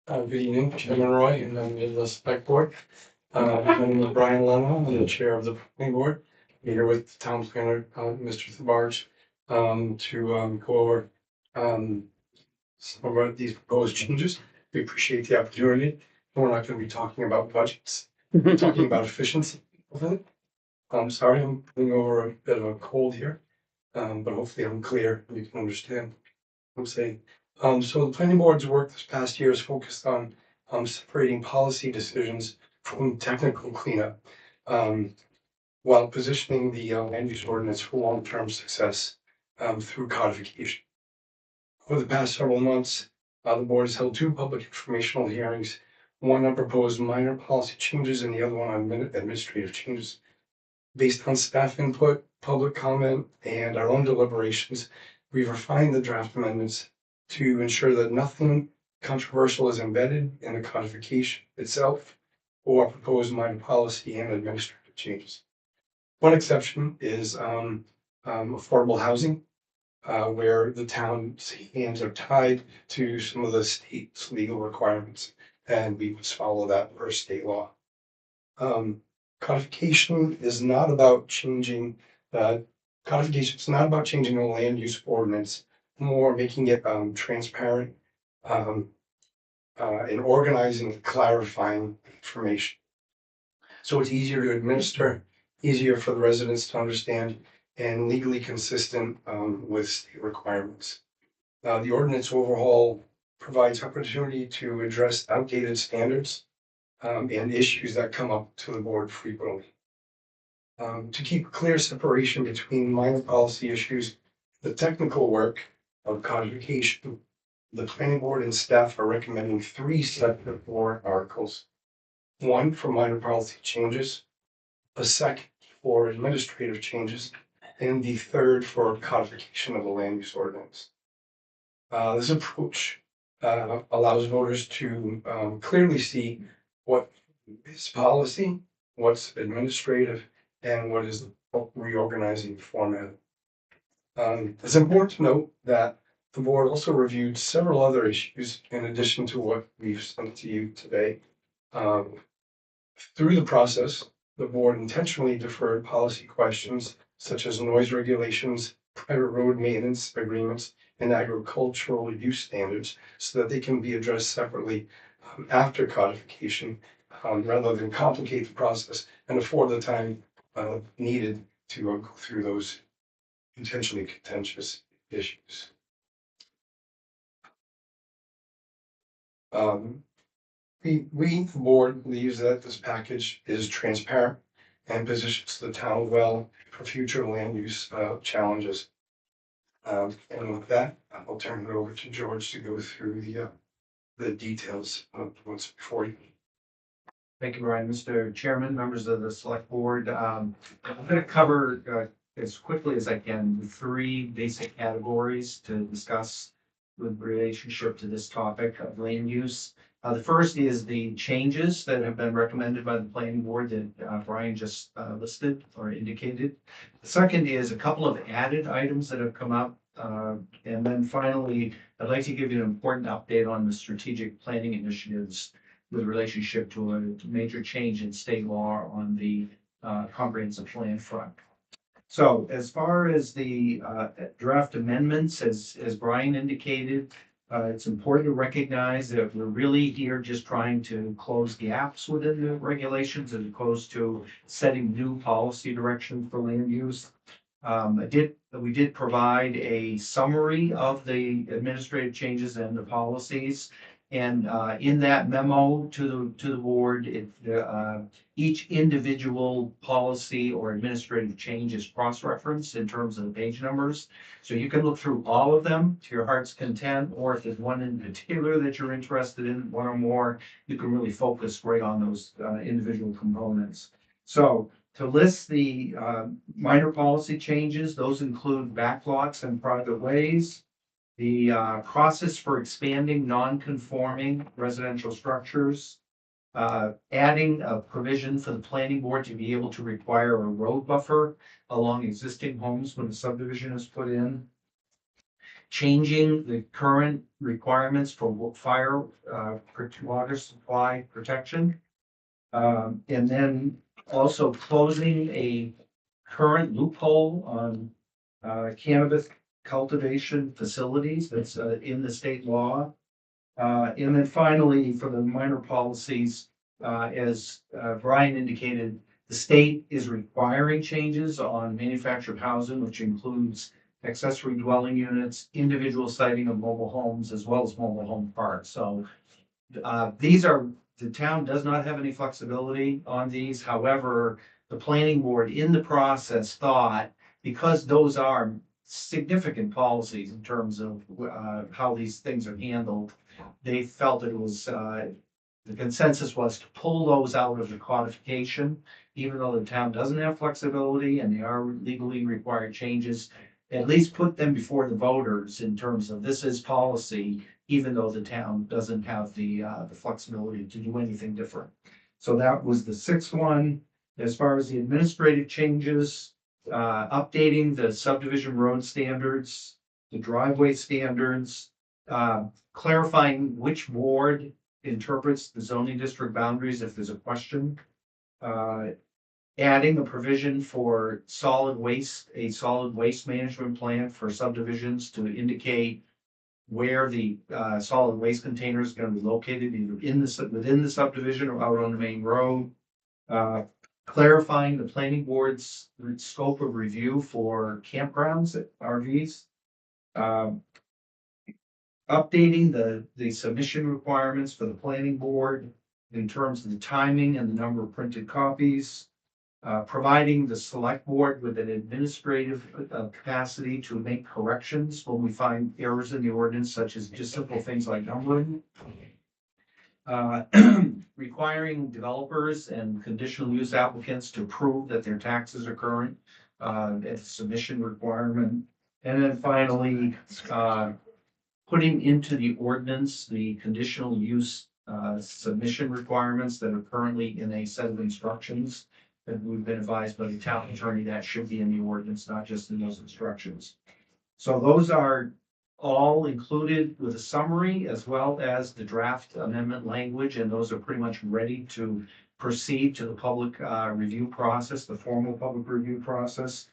Good evening, Chairman Roy, and I'm in the select board. I'm Brian Leno, I'm the chair of the planning board. I'm here with the town planner, Mr. Thabarge, to go over some of these proposed changes. We appreciate the opportunity. We're not gonna be talking about budgets, we're talking about efficiency of it. I'm sorry, I'm putting over a bit of a cold here, but hopefully I'm clear, and you can understand what I'm saying. So the planning board's work this past year is focused on separating policy decisions from technical cleanup, while positioning the land use ordinance for long-term success through codification. Over the past several months, the board has held two public informational hearings, one on proposed minor policy changes and the other one on administrative changes. Based on staff input, public comment, and our own deliberations, we've refined the draft amendments to ensure that nothing controversial is embedded in the codification itself or proposed minor policy and administrative changes. One exception is affordable housing, where the town's hands are tied to some of the state's legal requirements, and we must follow that per state law. Codification is not about changing codification is not about changing the land use ordinance, more making it transparent and organizing and clarifying information. So it's easier to administer, easier for the residents to understand, and legally consistent with state requirements. The ordinance overhaul provides opportunity to address outdated standards and issues that come up to the board frequently. To keep clear separation between minor policy issues, the technical work of codification, the planning board and staff are recommending 3 separate warrant articles. One for minor policy changes, a second for administrative changes, and the third for codification of the land use ordinance. This approach allows voters to clearly see what is policy, what's administrative, and what is the reorganizing format. It's important to note that the board also reviewed several other issues in addition to what we've sent to you today. Through the process, the board intentionally deferred policy questions such as noise regulations, private road maintenance agreements, and agricultural use standards so that they can be addressed separately after codification, rather than complicate the process and afford the time needed to go through those potentially contentious issues. The board believes that this package is transparent and positions the town well for future land use challenges. And with that, I'll turn it over to George to go through the details of what's before you. Thank you, Brian. Mr. Chairman, members of the select board. I'm going to cover as quickly as I can the 3 basic categories to discuss with relationship to this topic of land use. The first is the changes that have been recommended by the planning board that Brian just listed or indicated. The second is a couple of added items that have come up. And then finally, I'd like to give you an important update on the strategic planning initiatives with relationship to a major change in state law on the comprehensive plan front. So as far as the draft amendments, as Brian indicated, it's important to recognize that we're really here just trying to close gaps within the regulations as opposed to setting new policy direction for land use. We did provide a summary of the administrative changes and the policies. And in that memo to the board, each individual policy or administrative change is cross-referenced in terms of the page numbers. So you can look through all of them to your heart's content, or if there's one in particular that you're interested in, one or more, you can really focus right on those individual components. So to list the minor policy changes, those include backlots and private ways, the process for expanding non-conforming residential structures, adding a provision for the planning board to be able to require a road buffer along existing homes when the subdivision is put in, changing the current requirements for fire, water supply protection. And then also closing a current loophole on cannabis cultivation facilities that's in the state law. And then finally, for the minor policies, as Brian indicated, the state is requiring changes on manufactured housing, which includes accessory dwelling units, individual siting of mobile homes, as well as mobile home parks. So these are, the town does not have any flexibility on these. However, the planning board in the process thought, because those are significant policies in terms of how these things are handled, they felt it was, the consensus was to pull those out of the codification, even though the town doesn't have flexibility and they are legally required changes, at least put them before the voters in terms of this is policy, even though the town doesn't have the flexibility to do anything different. So that was the sixth one. As far as the administrative changes, updating the subdivision road standards, the driveway standards, clarifying which board interprets the zoning district boundaries if there's a question. Adding a provision for solid waste, a solid waste management plan for subdivisions to indicate where the solid waste container is going to be located, either within the subdivision or out on the main road. Clarifying the planning board's scope of review for campgrounds, RVs. Updating the submission requirements for the planning board in terms of the timing and the number of printed copies. Providing the select board with an administrative capacity to make corrections when we find errors in the ordinance, such as just simple things like numbering. Requiring developers and conditional use applicants to prove that their taxes are current, as a submission requirement. And then finally, putting into the ordinance the conditional use submission requirements that are currently in a set of instructions that we've been advised by the town attorney that should be in the ordinance, not just in those instructions. So those are all included with a summary as well as the draft amendment language, and those are pretty much ready to proceed to the public review process, the formal public review process.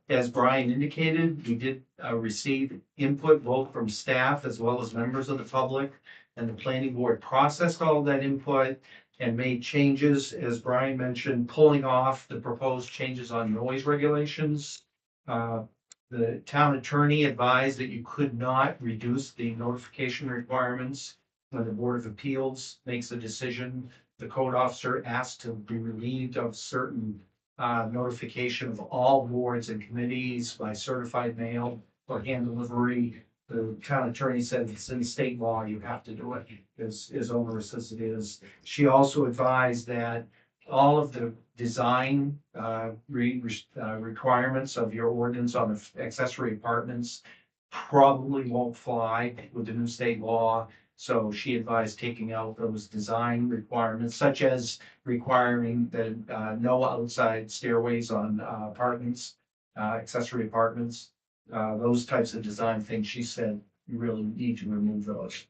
As Brian indicated, we did receive input both from staff as well as members of the public, and the planning board processed all of that input and made changes, as Brian mentioned, pulling off the proposed changes on noise regulations. The town attorney advised that you could not reduce the notification requirements when the Board of Appeals makes a decision. The code officer asked to be relieved of certain notification of all boards and committees by certified mail or hand delivery. The town attorney said it's in state law, you have to do it, as onerous as it is. She also advised that all of the design requirements of your ordinance on accessory apartments probably won't fly with the new state law. So she advised taking out those design requirements, such as requiring that no outside stairways on apartments, accessory apartments. Those types of design things, she said, you really need to remove those.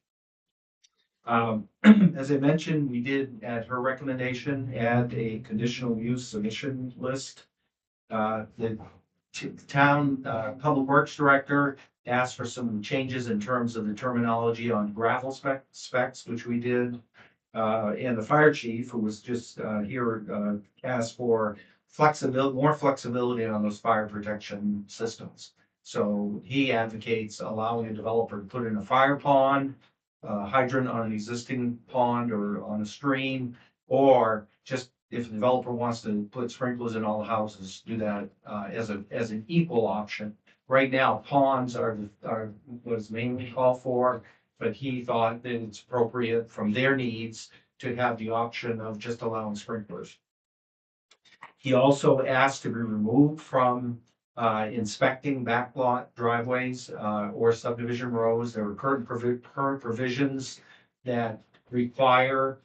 As I mentioned, we did, at her recommendation, add a conditional use submission list. The town public works director asked for some changes in terms of the terminology on gravel specs, which we did. And the fire chief, who was just here, asked for more flexibility on those fire protection systems. So he advocates allowing a developer to put in a fire pond, hydrant on an existing pond or on a stream, or just if the developer wants to put sprinklers in all the houses, do that as an equal option. Right now, ponds are what's mainly called for, but he thought that it's appropriate from their needs to have the option of just allowing sprinklers. He also asked to be removed from inspecting backlot driveways or subdivision roads. There are current provisions that require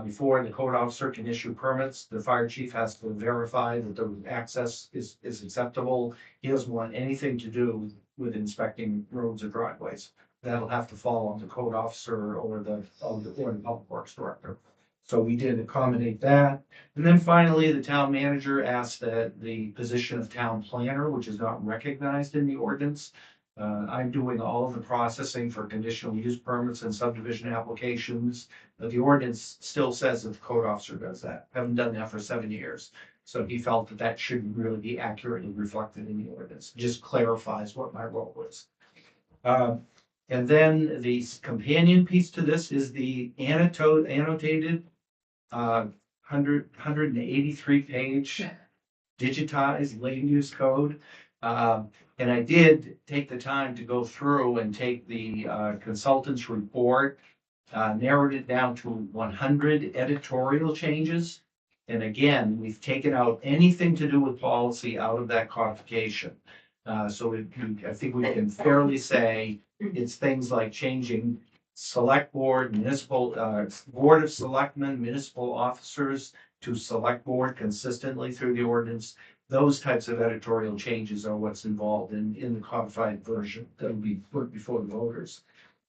before the code officer can issue permits, the fire chief has to verify that the access is acceptable. He doesn't want anything to do with inspecting roads or driveways. That'll have to fall on the code officer or the public works director. So we did accommodate that. And then finally, the town manager asked that the position of town planner, which is not recognized in the ordinance. I'm doing all of the processing for conditional use permits and subdivision applications. The ordinance still says that the code officer does that. Haven't done that for 7 years. So he felt that that shouldn't really be accurately reflected in the ordinance. Just clarifies what my role is. And then the companion piece to this is the annotated 183 page digitized land use code. And I did take the time to go through and take the consultant's report, narrowed it down to 100 editorial changes. And again, we've taken out anything to do with policy out of that codification. So I think we can fairly say it's things like changing select board, municipal, board of selectmen, municipal officers to select board consistently through the ordinance. Those types of editorial changes are what's involved in the codified version that'll be put before the voters.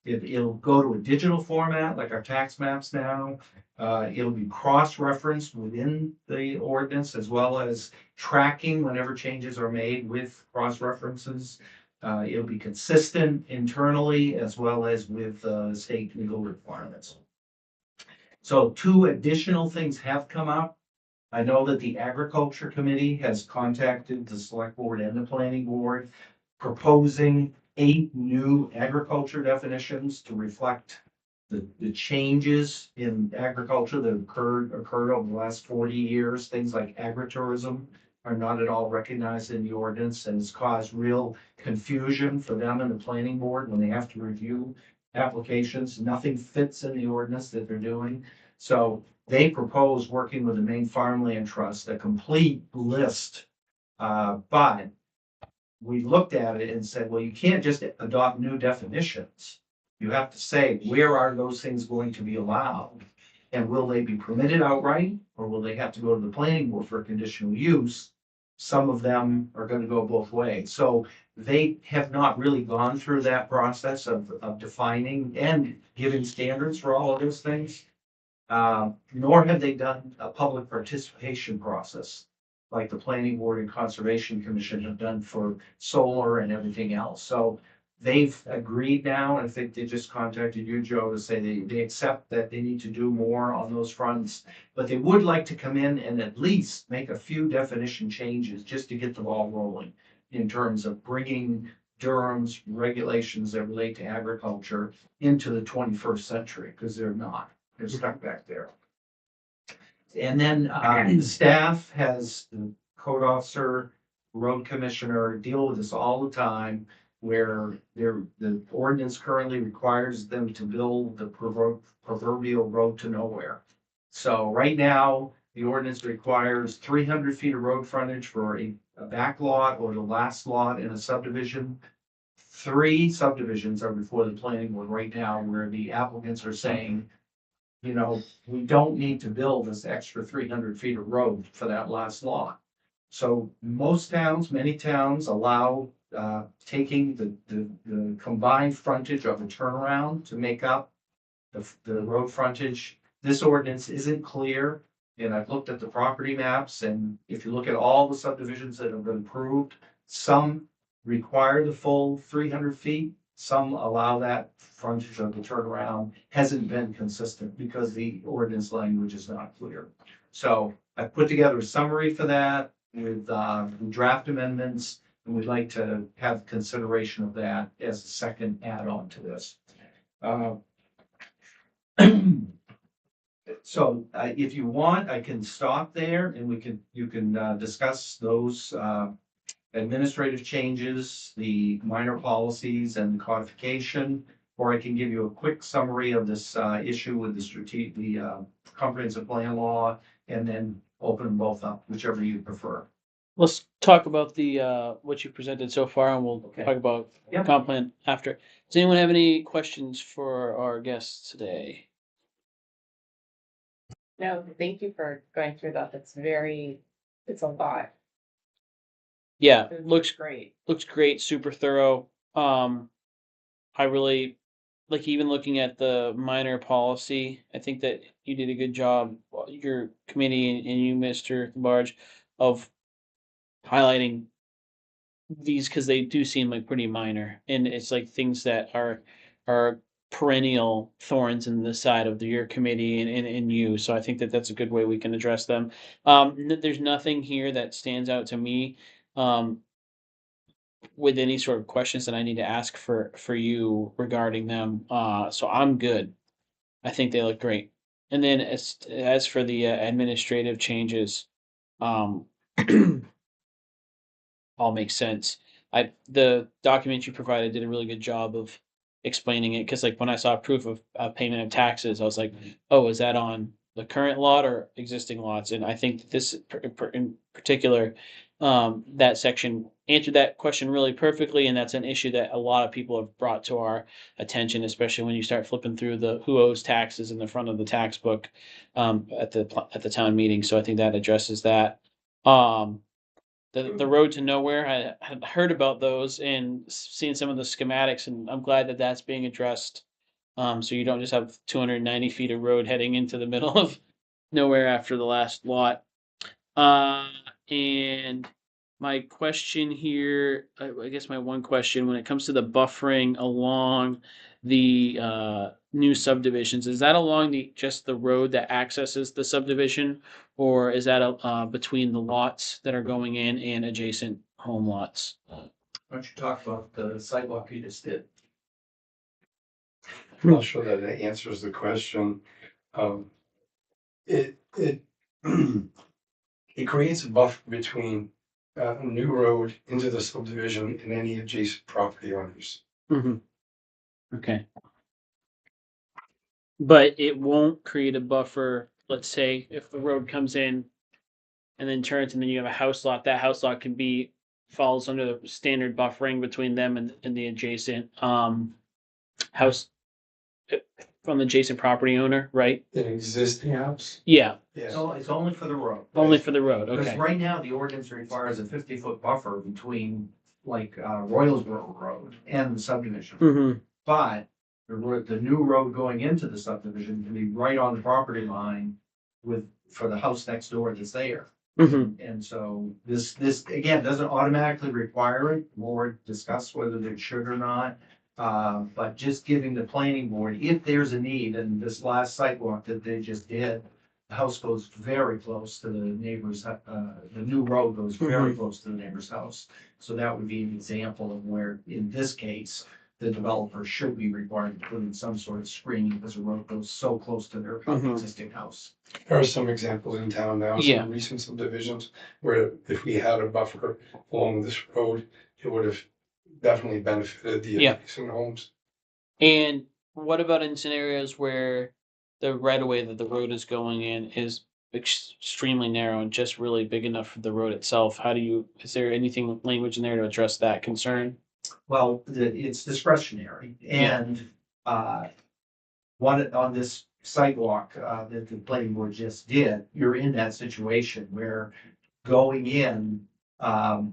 It'll go to a digital format like our tax maps now. It'll be cross-referenced within the ordinance as well as tracking whenever changes are made with cross-references. It'll be consistent internally as well as with state legal requirements. So 2 additional things have come up. I know that the Agriculture Committee has contacted the Select Board and the Planning Board proposing 8 new agriculture definitions to reflect the changes in agriculture that occurred over the last 40 years. Things like agritourism are not at all recognized in the ordinance, and it's caused real confusion for them and the planning board when they have to review applications. Nothing fits in the ordinance that they're doing. So they propose working with the Maine Farmland Trust, a complete list. But we looked at it and said, well, you can't just adopt new definitions. You have to say, where are those things going to be allowed? And will they be permitted outright, or will they have to go to the planning board for conditional use? Some of them are going to go both ways. So they have not really gone through that process of defining and giving standards for all of those things. Nor have they done a public participation process like the Planning Board and Conservation Commission have done for solar and everything else. So they've agreed now, and I think they just contacted you, Joe, to say they accept that they need to do more on those fronts, but they would like to come in and at least make a few definition changes just to get the ball rolling in terms of bringing Durham's regulations that relate to agriculture into the 21st century, because they're not. They're stuck back there. And then the staff has the code officer, road commissioner deal with this all the time, where the ordinance currently requires them to build the proverbial road to nowhere. So right now, the ordinance requires 300 feet of road frontage for a back lot or the last lot in a subdivision. 3 subdivisions are before the planning board right now where the applicants are saying, you know, we don't need to build this extra 300 feet of road for that last lot. So most towns, many towns allow taking the combined frontage of a turnaround to make up the road frontage. This ordinance isn't clear, and I've looked at the property maps, and if you look at all the subdivisions that have been approved, some require the full 300 feet. Some allow that frontage of the turnaround. Hasn't been consistent because the ordinance language is not clear. So I put together a summary for that with draft amendments, and we'd like to have consideration of that as a second add-on to this. So if you want, I can stop there and you can discuss those administrative changes, the minor policies and the codification, or I can give you a quick summary of this issue with the comprehensive plan law, and then open them both up, whichever you prefer. Let's talk about the what you presented so far, and we'll Okay. talk about Yep. comp plan after. Does anyone have any questions for our guests today? No, thank you for going through that. It's a lot. Yeah, It's looks great. great, super thorough. I really like even looking at the minor policy. I think that you did a good job, your committee and you, Mr. Barge, of highlighting these because they do seem like pretty minor, and it's like things that are perennial thorns in the side of your committee and you. So I think that that's a good way we can address them. There's nothing here that stands out to me. Um, with any sort of questions that I need to ask for you regarding them. So I'm good. I think they look great. And then as for the administrative changes, um, all makes sense. The document you provided did a really good job of explaining it because like when I saw proof of payment of taxes, I was like, oh, is that on the current lot or existing lots? And I think that this in particular, that section answered that question really perfectly, and that's an issue that a lot of people have brought to our attention, especially when you start flipping through the who owes taxes in the front of the tax book at the town meeting. So I think that addresses that. Um, the road to nowhere, I had heard about those and seen some of the schematics, and I'm glad that that's being addressed. So you don't just have 290 feet of road heading into the middle of nowhere after the last lot. And my question here, I guess my one question when it comes to the buffering along the new subdivisions, is that along just the road that accesses the subdivision, or is that between the lots that are going in and adjacent home lots? Why don't you talk about the sidewalk you just did? I'm not sure that it answers the question. It it creates a buffer between a new road into the subdivision and any adjacent property owners. Mm-hmm. Okay. But it won't create a buffer, let's say, if the road comes in and then turns and then you have a house lot, that house lot can be, falls under the standard buffering between them and the adjacent, house from the adjacent property owner, right? An existing house? Yeah, Yes. So it's only for the road. only for the road, Because okay. right now, the ordinance requires a 50-foot buffer between like Royalsboro Road and the subdivision. Mm-hmm, But the new road going into the subdivision can be right on the property line for the house next door that's there. mm-hmm, And so this again doesn't automatically require it, more discuss whether they should or not. But just giving the planning board, if there's a need, and this last sidewalk that they just did, the house goes very close to the neighbor's, the new road goes very close to the neighbor's house. So that would be an example of where, in this case, the developer should be required to put in some sort of screening because the road goes so close to their existing house. There are some exampple in town now, Yeah. some recent subdivisions, where if we had a buffer along this road, it would have definitely benefited the Yeah. adjacent homes. And what about in scenarios where the right of way that the road is going in is extremely narrow and just really big enough for the road itself? Is there anything language in there to address that concern? Well, it's discretionary and, on this sidewalk, that the planning board just did, you're in that situation where going in,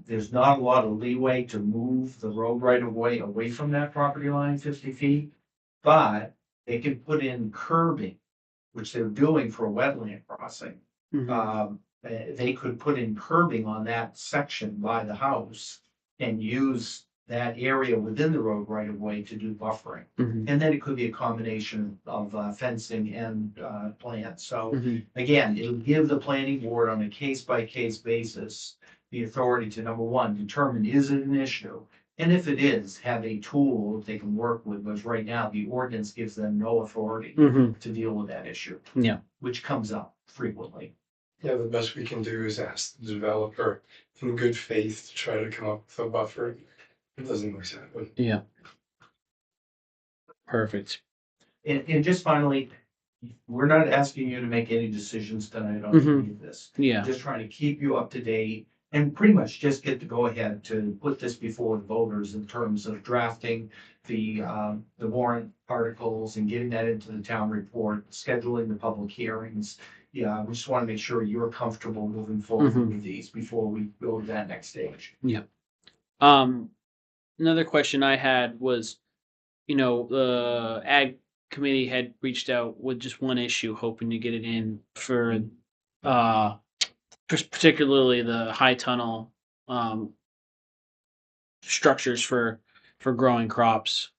there's not a lot of leeway to move the road right of way away from that property line 50 feet. But they can put in curbing, which they're doing for a wetland crossing. They could put in curbing on that section by the house and use that area within the road right of way to do buffering. Mhm. And then it could be a combination of fencing and plants. So Mhm. again, it'll give the planning board on a case by case basis the authority to, number one, determine is it an issue? And if it is, have a tool that they can work with, because right now the ordinance gives them no authority Mhm. to deal with that issue. Yeah. Which comes up frequently. Yeah, the best we can do is ask the developer in good faith to try to come up with a buffer. It doesn't always happen. Yeah. Perfect. And just finally, we're not asking you to make any decisions tonight on Mhm. any of this. Yeah. Just trying to keep you up to date and pretty much just get the go ahead to put this before the voters in terms of drafting the warrant articles and getting that into the town report, scheduling the public hearings. Yeah, we just want to make sure you're comfortable moving forward Mhm. with these before we go to that next stage. Yeah. another question I had was, the ag committee had reached out with just one issue, hoping to get it in for, uh, particularly the high tunnel, structures for growing crops.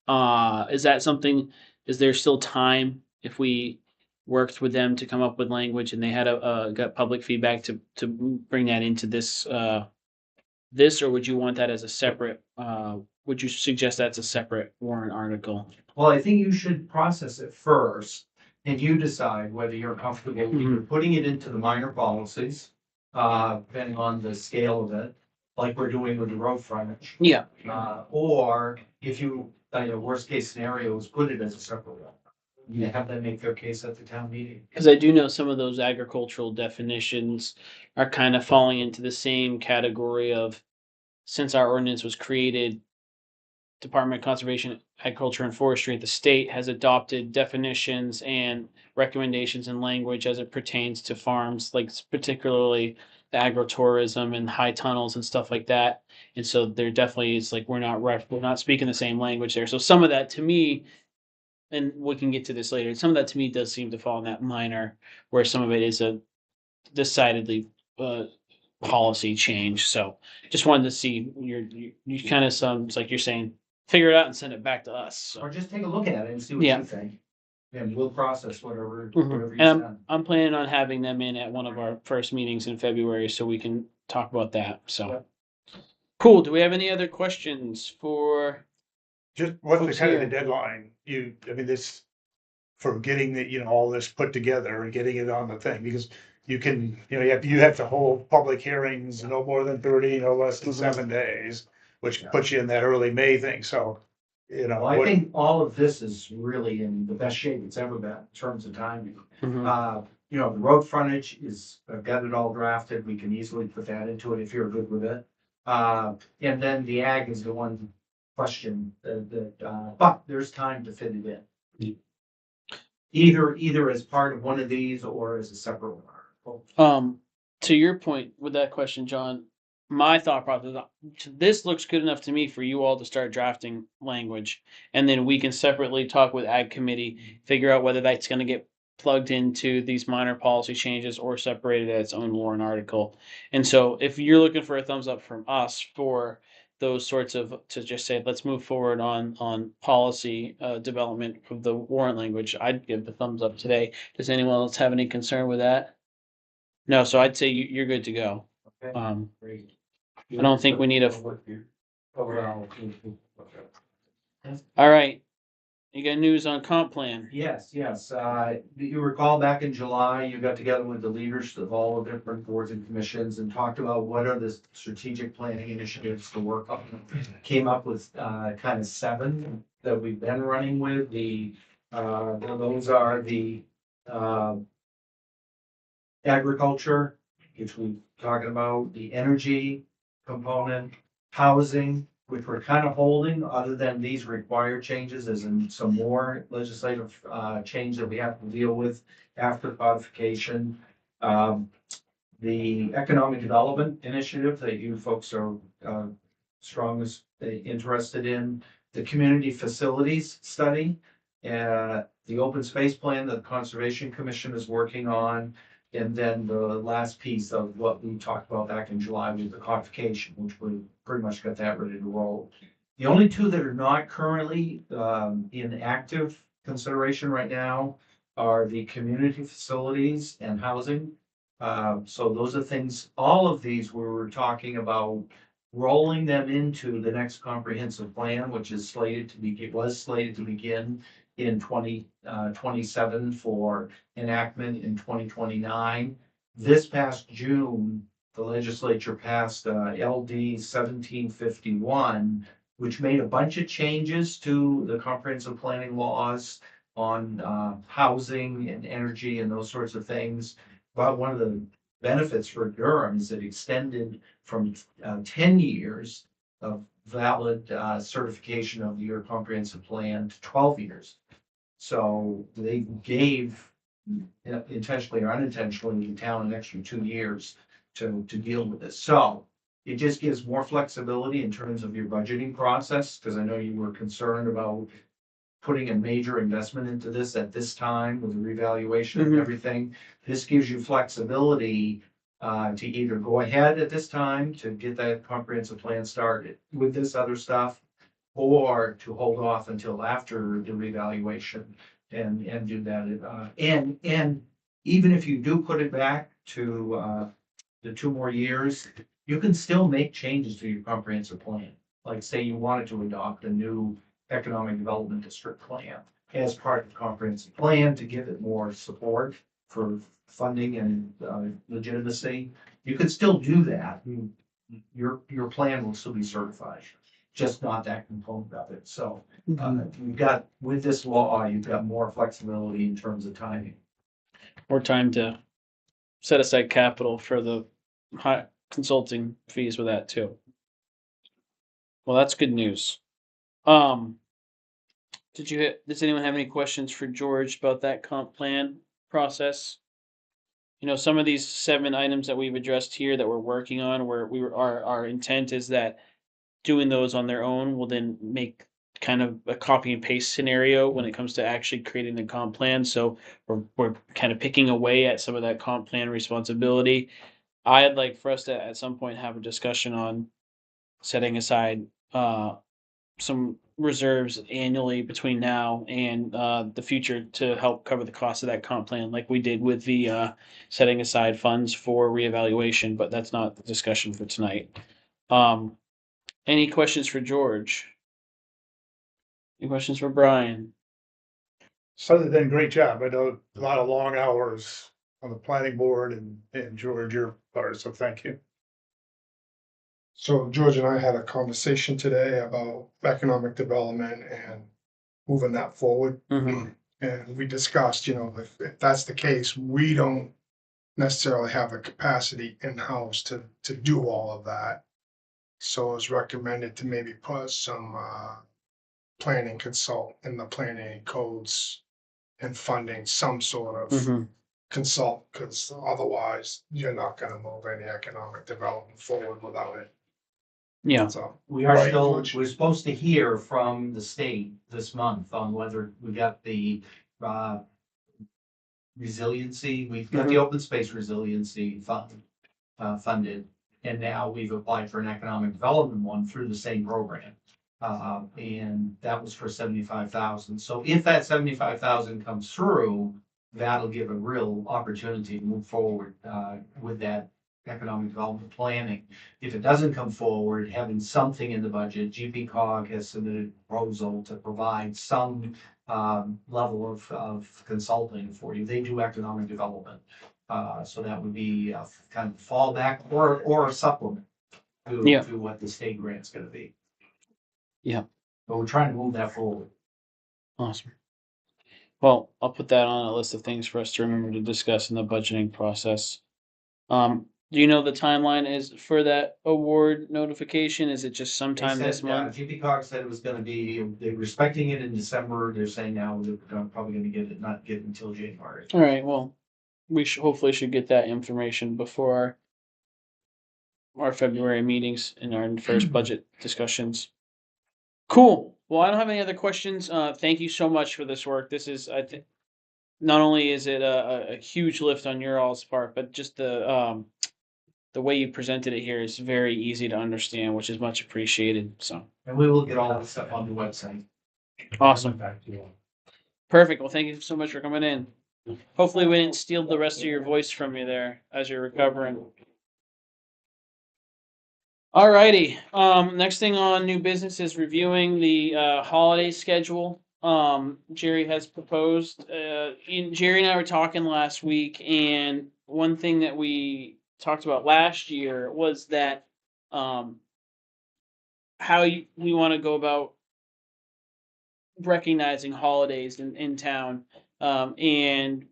Is that something? Is there still time if we worked with them to come up with language and they had got public feedback to bring that into this, or would you want that as a separate? Would you suggest that's a separate warrant article? Well, I think you should process it first, and you decide whether you're comfortable either putting it into the minor policies, depending on the scale of it, like we're doing with the road frontage. Yeah. Or if you, worst case scenario is put it as a separate one. You have them make their case at the town meeting. Because I do know some of those agricultural definitions are kind of falling into the same category of, since our ordinance was created, Department of Conservation, Agriculture and Forestry at the state has adopted definitions and recommendations and language as it pertains to farms, like particularly the agritourism and high tunnels and stuff like that. And so there definitely is like we're not speaking the same language there. So some of that to me, and we can get to this later, some of that to me does seem to fall in that minor, where some of it is a decidedly policy change. So just wanted to see you kind of sounds like you're saying figure it out and send it back to us. So. Or just take a look at it and see what Yeah. you think. And we'll process whatever you And send. I'm planning on having them in at one of our first meetings in February so we can talk about that. So cool. Do we have any other questions for? Just what's the Folks kind of the here. deadline? This, for getting all this put together and getting it on the thing, because you can, you have to hold public hearings no more than 30, no less than 7 days, which puts you in that early May thing, so, Well, I think all of this is really in the best shape it's ever been in terms of timing. The road frontage I've got it all drafted. We can easily put that into it if you're good with it. And then the ag is the one question but there's time to fit it in. Either as part of one of these or as a separate one. To your point with that question, John, my thought process, this looks good enough to me for you all to start drafting language, and then we can separately talk with ag committee, figure out whether that's going to get plugged into these minor policy changes or separated as its own warrant article. And so if you're looking for a thumbs up from us for those sorts of, to just say, let's move forward on policy development of the warrant language, I'd give the thumbs up today. Does anyone else have any concern with that? No, so I'd say you're good to go. Okay. I don't think we need all right. You got news on comp plan? Yes. You recall back in July, you got together with the leaders of all the different boards and commissions and talked about what are the strategic planning initiatives to work on. Came up with kind of 7 that we've been running with. Those are the agriculture, which we're talking about, the energy component, housing, which we're kind of holding, other than these required changes, as in some more legislative change that we have to deal with after codification. The economic development initiative that you folks are strongest interested in, the community facilities study, the open space plan that the Conservation Commission is working on, and then the last piece of what we talked about back in July with the codification, which we pretty much got that ready to roll. The only 2 that are not currently in active consideration right now are the community facilities and housing. So those are things, all of these we were talking about rolling them into the next comprehensive plan, which is slated to begin in 2027 for enactment in 2029. This past June, the legislature passed LD 1751, which made a bunch of changes to the comprehensive planning laws on housing and energy and those sorts of things. But one of the benefits for Durham is it extended from 10 years of valid certification of your comprehensive plan to 12 years. So they gave, intentionally or unintentionally, the town an extra 2 years to deal with this. So It just gives more flexibility in terms of your budgeting process, because I know you were concerned about putting a major investment into this at this time with the revaluation and Mhm. everything. This gives you flexibility to either go ahead at this time to get that comprehensive plan started with this other stuff, or to hold off until after the revaluation and do that. And even if you do put it back to the 2 more years, you can still make changes to your comprehensive plan. Like say you wanted to adopt a new economic development district plan as part of the comprehensive plan to give it more support for funding and legitimacy. You could still do that. Your plan will still be certified, just not that component of it. So you've got, with this law, you've got more flexibility in terms of timing. More time to set aside capital for the high consulting fees with that too. Well, that's good news. Does anyone have any questions for George about that comp plan process? You know, some of these 7 items that we've addressed here that we're working on, where our intent is that doing those on their own will then make kind of a copy and paste scenario when it comes to actually creating the comp plan. So we're kind of picking away at some of that comp plan responsibility. I'd like for us to at some point have a discussion on setting aside some reserves annually between now and the future to help cover the cost of that comp plan, like we did with the setting aside funds for reevaluation. But that's not the discussion for tonight. Any questions for George? Any questions for Brian? So other than great job, I know a lot of long hours on the planning board and George, your part, so thank you. So George and I had a conversation today about economic development and moving that forward. Mhm. And we discussed, if that's the case, we don't necessarily have the capacity in-house to do all of that. So it was recommended to maybe put some planning consult in the planning codes and funding some sort of Mhm. consult, because otherwise you're not gonna move any economic development forward without it. Yeah. So, We are Right, still, George? we're supposed to hear from the state this month on whether we got the resiliency, we've got the open space resiliency fund funded. And now we've applied for an economic development one through the same program. And that was for 75,000. So if that 75,000 comes through, that'll give a real opportunity to move forward with that economic development planning. If it doesn't come forward, having something in the budget, GPCOG has submitted a proposal to provide some level of consulting for you. They do economic development. So that would be a kind of fallback or a supplement to what the state grant's gonna be. Yeah. But we're trying to move that forward. Awesome. Well, I'll put that on a list of things for us to remember to discuss in the budgeting process. Do you know the timeline is for that award notification? Is it just They sometime this said, month? GPCOG said it was gonna be, they were expecting it in December. They're saying now they're probably gonna not get it until January. All right. Well, we hopefully should get that information before our February meetings and our first budget discussions. Cool. Well, I don't have any other questions. Thank you so much for this work. This is, I think, not only is it a huge lift on your all's part, but just the way you presented it here is very easy to understand, which is much appreciated. So And we will get all this stuff on the website. awesome. Back to you. Perfect. Well, thank you so much for coming in. Hopefully we didn't steal the rest of your voice from you there as you're recovering. Alrighty, next thing on new business is reviewing the holiday schedule. Jerry has proposed, Jerry and I were talking last week, and one thing that we talked about last year was that how we want to go about recognizing holidays in town. And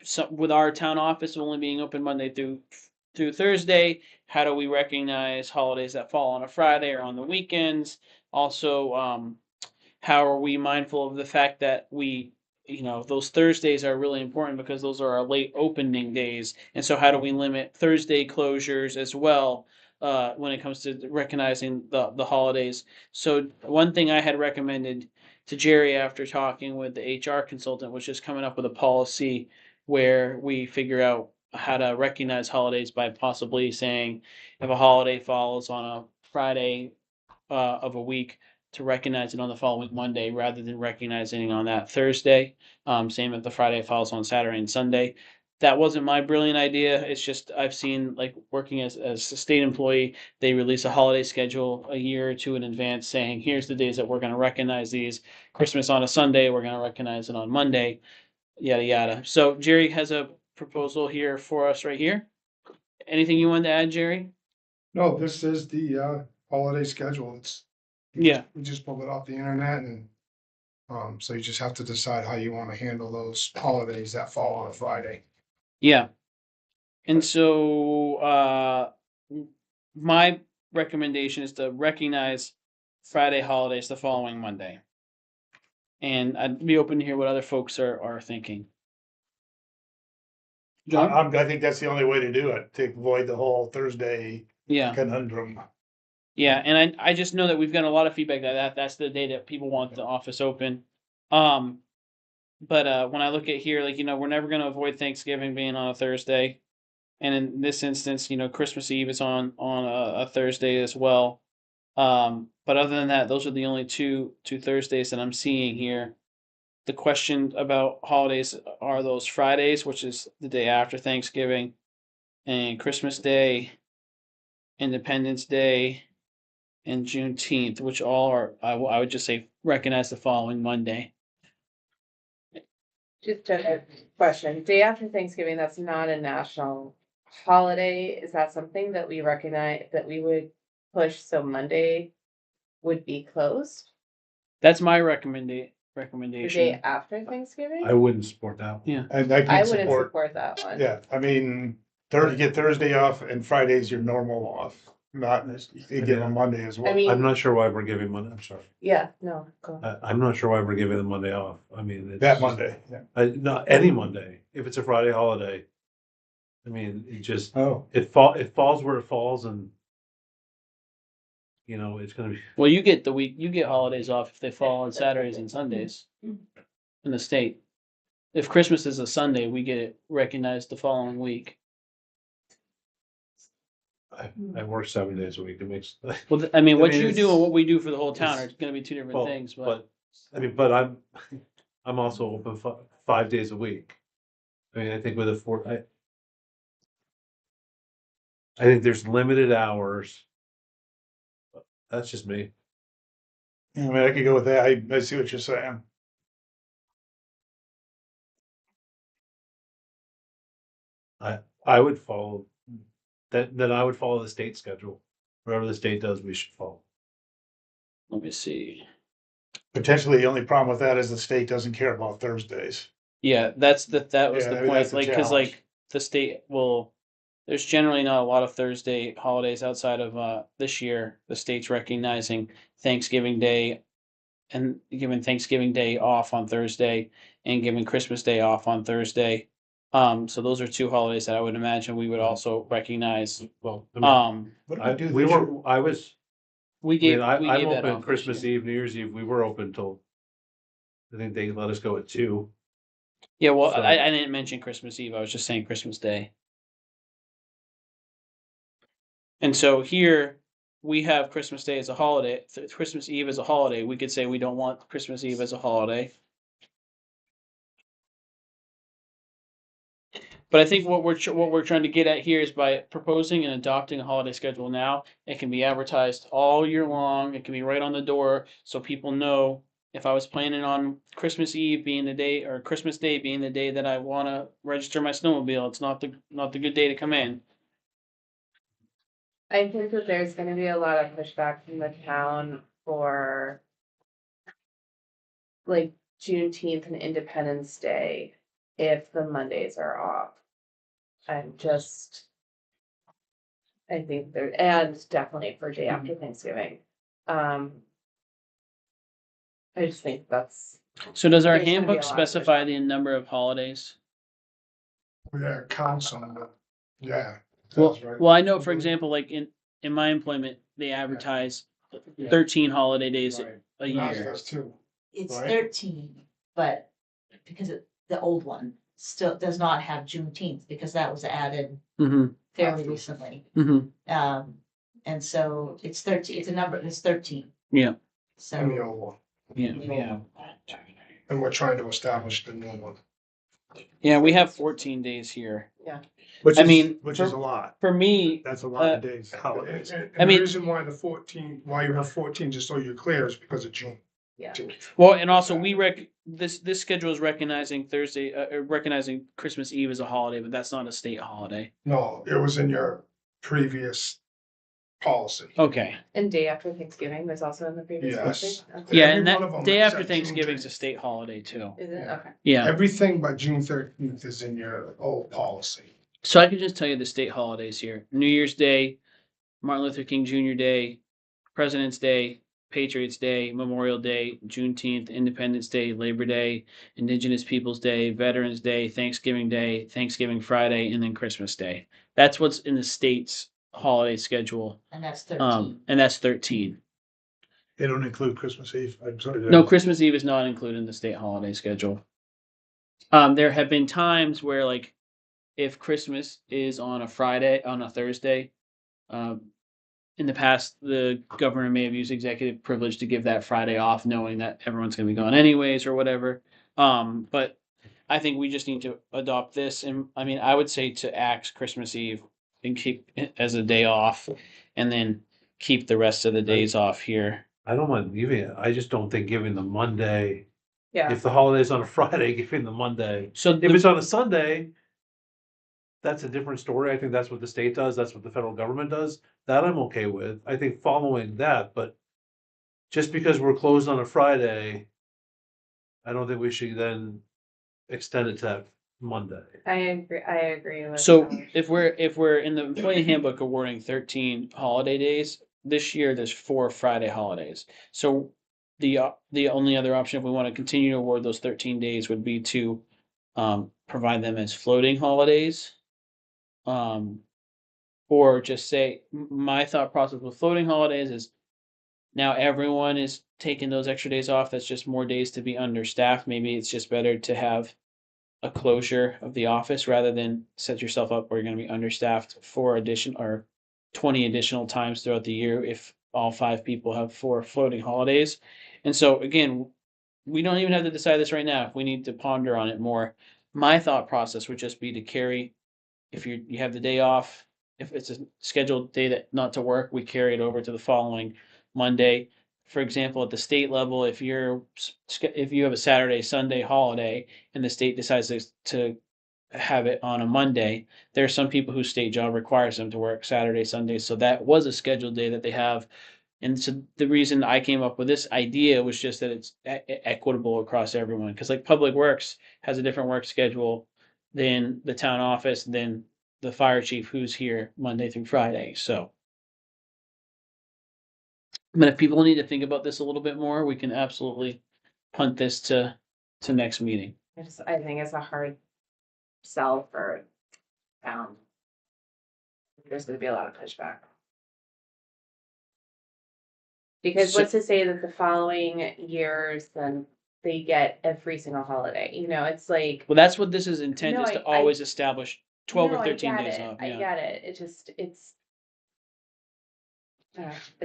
so with our town office only being open Monday through Thursday, how do we recognize holidays that fall on a Friday or on the weekends? Also, how are we mindful of the fact that those Thursdays are really important because those are our late opening days. And so how do we limit Thursday closures as well? when it comes to recognizing the holidays. So one thing I had recommended to Jerry after talking with the HR consultant was just coming up with a policy where we figure out how to recognize holidays by possibly saying if a holiday falls on a Friday of a week, to recognize it on the following Monday rather than recognizing it on that Thursday. Same if the Friday falls on Saturday and Sunday. That wasn't my brilliant idea. It's just I've seen, like, working as a state employee, they release a holiday schedule a year or two in advance saying, here's the days that we're going to recognize these. Christmas on a Sunday, we're going to recognize it on Monday, yada yada. So Jerry has a proposal here for us right here. Anything you wanted to add, Jerry? No, this is the holiday schedule. It's, Yeah. we just pulled it off the internet and so you just have to decide how you want to handle those holidays that fall on a Friday. Yeah. And so my recommendation is to recognize Friday holidays the following Monday. And I'd be open to hear what other folks are thinking. John? I think that's the only way to do it, to avoid the whole Thursday Yeah. conundrum. Yeah, and I just know that we've got a lot of feedback that's the day that people want the office open. But when I look at here, like, we're never going to avoid Thanksgiving being on a Thursday. And in this instance, Christmas Eve is on a Thursday as well. But other than that, those are the only two Thursdays that I'm seeing here. The question about holidays are those Fridays, which is the day after Thanksgiving, and Christmas Day, Independence Day, and Juneteenth, which all are, I would just say, recognize the following Monday. Just a question, day after Thanksgiving, that's not a national holiday. Is that something that we recognize, that we would push so Monday would be closed? That's my The recommendation. day after Thanksgiving? I wouldn't support that. Yeah. And I I can wouldn't support, support that one. yeah, I mean, you get Thursday off and Friday's your normal off, not, you give them Monday as well. I mean, I'm not sure why we're giving Monday, I'm sorry. yeah, no, go. I'm not sure why we're giving them Monday off. I mean. it's That just- Monday, yeah. Not any Monday. If it's a Friday holiday. I mean, it just, Oh, it falls where it falls and. It's gonna be, Well, you get holidays off if they fall on Saturdays and Sundays in the state. If Christmas is a Sunday, we get it recognized the following week. I work 7 days a week. It makes. Well, I mean, what mean, you do it's- and what we do for the whole town are it's- going to be two different Well, things. But but I'm also open 5 days a week. I mean, I think with I think there's limited hours. That's just me. I mean, I could go with that. I see what you're saying. I would follow that I would follow the state schedule. Whatever the state does, we should follow. let me see. Potentially, the only problem with that is the state doesn't care about Thursdays. Yeah, that was Yeah, the maybe point. that's the Like, because challenge. the state will. There's generally not a lot of Thursday holidays outside of this year. The state's recognizing Thanksgiving Day and giving Thanksgiving Day off on Thursday and giving Christmas Day off on Thursday. So those are two holidays that I would imagine we would also recognize. Well, I mean, What do we do we this year? were. I was. We I gave mean, we I'm gave that open off this Christmas year. Eve, New Year's Eve. We were open till. I think they let us go at 2. Yeah, well, So- I didn't mention Christmas Eve. I was just saying Christmas Day. And so here we have Christmas Day as a holiday, Christmas Eve as a holiday. We could say we don't want Christmas Eve as a holiday. But I think what we're trying to get at here is by proposing and adopting a holiday schedule now, it can be advertised all year long. It can be right on the door, so people know if I was planning on Christmas Eve being the day or Christmas Day being the day that I want to register my snowmobile. It's not the good day to come in. I think that there's gonna be a lot of pushback from the town for like Juneteenth and Independence Day if the Mondays are off. I think there, and definitely for day after Thanksgiving. I just think that's, So does our There's gonna be handbook a lot of specify the number of holidays? Yeah, counts on the, yeah. Well, that's right. well, I know, for example, like in my employment, they advertise 13 holiday days Right. a And ours year. does too. It's Right. 13, but because the old one still does not have Juneteenth because that was added Mm-hmm. fairly recently. Mm-hmm. And so it's 13, it's a number, it's 13. Yeah. And the So, old one. Yeah. And we're trying to establish the new one. Yeah, we have 14 days here. Which I is, mean, which for- is a lot. For me, That's a lot of days, holidays. And I mean- the reason why why you have 14, just so you're clear, is because of June. Yeah. well, and also this schedule is recognizing recognizing Christmas Eve as a holiday, but that's not a state holiday. No, it was in your previous policy. Okay. And day after Thanksgiving was also in the previous Yes. policy? Okay. Yeah, Every and one of that them day after except Thanksgiving is a Juneteenth. state holiday too. Is it? Yeah. Okay. Yeah. Everything but June 13th is in your old policy. So I can just tell you the state holidays here: New Year's Day, Martin Luther King Jr. Day, President's Day, Patriots Day, Memorial Day, Juneteenth, Independence Day, Labor Day, Indigenous Peoples Day, Veterans Day, Thanksgiving Day, Thanksgiving Friday, and then Christmas Day. That's what's in the state's holiday schedule. and that's 13. And that's 13. They don't include Christmas Eve. I'm sorry. No, Christmas Eve is not included in the state holiday schedule. There have been times where, like, if Christmas is on a Friday, on a Thursday, in the past, the governor may have used executive privilege to give that Friday off, knowing that everyone's going to be gone anyways or whatever. But I think we just need to adopt this. And I mean, I would say to axe Christmas Eve and keep it as a day off, and then keep the rest of the days off here. I don't mind giving it. I just don't think giving the Monday, Yeah. if the holiday's on a Friday, giving the Monday. So If it's on a Sunday, that's a different story. I think that's what the state does. That's what the federal government does. That I'm okay with. I think following that, but just because we're closed on a Friday, I don't think we should then extend it to that Monday. I agree with So that. if we're in the employee handbook awarding 13 holiday days, this year there's 4 Friday holidays. So the only other option if we want to continue to award those 13 days would be to provide them as floating holidays. Or just say my thought process with floating holidays is now everyone is taking those extra days off. That's just more days to be understaffed. Maybe it's just better to have a closure of the office rather than set yourself up where you're going to be understaffed 20 additional times throughout the year if all 5 people have 4 floating holidays. And so again, we don't even have to decide this right now. If we need to ponder on it more, my thought process would just be to carry, if you have the day off, if it's a scheduled day that not to work, we carry it over to the following Monday. For example, at the state level, if you have a Saturday, Sunday holiday and the state decides to have it on a Monday, there are some people whose state job requires them to work Saturday, Sunday. So that was a scheduled day that they have. And so the reason I came up with this idea was just that it's equitable across everyone. Because like Public Works has a different work schedule than the town office, than the fire chief who's here Monday through Friday. So, but if people need to think about this a little bit more, we can absolutely punt this to next meeting. I think it's a hard sell for town. There's gonna be a lot of pushback. Because So- what's to say that the following years, then they get every single holiday, it's like. Well, that's what this is intended, No, is to I- always establish 12 No, or I 13 get days it. off. I Yeah. get it. It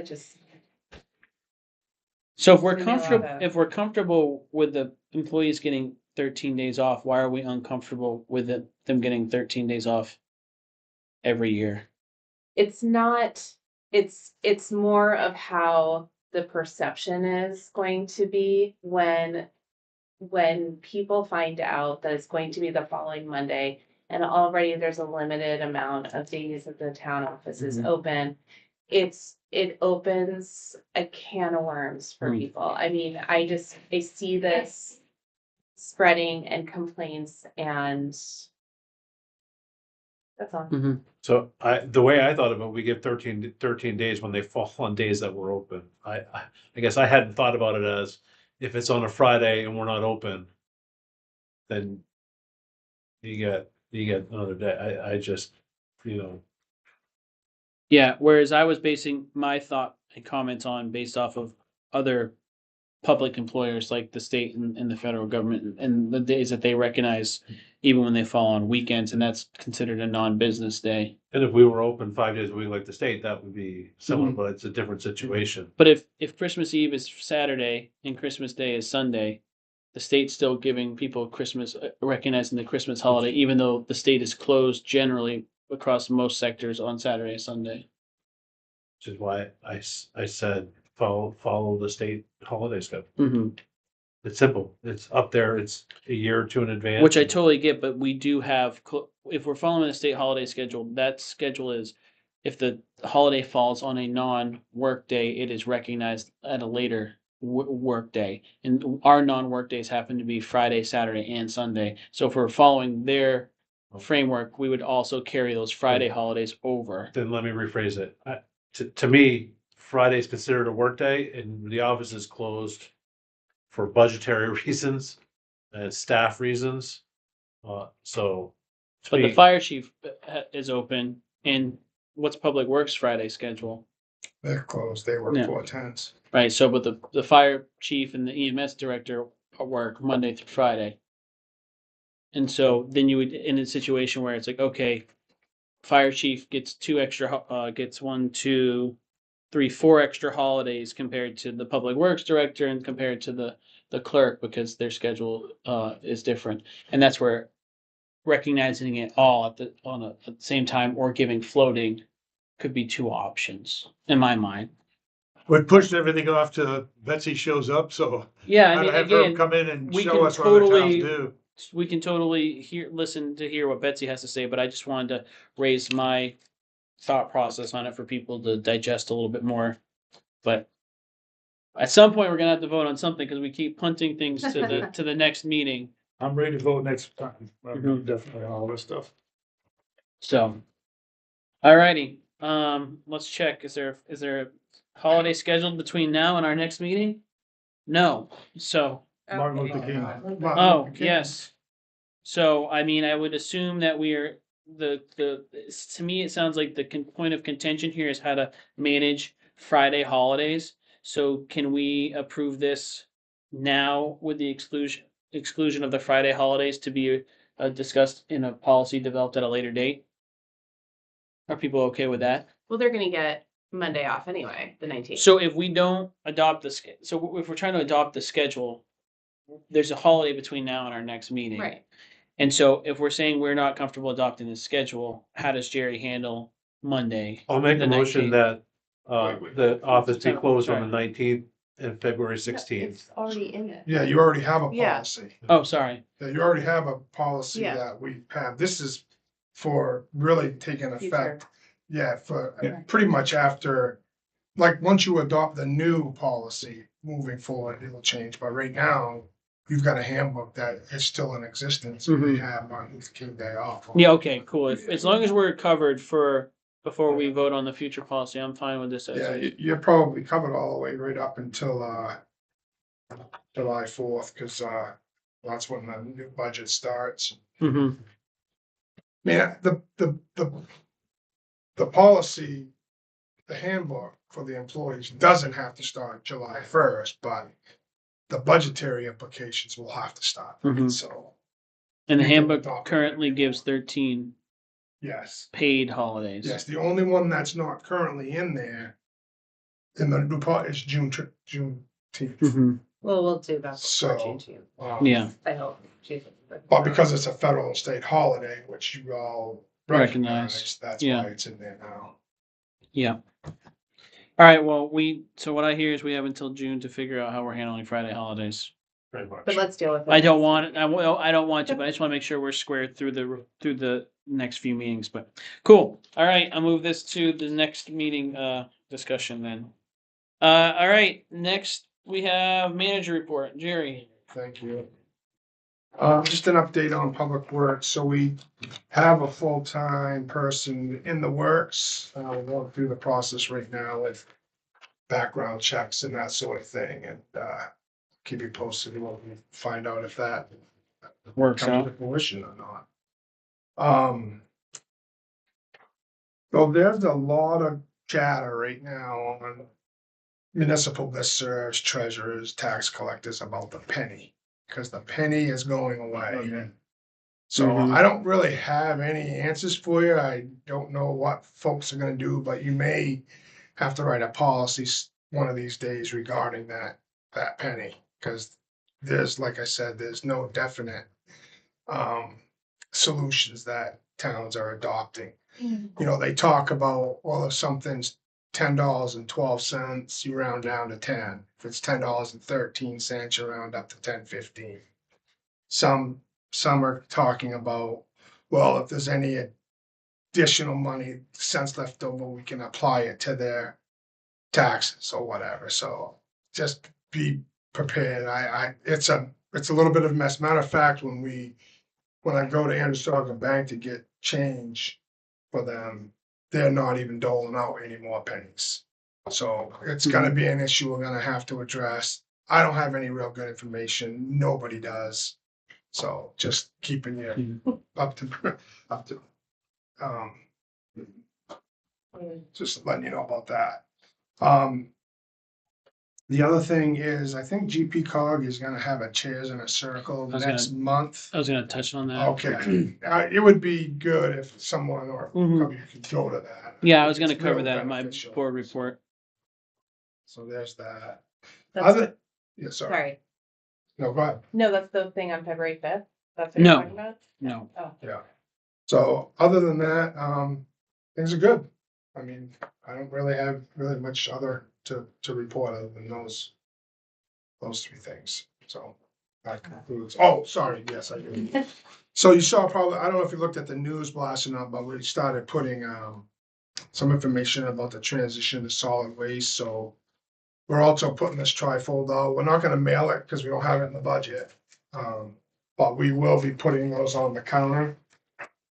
just. So if we're Leave me alone, comfortable, though. if we're comfortable with the employees getting 13 days off, why are we uncomfortable with them getting 13 days off every year? It's not, it's more of how the perception is going to be when people find out that it's going to be the following Monday and already there's a limited amount of days that the town office is open. It opens a can of worms for Mm. people. I mean, I see this spreading and complaints and that's all. Mm-hmm. So the way I thought of it, we give 13 days when they fall on days that we're open. I guess I hadn't thought about it as if it's on a Friday and we're not open, then you get another day. I just, Yeah, whereas I was basing my thought and comments on based off of other public employers like the state and the federal government and the days that they recognize even when they fall on weekends, and that's considered a non-business day. And if we were open 5 days a week like the state, that would be similar, Mhm. but it's a different situation. But if Christmas Eve is Saturday and Christmas Day is Sunday, the state's still giving people Christmas, recognizing the Christmas holiday, even though the state is closed generally across most sectors on Saturday and Sunday. Which is why I said follow the state holiday schedule. Mm-hmm. It's simple. It's up there. It's a year or two in advance. Which I totally get, but we do have, if we're following the state holiday schedule, that schedule is, if the holiday falls on a non-work day, it is recognized at a later work day. And our non-work days happen to be Friday, Saturday, and Sunday. So if we're following their framework, we would also carry those Friday holidays over. Then let me rephrase it. To me, Friday is considered a work day and the office is closed for budgetary reasons and staff reasons. So. to But the me, fire chief is open, and what's Public Works Friday schedule? They're closed, they work Yeah. 4/10s. Right, so but the fire chief and the EMS director work Monday through Friday. And so then you would, in a situation where it's like, okay, fire chief gets gets 1, 2, 3, 4 extra holidays compared to the public works director and compared to the clerk because their schedule is different. And that's where recognizing it all at the same time or giving floating could be two options in my mind. We pushed everything off to Betsy shows up, so Yeah, I I'd mean, have her again, come in and we show can us what other towns totally- do. we can totally listen to hear what Betsy has to say, but I just wanted to raise my thought process on it for people to digest a little bit more. But at some point, we're gonna have to vote on something because we keep punting things to the next meeting. I'm ready to vote next time. Mhm. Definitely all this stuff. So, alrighty, let's check. Is there a holiday scheduled between now and our next meeting? No. So, Martin Luther King. Martin oh Luther King. yes. So I mean, I would assume that we are to me it sounds like the point of contention here is how to manage Friday holidays. So can we approve this now with the exclusion of the Friday holidays to be discussed in a policy developed at a later date? Are people okay with that? Well, they're gonna get Monday off anyway, the 19th. So if we don't adopt so if we're trying to adopt the schedule, there's a holiday between now and our next meeting. Right. And so if we're saying we're not comfortable adopting the schedule, how does Jerry handle Monday? I'll make the a motion 19th? that, Wait. the office be Sorry, closed on sorry. the 19th and February 16th. It's already in it. Yeah, you already have a Yeah. policy. Oh, sorry. Yeah, you already have a policy Yeah. that we have. This is for really taking effect. Yeah, for pretty much after, like, once you adopt the new policy, moving forward, it'll change. But right now, you've got a handbook that is still in existence. We Mhm. have Martin Luther King Day off. Yeah, okay, cool. As long as we're covered before we vote on the future policy, I'm fine with this. Yeah, you're probably covered all the way right up until, July 4th, because, that's when the new budget starts. Mm-hmm. Man, the policy, the handbook for the employees doesn't have to start July 1st, but the budgetary implications will have to start. Mhm. So, And the You can handbook adopt it. currently gives 13 yes, paid holidays. yes, the only one that's not currently in there in the new part is Juneteenth. Mhm. Well, we'll do that. So- before June, Yeah, I hope. But because it's a federal and state holiday, which you all Recognize. recognize, that's Yeah. why it's in there now. yeah. All right, well, so what I hear is we have until June to figure out how we're handling Friday holidays. Pretty much. But let's deal with it. I don't want, I don't want to, but I just want to make sure we're squared through the next few meetings, but cool. All right, I'll move this to the next meeting, discussion then. All right, next we have manager report, Jerry. Thank you. Just an update on Public Works. So we have a full-time person in the works. We're going through the process right now with background checks and that sort of thing, and keep you posted. We'll find out if that Works comes out. to fruition or not. So there's a lot of chatter right now on municipal listservs, treasurers, tax collectors about the penny, because the penny is going away. So Mhm. I don't really have any answers for you. I don't know what folks are gonna do, but you may have to write a policy one of these days regarding that penny, because there's, like I said, there's no definite solutions that towns are adopting. You know, they talk about, well, if something's $10.12, you round down to 10. If it's $10.13, you round up to 10.15. Some are talking about, well, if there's any additional money, cents left over, we can apply it to their taxes or whatever. So just be prepared. It's a little bit of a mess. Matter of fact, when I go to Androscoggin Bank to get change for them, they're not even doling out any more pennies. So it's gonna be an issue we're gonna have to address. I don't have any real good information. Nobody does. So just keeping you up to, um, just letting you know about that. The other thing is, I think GP Cog is gonna have a chairs in a circle was next month. I was gonna touch on that. Okay, it would be good if someone or Mhm. company could go to that. Yeah, I was It's gonna cover real that in my beneficial. board report. So there's that. That's, Other, yeah, sorry. sorry. No, go ahead. No, that's the thing on February 5th. That's what No. you're talking about? No. Oh. Yeah. So other than that, things are good. I mean, I don't really have really much other to report other than those three things. So that concludes. Oh, sorry. Yes, I do. So you saw probably, I don't know if you looked at the news blast or not, but we started putting some information about the transition to solid waste. So we're also putting this trifold out. We're not gonna mail it because we don't have it in the budget. But we will be putting those on the counter.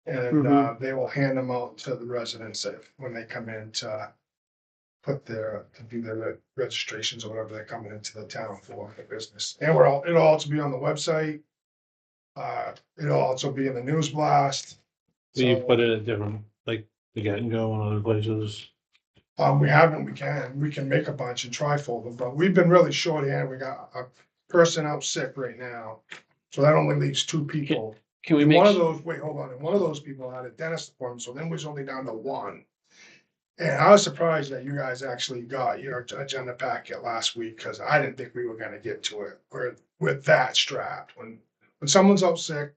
And they will hand them out to the residents when they come in to do their registrations or whatever they're coming into the town for the business. And it'll also be on the website. It'll also be in the news blast. So you So, put it at different, like, the Get and Go and other places. we can make a bunch and trifold them, but we've been really short-handed. We got a person out sick right now. So that only leaves two people. Can we And make, one of those, wait, hold on, and one of those people had a dentist appointment, so then was only down to one. And I was surprised that you guys actually got your agenda packet last week, because I didn't think we were gonna get to it. We're that strapped. When someone's out sick,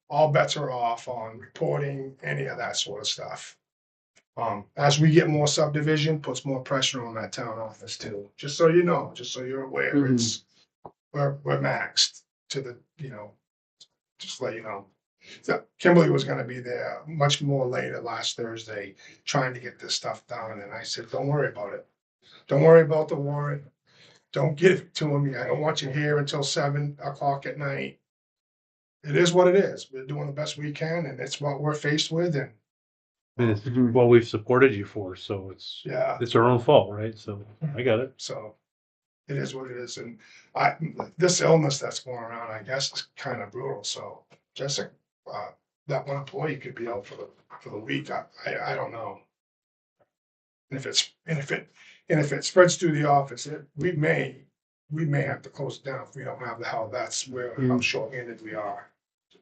all bets are off on reporting any of that sort of stuff. As we get more subdivision, puts more pressure on that town office too, just so you know, just so you're aware, we're maxed to the, just to let you know. So Kimberly was gonna be there much more later last Thursday, trying to get this stuff done, and I said, don't worry about it. Don't worry about the warrant. Don't give it to him. I don't want you here until 7 o'clock at night. It is what it is. We're doing the best we can, and it's what we're faced with, and It's what we've supported you for, so it's yeah, our own fault, right? So I got it. so it is what it is. And this illness that's going around, I guess, is kind of brutal. So Jessica, that one employee could be out for the week. I don't know. And if it spreads through the office, we may have to close it down if we don't have the help. That's where how short-handed we are.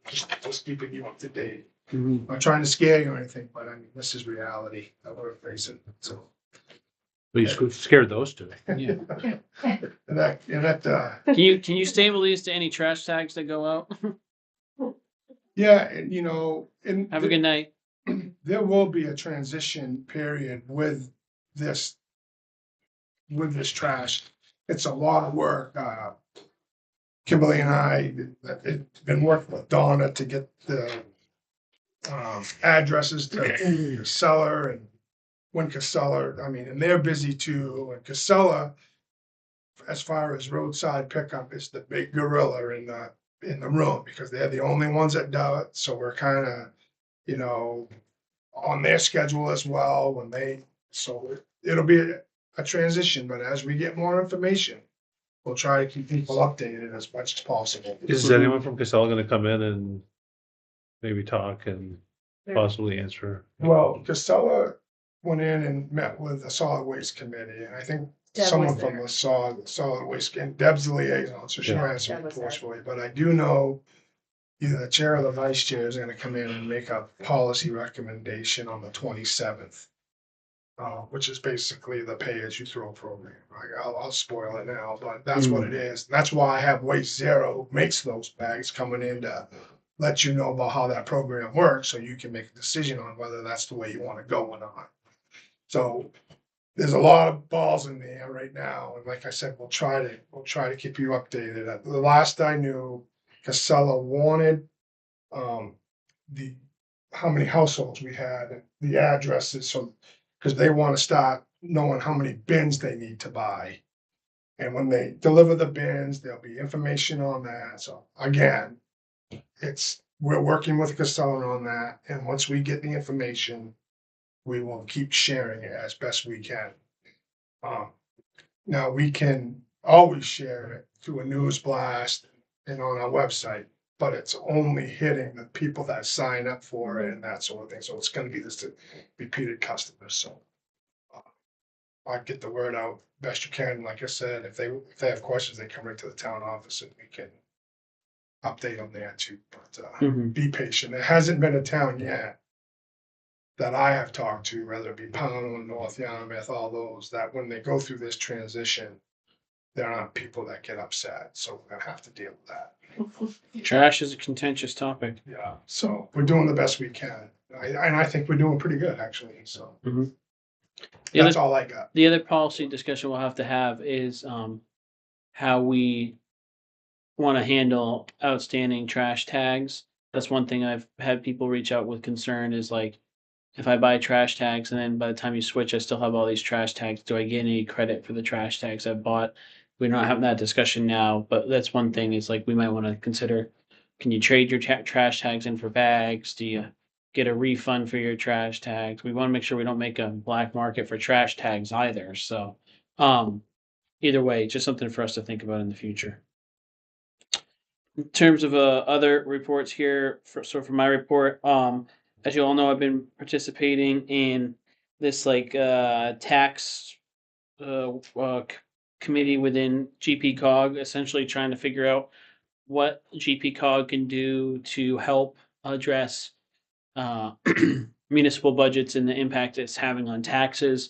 Just keeping you up to date. I'm not trying to scare you or anything, but I mean, this is reality that we're facing. So. But you scared those two. yeah. And that, Can you stable these to any trash tags that go out? yeah, and Have a good night. there will be a transition period with this trash. It's a lot of work. Kimberly and I have been working with Donna to get the addresses to Casella and when Casella, I mean, and they're busy too. And Casella, as far as roadside pickup, is the big gorilla in the room because they're the only ones that do it. So we're kind of, on their schedule as well so it'll be a transition, but as we get more information, we'll try to keep people updated as much as possible. Is anyone from Casella gonna come in and maybe talk and possibly answer? Well, Casella went in and met with the solid waste committee, and I think Deb someone was from there. the solid waste, and Deb's the liaison, so she Yeah. don't answer Deb was there. forcefully, but I do know either the chair or the vice chair is gonna come in and make a policy recommendation on the 27th. Which is basically the pay-as-you-throw program. I'll spoil it now, but that's what it is. That's why I have Waste Zero who makes those bags coming in to let you know about how that program works, so you can make a decision on whether that's the way you wanna go or not. So there's a lot of balls in the air right now, and like I said, we'll try to keep you updated. The last I knew, Casella wanted, the, how many households we had, the addresses, so because they want to start knowing how many bins they need to buy. And when they deliver the bins, there'll be information on that. So again, we're working with Casella on that. And once we get the information, we will keep sharing it as best we can. Now we can always share it through a news blast and on our website, but it's only hitting the people that sign up for it and that sort of thing. So it's gonna be this repeated customers, so. I'll get the word out best you can. Like I said, if they have questions, they come right to the town office and we can update them there too, but, be patient. There hasn't been a town yet that I have talked to, whether it be Pownell, North Yarmouth, all those, that when they go through this transition, there aren't people that get upset, so we're gonna have to deal with that. Trash is a contentious topic. Yeah, so we're doing the best we can. And I think we're doing pretty good, actually, so The that's other, all I got. the other policy discussion we'll have to have is how we want to handle outstanding trash tags. That's one thing I've had people reach out with concern is like, if I buy trash tags and then by the time you switch, I still have all these trash tags, do I get any credit for the trash tags I bought? We're not having that discussion now, but that's one thing is like, we might want to consider, can you trade your trash tags in for bags? Do you get a refund for your trash tags? We want to make sure we don't make a black market for trash tags either. So, either way, just something for us to think about in the future. In terms of other reports here, for my report, as you all know, I've been participating in this like tax committee within GPCOG, essentially trying to figure out what GPCOG can do to help address municipal budgets and the impact it's having on taxes.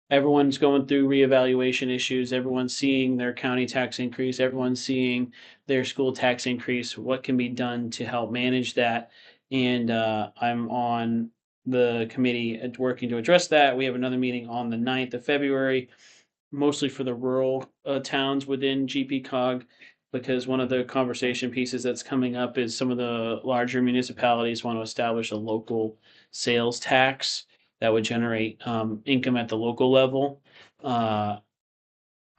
Everyone's going through reevaluation issues. Everyone's seeing their county tax increase. Everyone's seeing their school tax increase. What can be done to help manage that? And I'm on the committee working to address that. We have another meeting on the 9th of February, mostly for the rural towns within GPCOG, because one of the conversation pieces that's coming up is some of the larger municipalities want to establish a local sales tax that would generate income at the local level.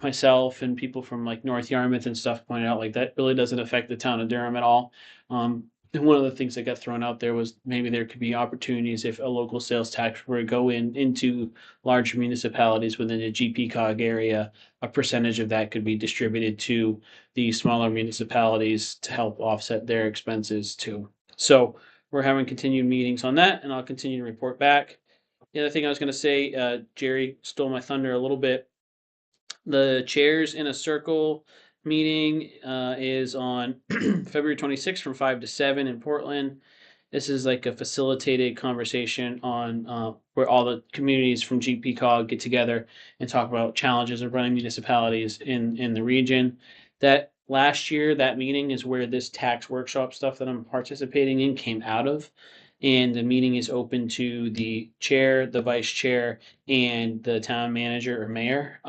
Myself and people from like North Yarmouth and stuff pointed out like that really doesn't affect the town of Durham at all. And one of the things that got thrown out there was maybe there could be opportunities if a local sales tax were to go into large municipalities within the GPCOG area, a percentage of that could be distributed to the smaller municipalities to help offset their expenses too. So we're having continued meetings on that, and I'll continue to report back. The other thing I was going to say, Jerry stole my thunder a little bit. The Chairs in a Circle meeting is on February 26th from 5 to 7 in Portland. This is like a facilitated conversation on where all the communities from GPCOG get together and talk about challenges of running municipalities in the region. That last year, that meeting is where this tax workshop stuff that I'm participating in came out of. And the meeting is open to the chair, the vice chair, and the town manager or mayor.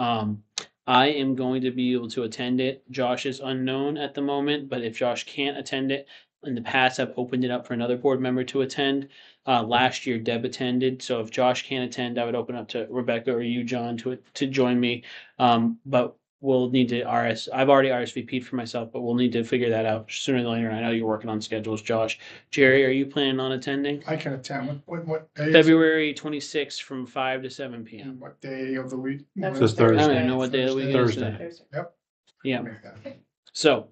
I am going to be able to attend it. Josh is unknown at the moment, but if Josh can't attend it, in the past I've opened it up for another board member to attend. Last year Deb attended, so if Josh can't attend, I would open up to Rebecca or you, John, to join me. But we'll need to I've already RSVP'd for myself, but we'll need to figure that out sooner than later. I know you're working on schedules, Josh. Jerry, are you planning on attending? I can attend. What day? February 26th from 5 to 7 p.m. What day of the week? That's It's I Thursday. don't even know what day of the week it is. Thursday. Thursday. Yep. Yeah. Make that. So,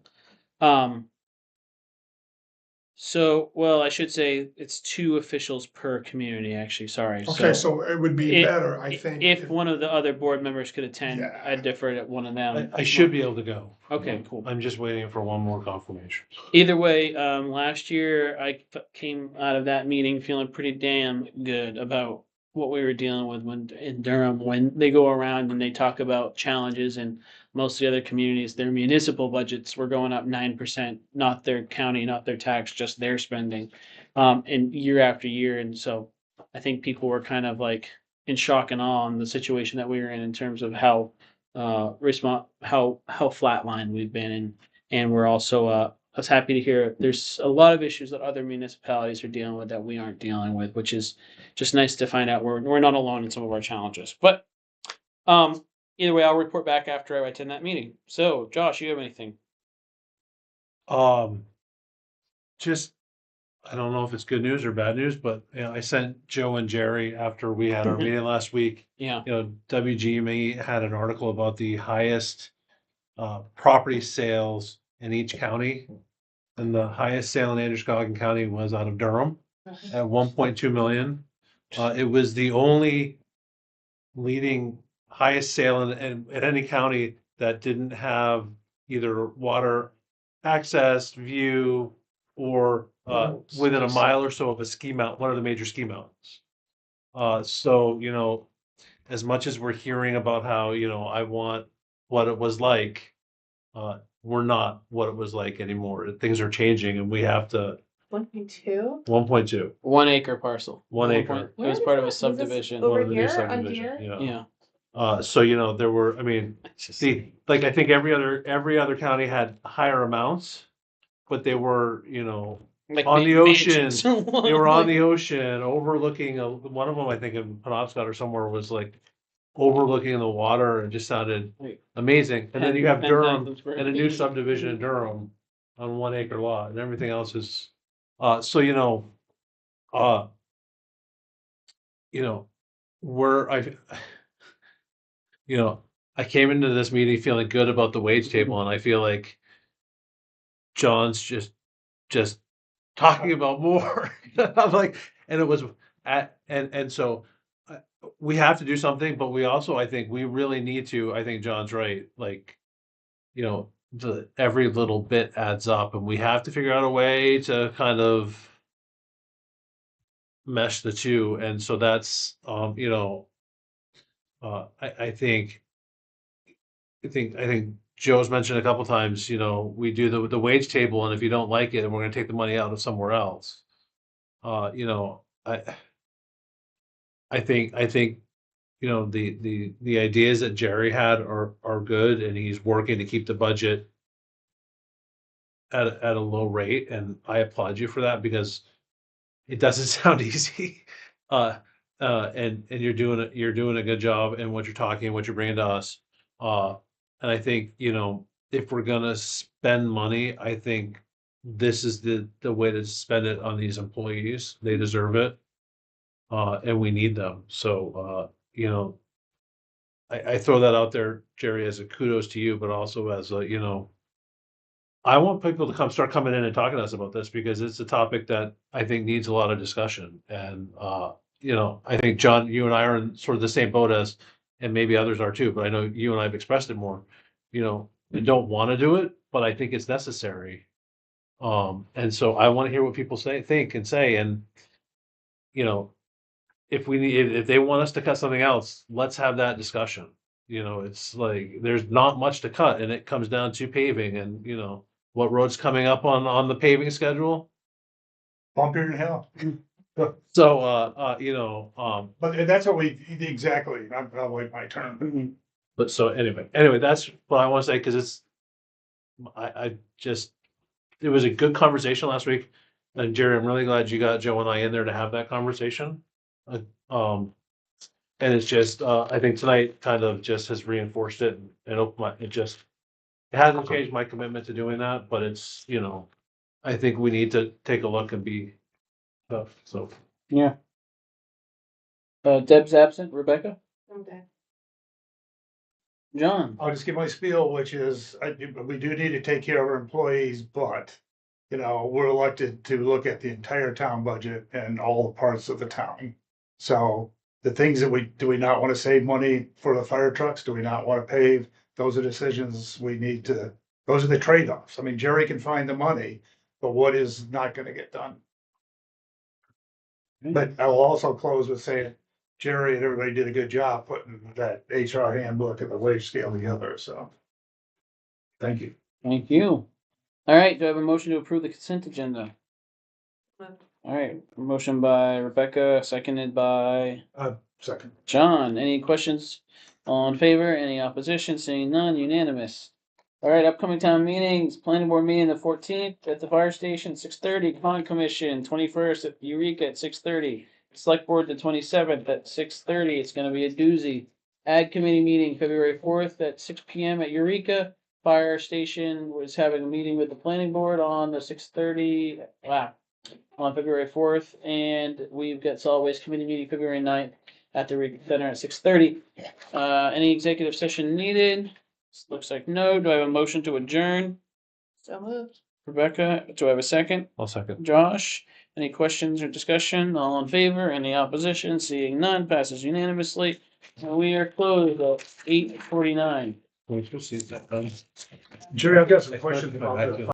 So, well, I should say it's 2 officials per community, actually, sorry. Okay, so it would be If- better, I think. If one of the other board members could attend, Yeah. I'd defer to one of them. I should be able to go. Okay, cool. I'm just waiting for one more confirmation. Either way, last year came out of that meeting feeling pretty damn good about what we were dealing with when in Durham, when they go around and they talk about challenges, and most of the other communities, their municipal budgets were going up 9%, not their county, not their tax, just their spending, and year after year. And so I think people were kind of like in shock and awe on the situation that we were in terms of how how flatlined we've been in. And we're also, I was happy to hear there's a lot of issues that other municipalities are dealing with that we aren't dealing with, which is just nice to find out we're not alone in some of our challenges. But either way, I'll report back after I attend that meeting. So, Josh, you have anything? Just, I don't know if it's good news or bad news, but you know, I sent Joe and Jerry after we had our meeting last week. Yeah. You know, WGME had an article about the highest property sales in each county. And the highest sale in Androscoggin County was out of Durham at 1.2 million. It was the only leading highest sale in any county that didn't have either water access, view, or within a mile or so of a ski mountain, one of the major ski mountains. So, you know, as much as we're hearing about how, you know, I want what it was like, we're not what it was like anymore. Things are changing and we have to 1.2? 1.2, 1 acre parcel. 1 acre. It was part of a subdivision. Over One of the new here on subdivision, here? yeah. Yeah. So, you know, there were, I mean, like I think every other county had higher amounts, but they were, you know, Like on the ocean. mansions. They were on the ocean overlooking one of them, I think in Penobscot or somewhere, was like overlooking the water and just sounded amazing. And then you have Durham and a new subdivision in Durham on 1 acre lot, and everything else is so you know where I came into this meeting feeling good about the wage table, and I feel like John's just talking about more. I'm like, and it was and so we have to do something, but we also, I think we really need to, I think John's right, like, you know, every little bit adds up and we have to figure out a way to kind of mesh the two. And so that's, you know, I think Joe's mentioned a couple times, you know, we do the wage table, and if you don't like it, then we're gonna take the money out of somewhere else. You know, I think, you know, the ideas that Jerry had are good, and he's working to keep the budget at a low rate, and I applaud you for that because it doesn't sound easy. And you're doing a good job in what you're talking and what you're bringing to us. And I think, you know, if we're gonna spend money, I think this is the way to spend it on these employees. They deserve it. And we need them. So, you know, I throw that out there, Jerry, as a kudos to you, but also as a, you know, I want people to start coming in and talking to us about this because it's a topic that I think needs a lot of discussion. And, you know, I think John, you and I are in sort of the same boat as, and maybe others are too, but I know you and I have expressed it more, you know, I don't want to do it, but I think it's necessary. And so I want to hear what people think and say, and, you know, if they want us to cut something else, let's have that discussion. You know, it's like there's not much to cut, and it comes down to paving, and you know what road's coming up on the paving schedule. Bumpier than hell. So you know, But that's what exactly, I'll wait my turn. but so anyway, that's what I want to say because it's I just it was a good conversation last week, and Jerry, I'm really glad you got Joe and I in there to have that conversation. And it's just I think tonight kind of just has reinforced it and opened it hasn't changed my commitment to doing that, but it's, you know, I think we need to take a look and be tough. So Yeah. Deb's absent. Rebecca? Okay. John? I'll just give my spiel, which is, we do need to take care of our employees, but you know, we're elected to look at the entire town budget and all the parts of the town. So the things that do we not want to save money for the fire trucks? Do we not want to pave? Those are decisions we need to, those are the trade-offs. I mean, Jerry can find the money, but what is not gonna get done? But I will also close with saying, Jerry and everybody did a good job putting that HR handbook and the wage scale together, so. Thank you. Thank you. All right, do I have a motion to approve the consent agenda? Moved. All right, motion by Rebecca, seconded by Second. John. Any questions? All in favor? Any opposition? Seeing none, unanimous. All right, upcoming town meetings, planning board meeting the 14th at the fire station, 6:30, con commission, 21st at Eureka at 6:30. Select board the 27th at 6:30. It's gonna be a doozy. Ag committee meeting February 4th at 6 PM at Eureka. Fire station was having a meeting with the planning board on the 6:30, on February 4th. And we've got solid waste committee meeting February 9th at the Eureka Center at 6:30. Any executive session needed? Looks like no. Do I have a motion to adjourn? So moved. Rebecca, do I have a second? I'll second. Josh, any questions or discussion? All in favor? Any opposition? Seeing none, passes unanimously. And we are closed at 8:49. Can we proceed that done? Jerry, I've got some questions about the